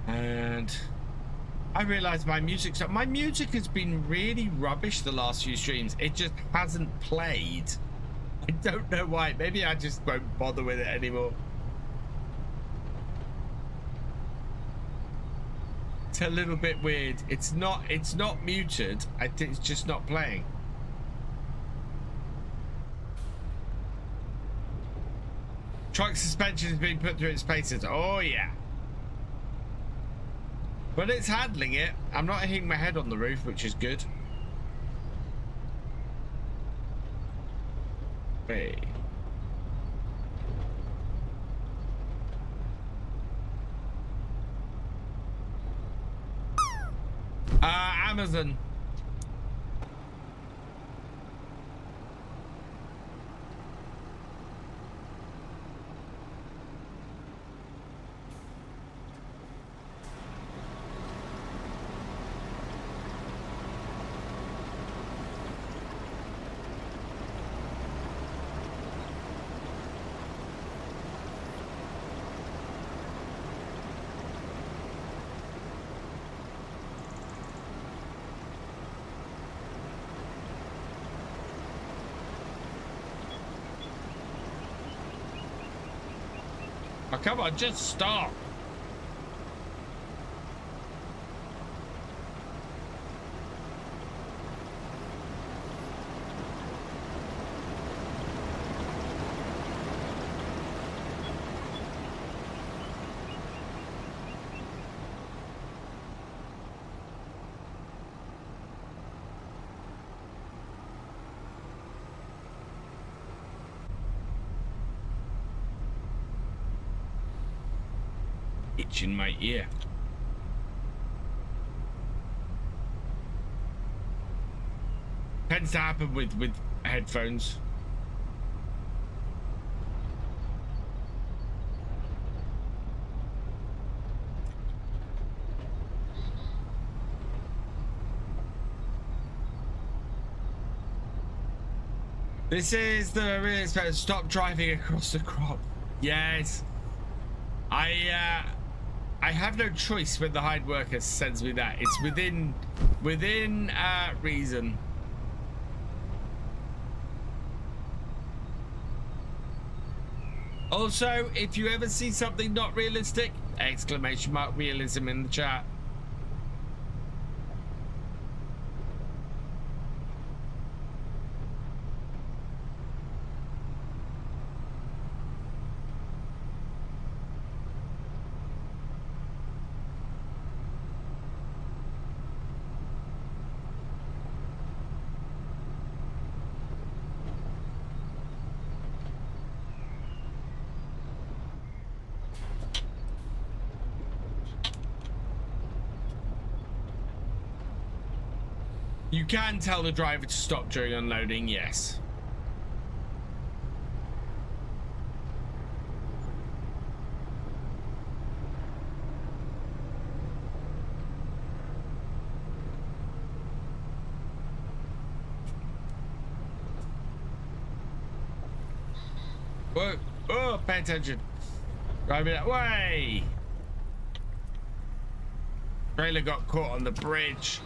And I realized my music has been really rubbish the last few streams. It just hasn't played. I don't know why. Maybe I just won't bother with it anymore. It's a little bit weird. It's not muted. It's just not playing. Truck suspension has been put through its paces. Oh yeah. But it's handling it. I'm not hitting my head on the roof, which is good. Hey. Amazon. Oh, come on, just stop. In my ear. Tends to happen with headphones. This is the real stop driving across the crop. Yes. I have no choice when the hired worker sends me that. It's within reason. Also, if you ever see something not realistic, exclamation mark realism in the chat. You can tell the driver to stop during unloading, yes. Whoa, oh, pay attention. Drive it that way. Trailer got caught on the bridge.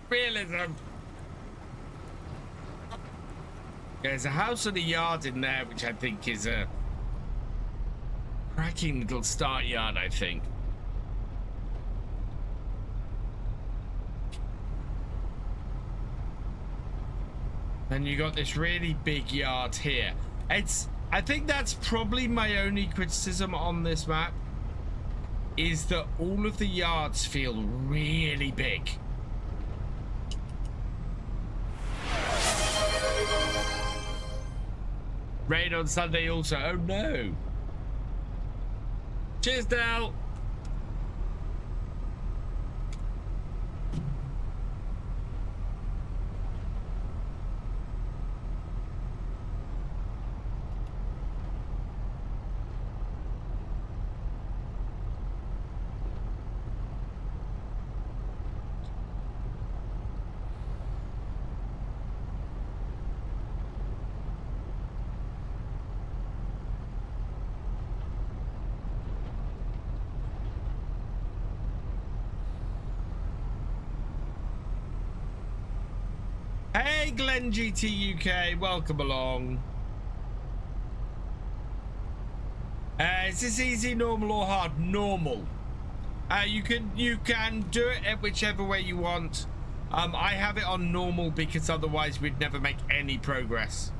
Realism. There's a house and a yard in there, which I think is a cracking little start yard, I think. And you got this really big yard here. I think that's probably my only criticism on this map, is that all of the yards feel really big. Rain on Sunday also. Oh no. Cheers, Dell. Hey Glenn GT UK, welcome along. Is this easy, normal, or hard? Normal. You can do it at whichever way you want. I have it on normal because otherwise we'd never make any progress.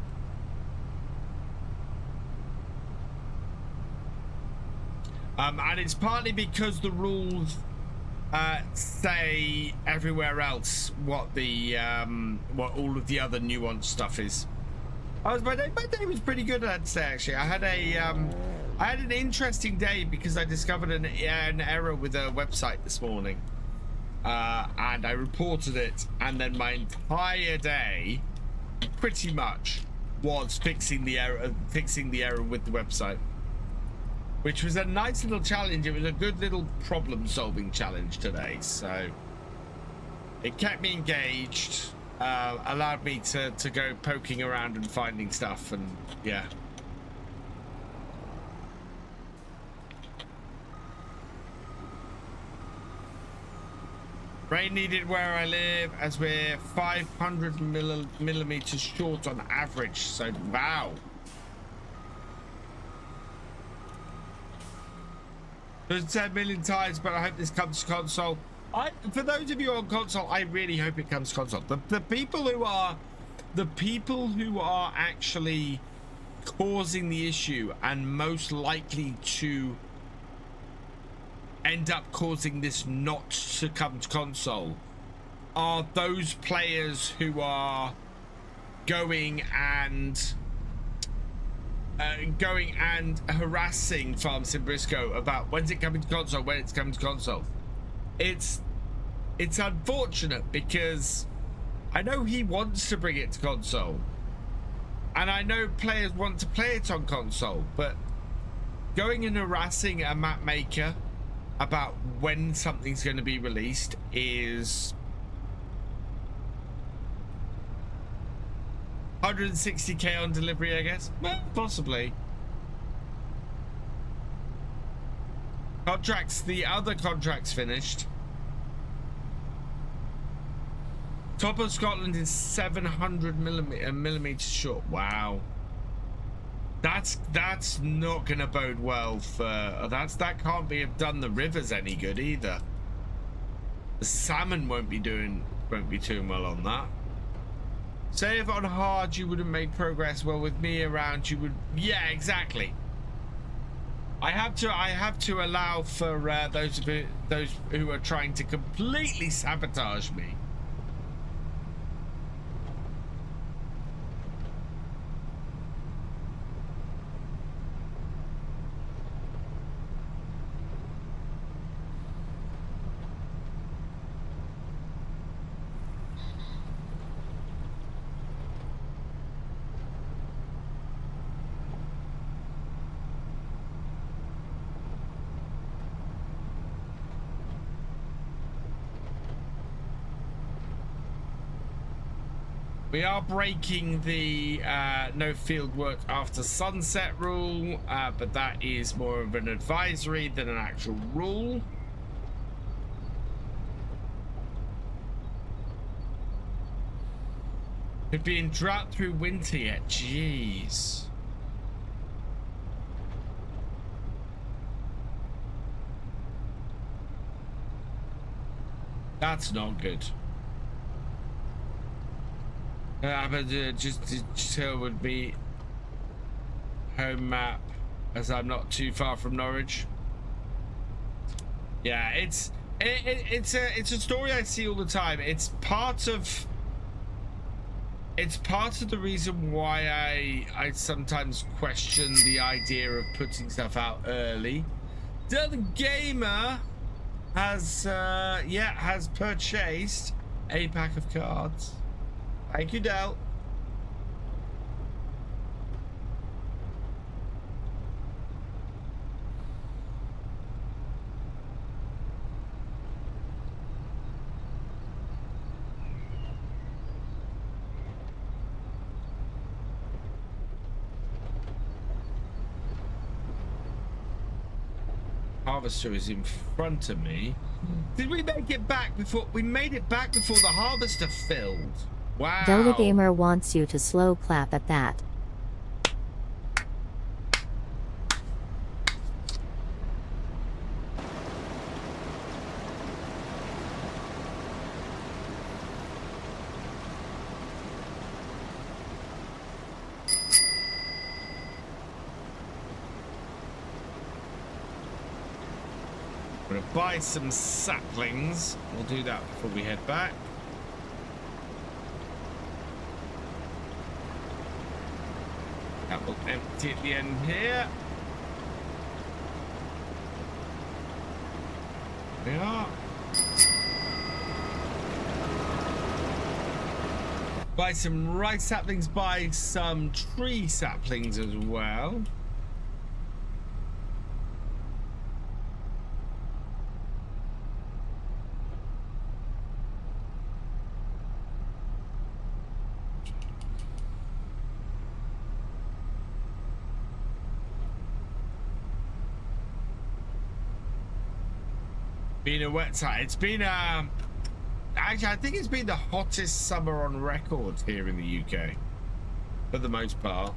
And it's partly because the rules say everywhere else what all of the other nuanced stuff is. My day was pretty good, I'd say. Actually, I had an interesting day because I discovered an error with a website this morning, and I reported it, and then my entire day pretty much was fixing the error with the website, which was a nice little challenge. It was a good little problem-solving challenge today, so it kept me engaged, allowed me to go poking around and finding stuff, and yeah. Rain needed where I live, as we're 500 millimeters short on average, so wow. There's 10 million times, but I hope this comes to console. For those of you on console, I really hope it comes to console. The people who are actually causing the issue and most likely to end up causing this not to come to console are those players who are going and harassing Farm Sim Briscoe about when's it coming to console, when it's coming to console. It's unfortunate because I know he wants to bring it to console, and I know players want to play it on console, but going and harassing a map maker about when something's going to be released is 160k on delivery, I guess. Well, possibly. Contracts, the other contract's finished. Top of Scotland is 700 millimeters short. Wow. That's not gonna bode well for that can't be have done the rivers any good either. The salmon won't be doing well on that. Say if on hard you wouldn't make progress, well with me around you would. Yeah, exactly. I have to allow for those who are trying to completely sabotage me. We are breaking the no field work after sunset rule, but that is more of an advisory than an actual rule. Could be in drought through winter yet. Jeez. That's not good. But just so it would be home map, as I'm not too far from Norwich. Yeah, it's a story I see all the time. It's part of the reason why I sometimes question the idea of putting stuff out early. The gamer has has purchased a pack of cards. Thank you, Del. Harvester is in front of me. Did we make it back before? We made it back before the harvester filled. Wow. Delta Gamer wants you to slow clap at that. I'm gonna buy some saplings. We'll do that before we head back. That will empty at the end here. There we are. Buy some rice saplings, buy some tree saplings as well. Been a wet side. It's been actually I think it's been the hottest summer on record here in the UK for the most part.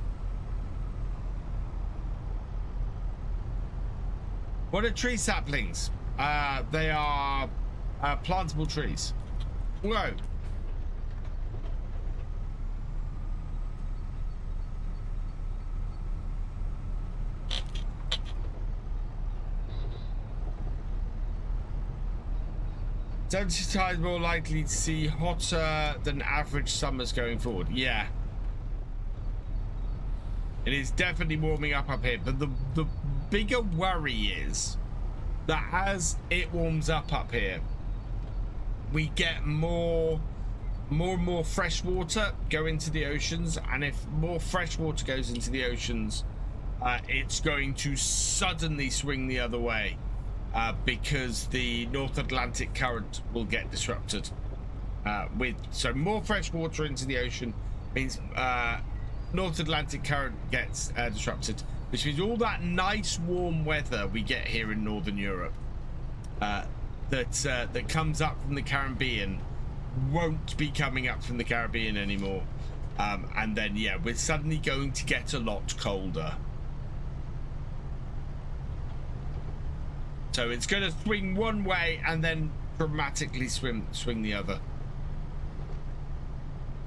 What are tree saplings? They are plantable trees. Whoa. Times more likely to see hotter than average summers going forward. Yeah, it is definitely warming up here, but the bigger worry is that as it warms up here, we get more and more fresh water go into the oceans, and if more fresh water goes into the oceans, it's going to suddenly swing the other way. Because the North Atlantic current will get disrupted. So more fresh water into the ocean means North Atlantic current gets disrupted, which means all that nice warm weather we get here in Northern Europe that comes up from the Caribbean won't be coming up from the Caribbean anymore. And then, yeah, we're suddenly going to get a lot colder. So it's going to swing one way and then dramatically swing the other.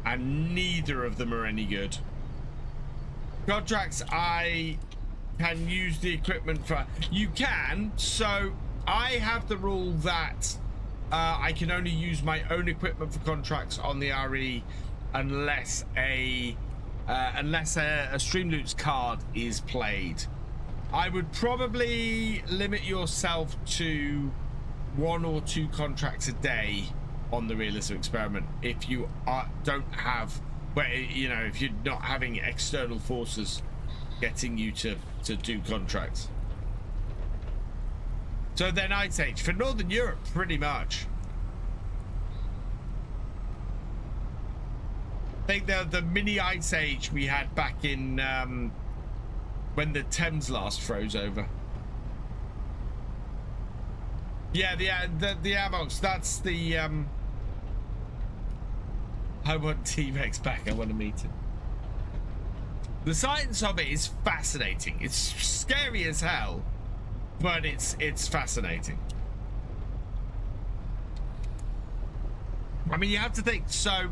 And neither of them are any good. Contracts, I can use the equipment for... You can. So I have the rule that I can only use my own equipment for contracts on the RE unless a Streamloots card is played. I would probably limit yourself to 1 or 2 contracts a day on the Realism experiment if you don't have, well, you know, if you're not having external forces getting you to do contracts. So then Ice Age for Northern Europe, pretty much. I think the mini Ice Age we had back in when the Thames last froze over. Yeah, the Amox, that's the I want T-Rex back. I want to meet him. The science of it is fascinating. It's scary as hell, but it's fascinating. I mean, you have to think. So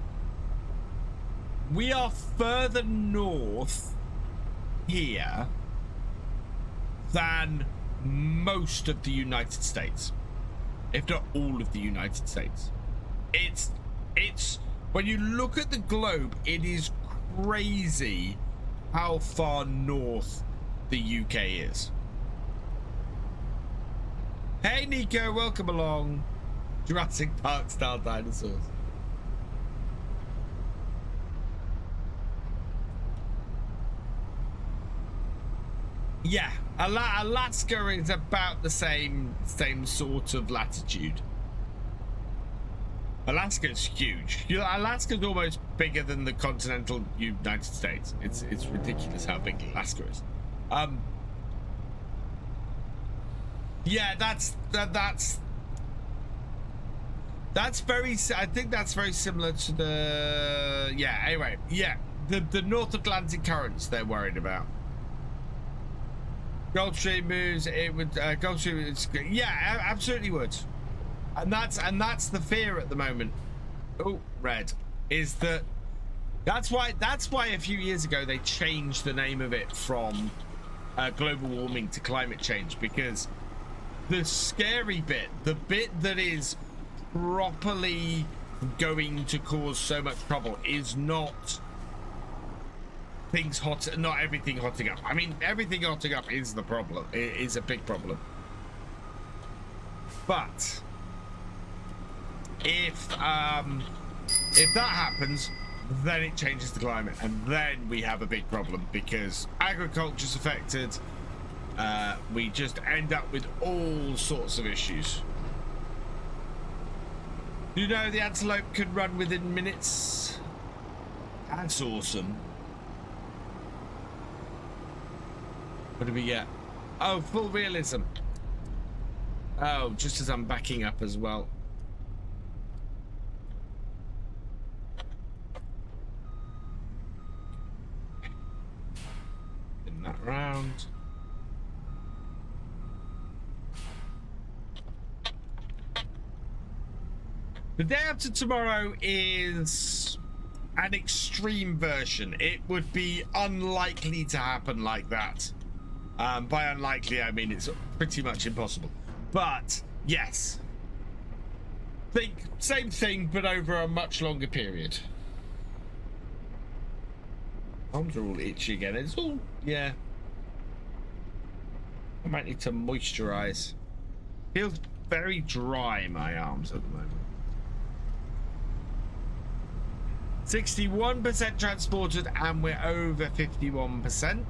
we are further north here than most of the United States, if not all of the United States. It's when you look at the globe, it is crazy how far north the UK is. Hey Nico, welcome along. Jurassic Park style dinosaurs. Yeah, Alaska is about the same sort of latitude. Alaska's huge. Alaska's almost bigger than the continental United States. It's ridiculous how big Alaska is. Yeah, that's very. I think that's very similar to the. Yeah. Anyway, yeah, the North Atlantic currents they're worried about. Gulfstream moves. It would. Gulfstream is. Yeah, absolutely would. And that's the fear at the moment. Oh, red is that. That's why a few years ago they changed the name of it from global warming to climate change, because the scary bit, the bit that is properly going to cause so much trouble, is not things hot, not everything hotting up. I mean, everything hotting up is the problem. It is a big problem. But if that happens, then it changes the climate, and then we have a big problem, because agriculture's affected. We just end up with all sorts of issues. You know, the antelope can run within minutes. That's awesome. What do we get? Oh, full realism. Oh, just as I'm backing up as well. In that round. The day after tomorrow is an extreme version. It would be unlikely to happen like that. By unlikely, I mean it's pretty much impossible. But yes, think same thing, but over a much longer period. Arms are all itchy again. It's all, yeah. I might need to moisturize. Feels very dry, my arms at the moment. 61% transported, and we're over 51%.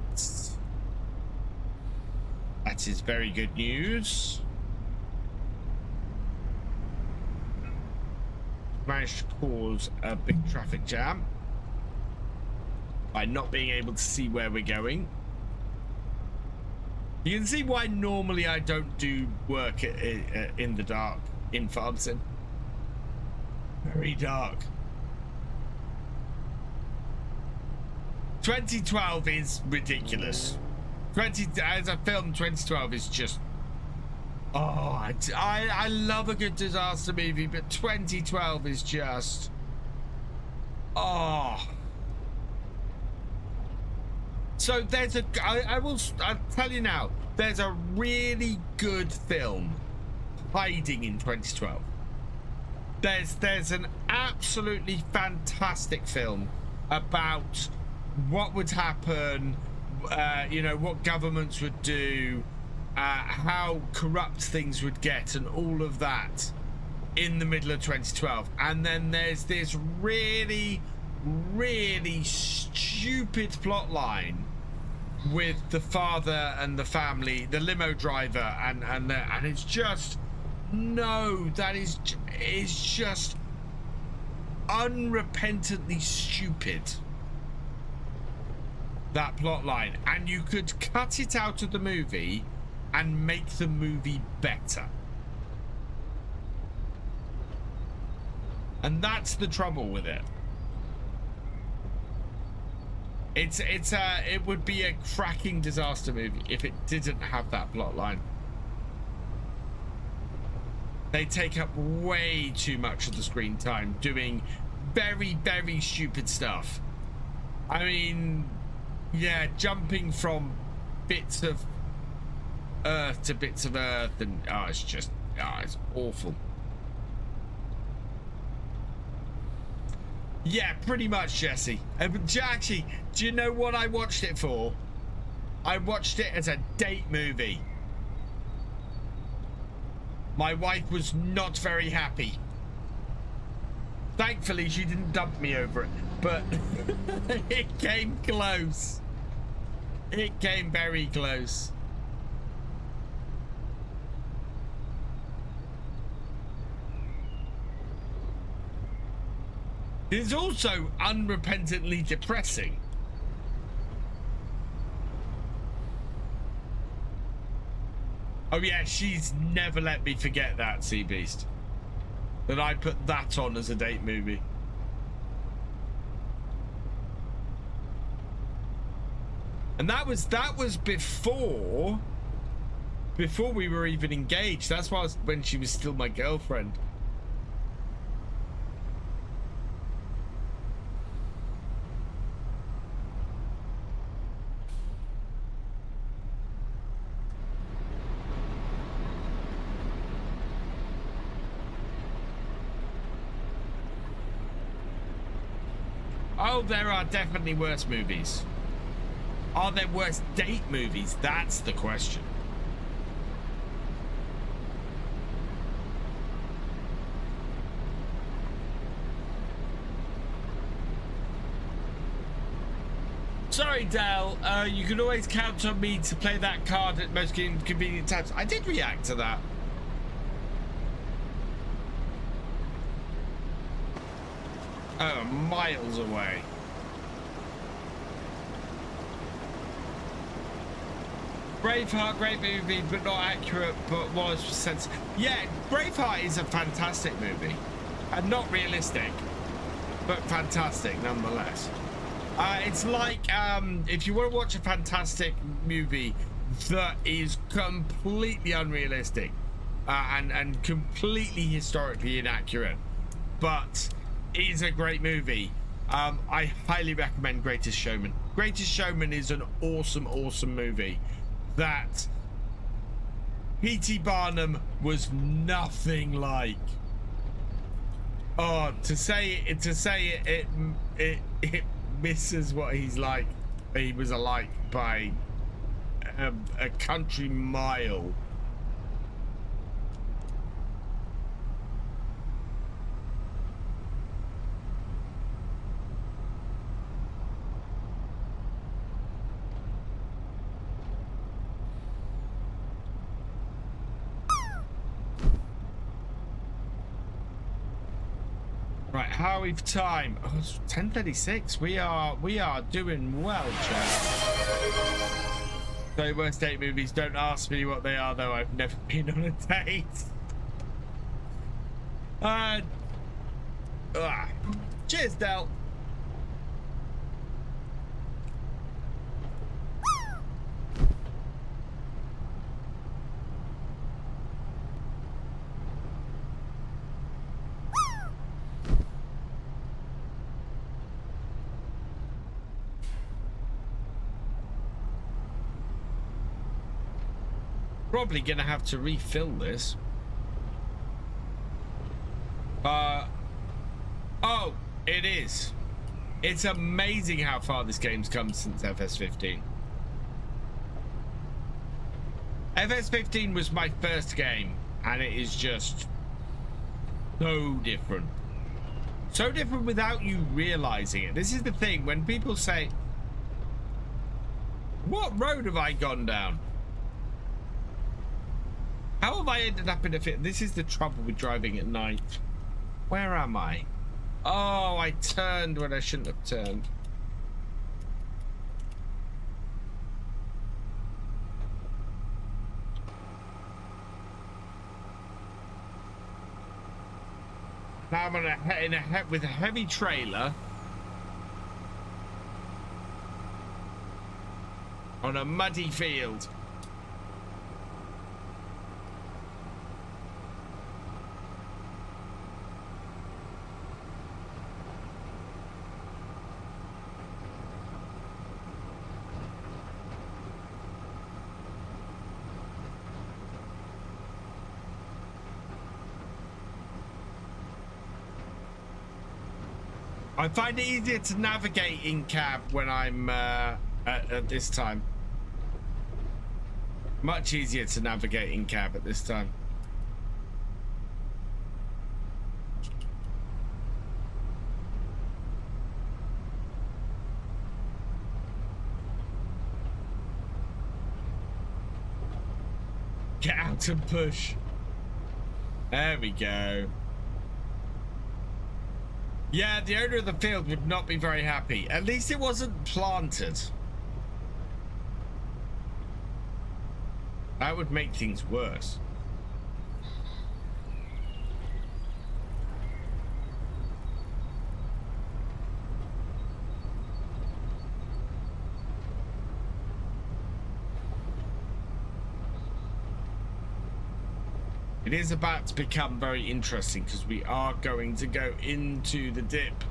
That is very good news. Managed to cause a big traffic jam by not being able to see where we're going. You can see why normally I don't do work in the dark in Farm Sim. Very dark. 2012 is ridiculous. As a film, 2012 is just. Oh, I love a good disaster movie, but 2012 is just. Oh. So there's a. I'll tell you now. There's a really good film hiding in 2012. There's an absolutely fantastic film about what would happen, you know, what governments would do, how corrupt things would get, and all of that in the middle of 2012. And then there's this really, really stupid plot line with the father and the family, the limo driver, and it's just, no, that is just unrepentantly stupid. That plot line, and you could cut it out of the movie and make the movie better. And that's the trouble with it. It would be a cracking disaster movie if it didn't have that plot line. They take up way too much of the screen time doing very, very stupid stuff. I mean, yeah, jumping from bits of Earth to bits of Earth, and it's awful. Yeah, pretty much, Jesse. Actually, do you know what I watched it for? I watched it as a date movie. My wife was not very happy. Thankfully, she didn't dump me over it, but it came close. It came very close. It's also unrepentantly depressing. Oh yeah, she's never let me forget that, Sea Beast. That I put that on as a date movie. And that was before we were even engaged. That's why when she was still my girlfriend. Oh, there are definitely worse movies. Are there worse date movies? That's the question. Sorry, Dal. You can always count on me to play that card at most convenient times. I did react to that. Oh, miles away. Braveheart, great movie, but not accurate, but was sense. Yeah, Braveheart is a fantastic movie. And not realistic, but fantastic nonetheless. It's like, if you want to watch a fantastic movie that is completely unrealistic and completely historically inaccurate, but is a great movie, I highly recommend Greatest Showman. Greatest Showman is an awesome, awesome movie that P.T. Barnum was nothing like. Oh, to say it misses what he was alike by a country mile. Right, how we've time? Oh, it's 10:36. We are doing well, chat. So worst date movies. Don't ask me what they are, though. I've never been on a date. Cheers, Del. Probably gonna have to refill this. Oh, it is. It's amazing how far this game's come since FS15. FS15 was my first game, and it is just so different. So different without you realizing it. This is the thing, when people say, what road have I gone down? How have I ended up in a fit? This is the trouble with driving at night. Where am I? Oh, I turned when I shouldn't have turned. Now I'm with a heavy trailer. on a muddy field. I find it easier to navigate in cab when I'm at this time. Much easier to navigate in cab at this time. Get out and push. There we go. Yeah, the owner of the field would not be very happy. At least it wasn't planted. That would make things worse. It is about to become very interesting because we are going to go into the dip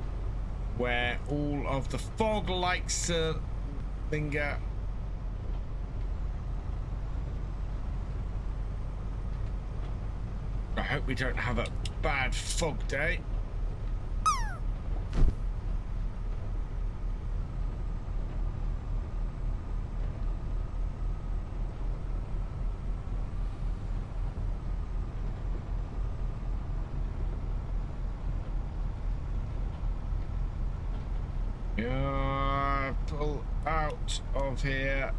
where all of the fog likes to linger. I hope we don't have a bad fog day. Pull out of here.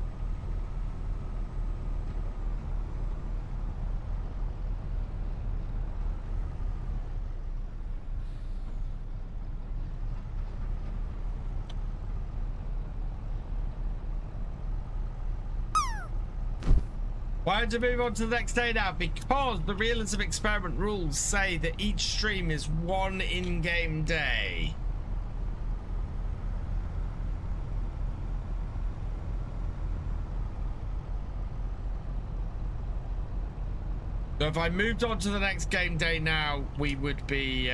Why don't you move on to the next day now? Because the realism experiment rules say that each stream is one in-game day. So if I moved on to the next game day now, we would be,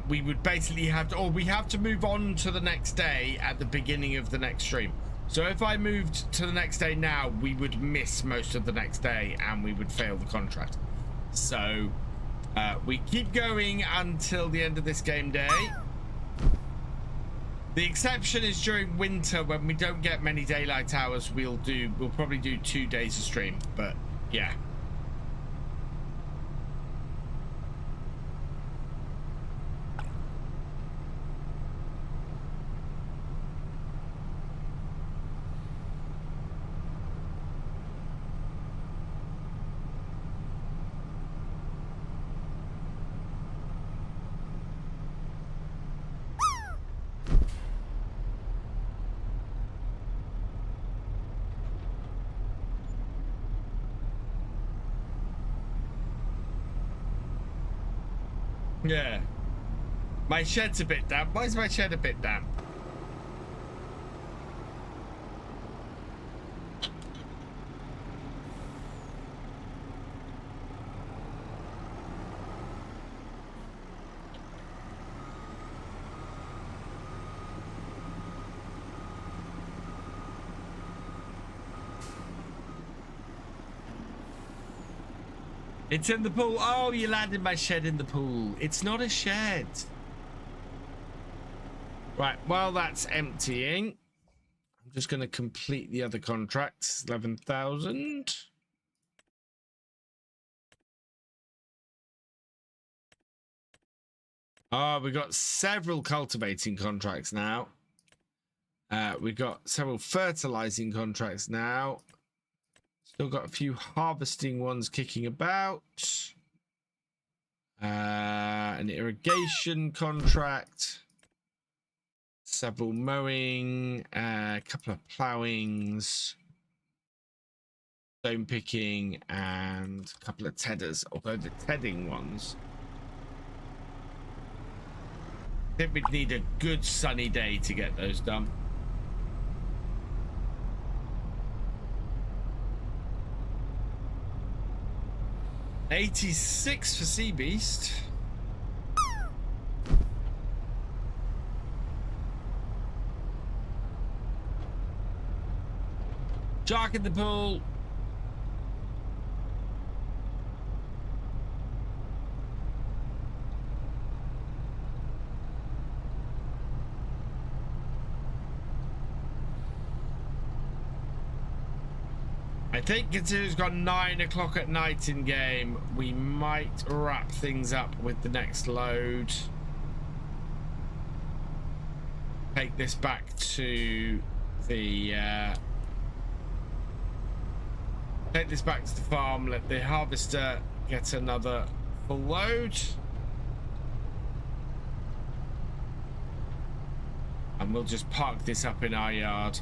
we would basically have to, or we have to move on to the next day at the beginning of the next stream. So if I moved to the next day now, we would miss most of the next day and we would fail the contract. So we keep going until the end of this game day. The exception is during winter when we don't get many daylight hours. We'll probably do 2 days of stream, but yeah. Yeah. My shed's a bit damp. Why is my shed a bit damp? It's in the pool. Oh, you landed my shed in the pool. It's not a shed. Right, while that's emptying, I'm just going to complete the other contracts. 11,000. Oh, we've got several cultivating contracts now. We've got several fertilizing contracts now. Still got a few harvesting ones kicking about. An irrigation contract. Several mowing. A couple of ploughings. Stone picking. And a couple of tedders. Although the tedding ones, I think we'd need a good sunny day to get those done. 86 for Sea Beast. Shark in the pool. I think considering it's got 9 o'clock at night in game, we might wrap things up with the next load. Take this back to the take this back to the farm, let the harvester get another full load. And we'll just park this up in our yard.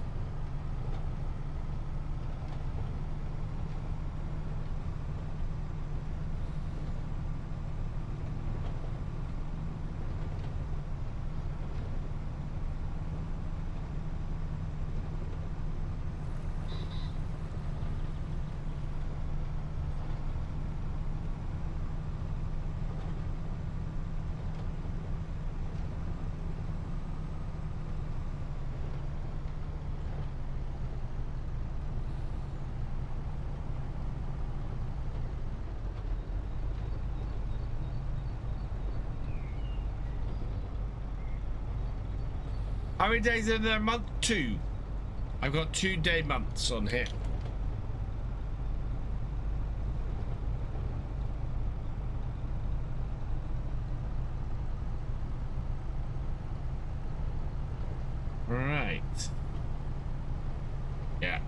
How many days in a month? 2. I've got 2-day months on here. Right. Yeah.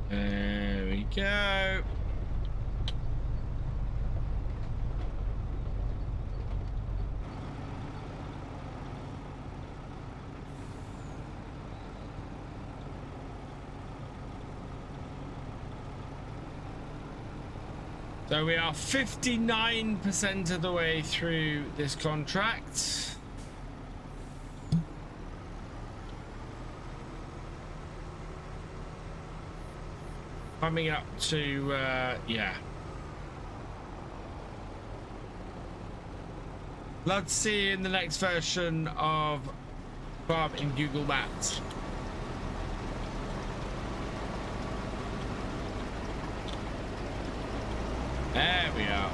There we go. So we are 59% of the way through this contract. Coming up to, yeah. Love to see you in the next version of Farm in Google Maps. There we are.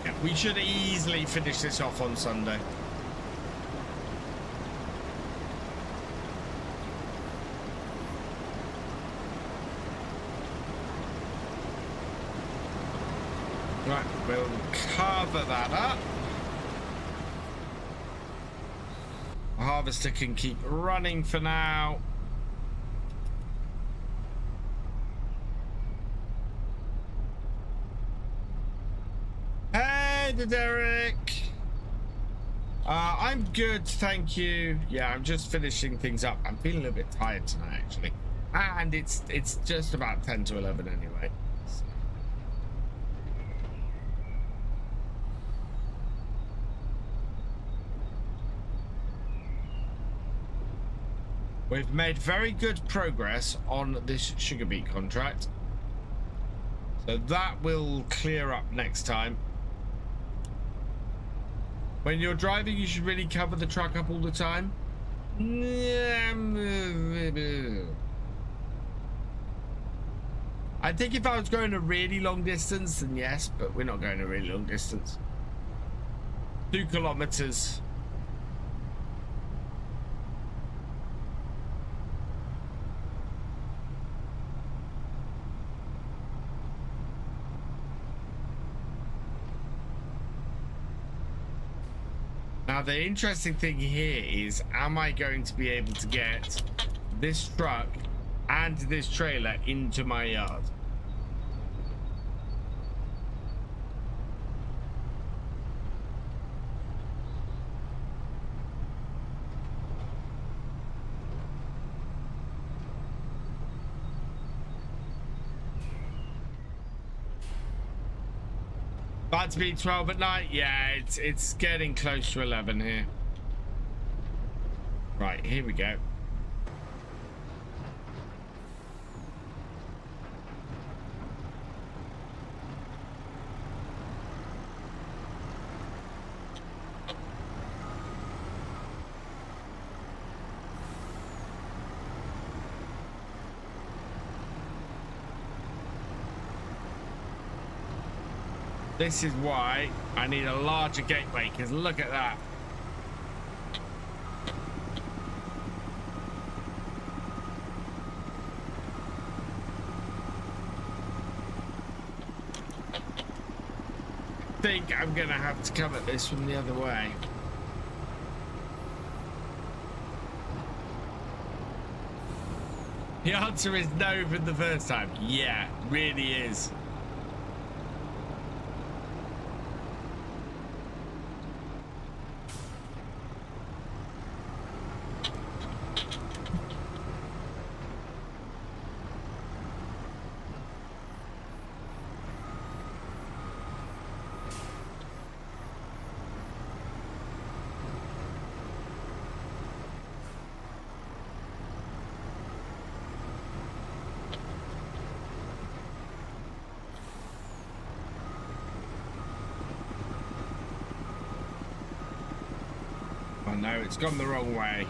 Yeah, we should easily finish this off on Sunday. Right, we'll cover that up. Harvester can keep running for now. Hey, Derek. I'm good, thank you. Yeah, I'm just finishing things up. I'm feeling a little bit tired tonight, actually, and it's just about 10 to 11 anyway. We've made very good progress on this sugar beet contract, so that will clear up next time. When you're driving, you should really cover the truck up all the time. I think if I was going a really long distance, then yes, but we're not going a really long distance. 2 kilometers. Now the interesting thing here is, am I going to be able to get this truck and this trailer into my yard? About to be 12 at night. Yeah, it's getting close to 11 here. Right, here we go. This is why I need a larger gateway, because look at that. I think I'm gonna have to come at this from the other way. The answer is no from the first time. Yeah, really is. No, it's gone the wrong way.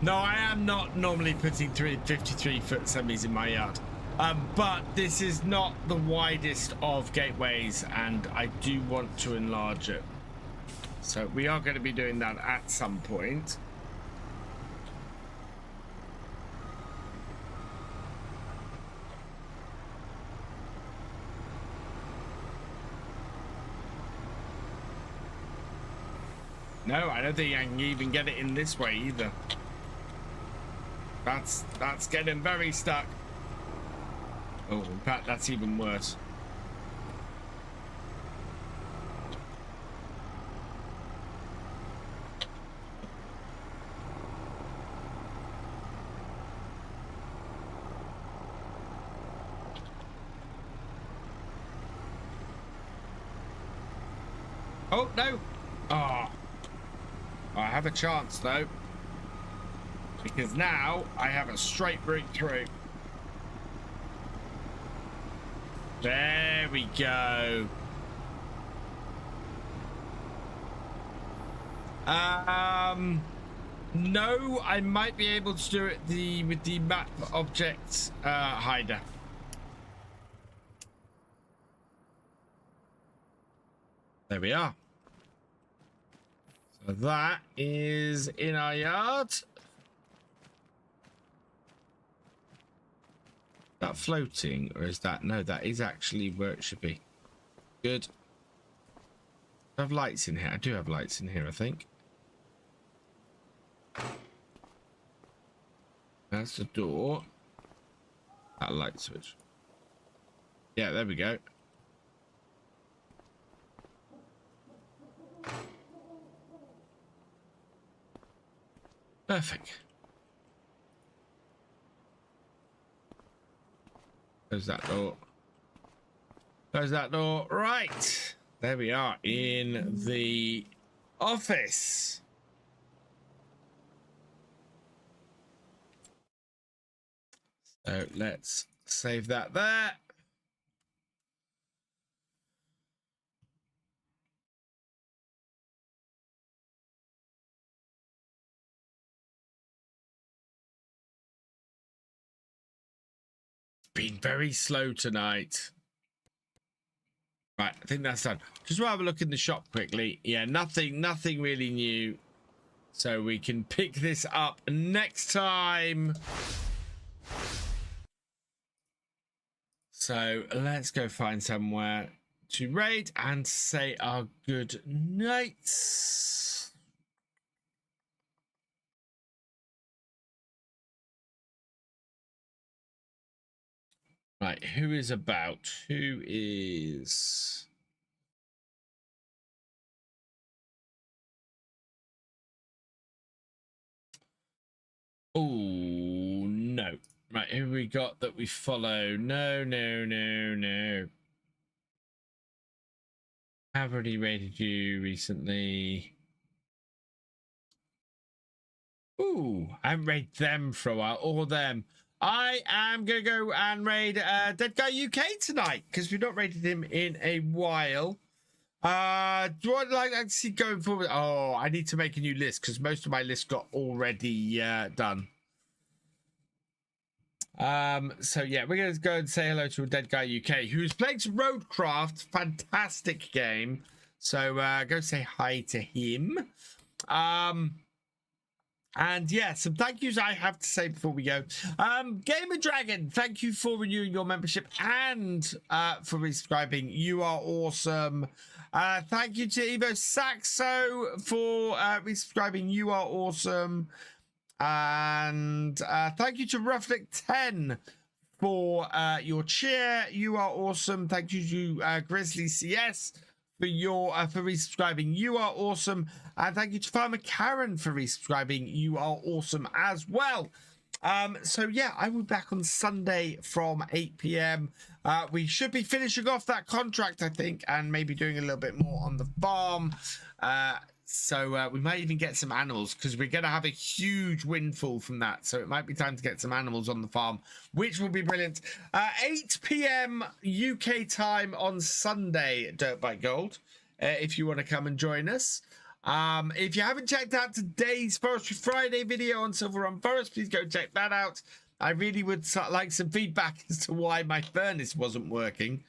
No, I am not normally putting 53-foot semis in my yard, but this is not the widest of gateways, and I do want to enlarge it. So we are going to be doing that at some point. No, I don't think I can even get it in this way either. That's getting very stuck. Oh, in fact, that's even worse. Oh, no. Oh. I have a chance, though. Because now I have a straight route through. There we go. No, I might be able to do it with the map object hider. There we are. So that is in our yard. That floating, or is that no? That is actually where it should be. Good. I have lights in here. I do have lights in here, I think. That's the door. That light switch. Yeah, there we go. Perfect. Close that door. Close that door. Right. There we are in the office. So let's save that there. Been very slow tonight. Right, I think that's done. Just want to have a look in the shop quickly. Yeah, nothing really new. So we can pick this up next time. So let's go find somewhere to raid and say our good nights. Right, who is about? Who is... Oh, no. Right, who we got that we follow? No. I've already raided you recently. Ooh, I haven't raided them for a while, or them. I am going to go and raid Dead Guy UK tonight, because we've not raided him in a while. Do I like to see going forward? Oh, I need to make a new list, because most of my lists got already done. So yeah, we're going to go and say hello to Dead Guy UK, who's playing some Roadcraft. Fantastic game. So go say hi to him. And yeah, some thank yous I have to say before we go. Gamer Dragon, thank you for renewing your membership and for resubscribing. You are awesome. Thank you to Evo Saxo for resubscribing. You are awesome. And thank you to Rufflick10 for your cheer. You are awesome. Thank you to Grizzly CS for your for resubscribing. You are awesome. And thank you to Farmer Karen for resubscribing. You are awesome as well. So yeah, I will be back on Sunday from 8 p.m. We should be finishing off that contract, I think, and maybe doing a little bit more on the farm. So we might even get some animals, because we're going to have a huge windfall from that. So it might be time to get some animals on the farm, which will be brilliant. 8 p.m. UK time on Sunday, Dirt Bike Gold, if you want to come and join us. If you haven't checked out today's Forestry Friday video on Silver Run Forest, please go check that out. I really would like some feedback as to why my furnace wasn't working.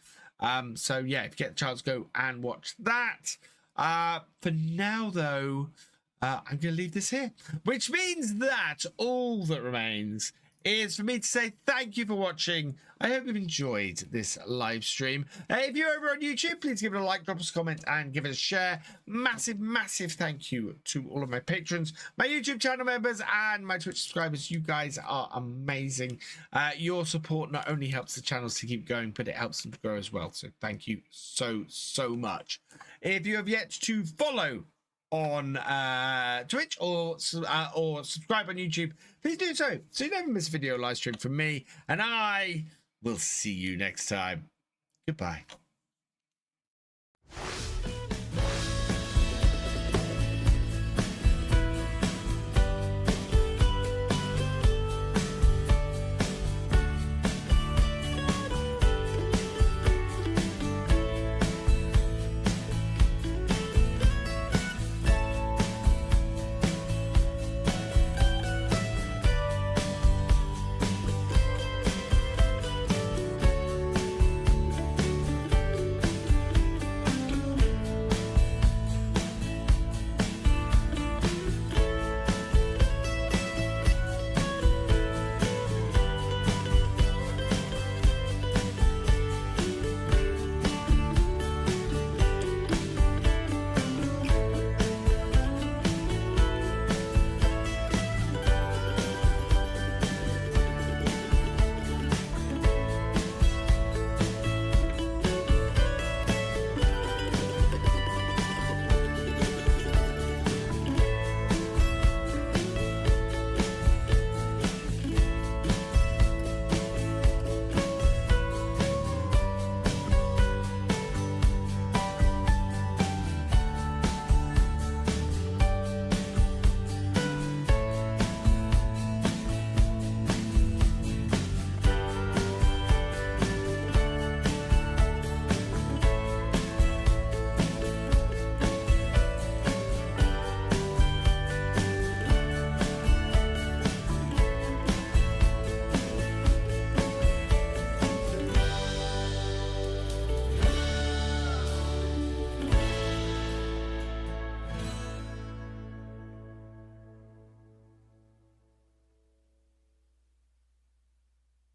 So yeah, if you get the chance, go and watch that. For now, though, I'm going to leave this here, which means that all that remains is for me to say thank you for watching. I hope you've enjoyed this live stream. If you're over on YouTube, please give it a like, drop us a comment, and give it a share. Massive thank you to all of my patrons, my YouTube channel members, and my Twitch subscribers. You guys are amazing. Your support not only helps the channels to keep going, but it helps them to grow as well. So thank you so much. If you have yet to follow on Twitch or subscribe on YouTube, please do so you never miss a video live stream from me, and I will see you next time. Goodbye.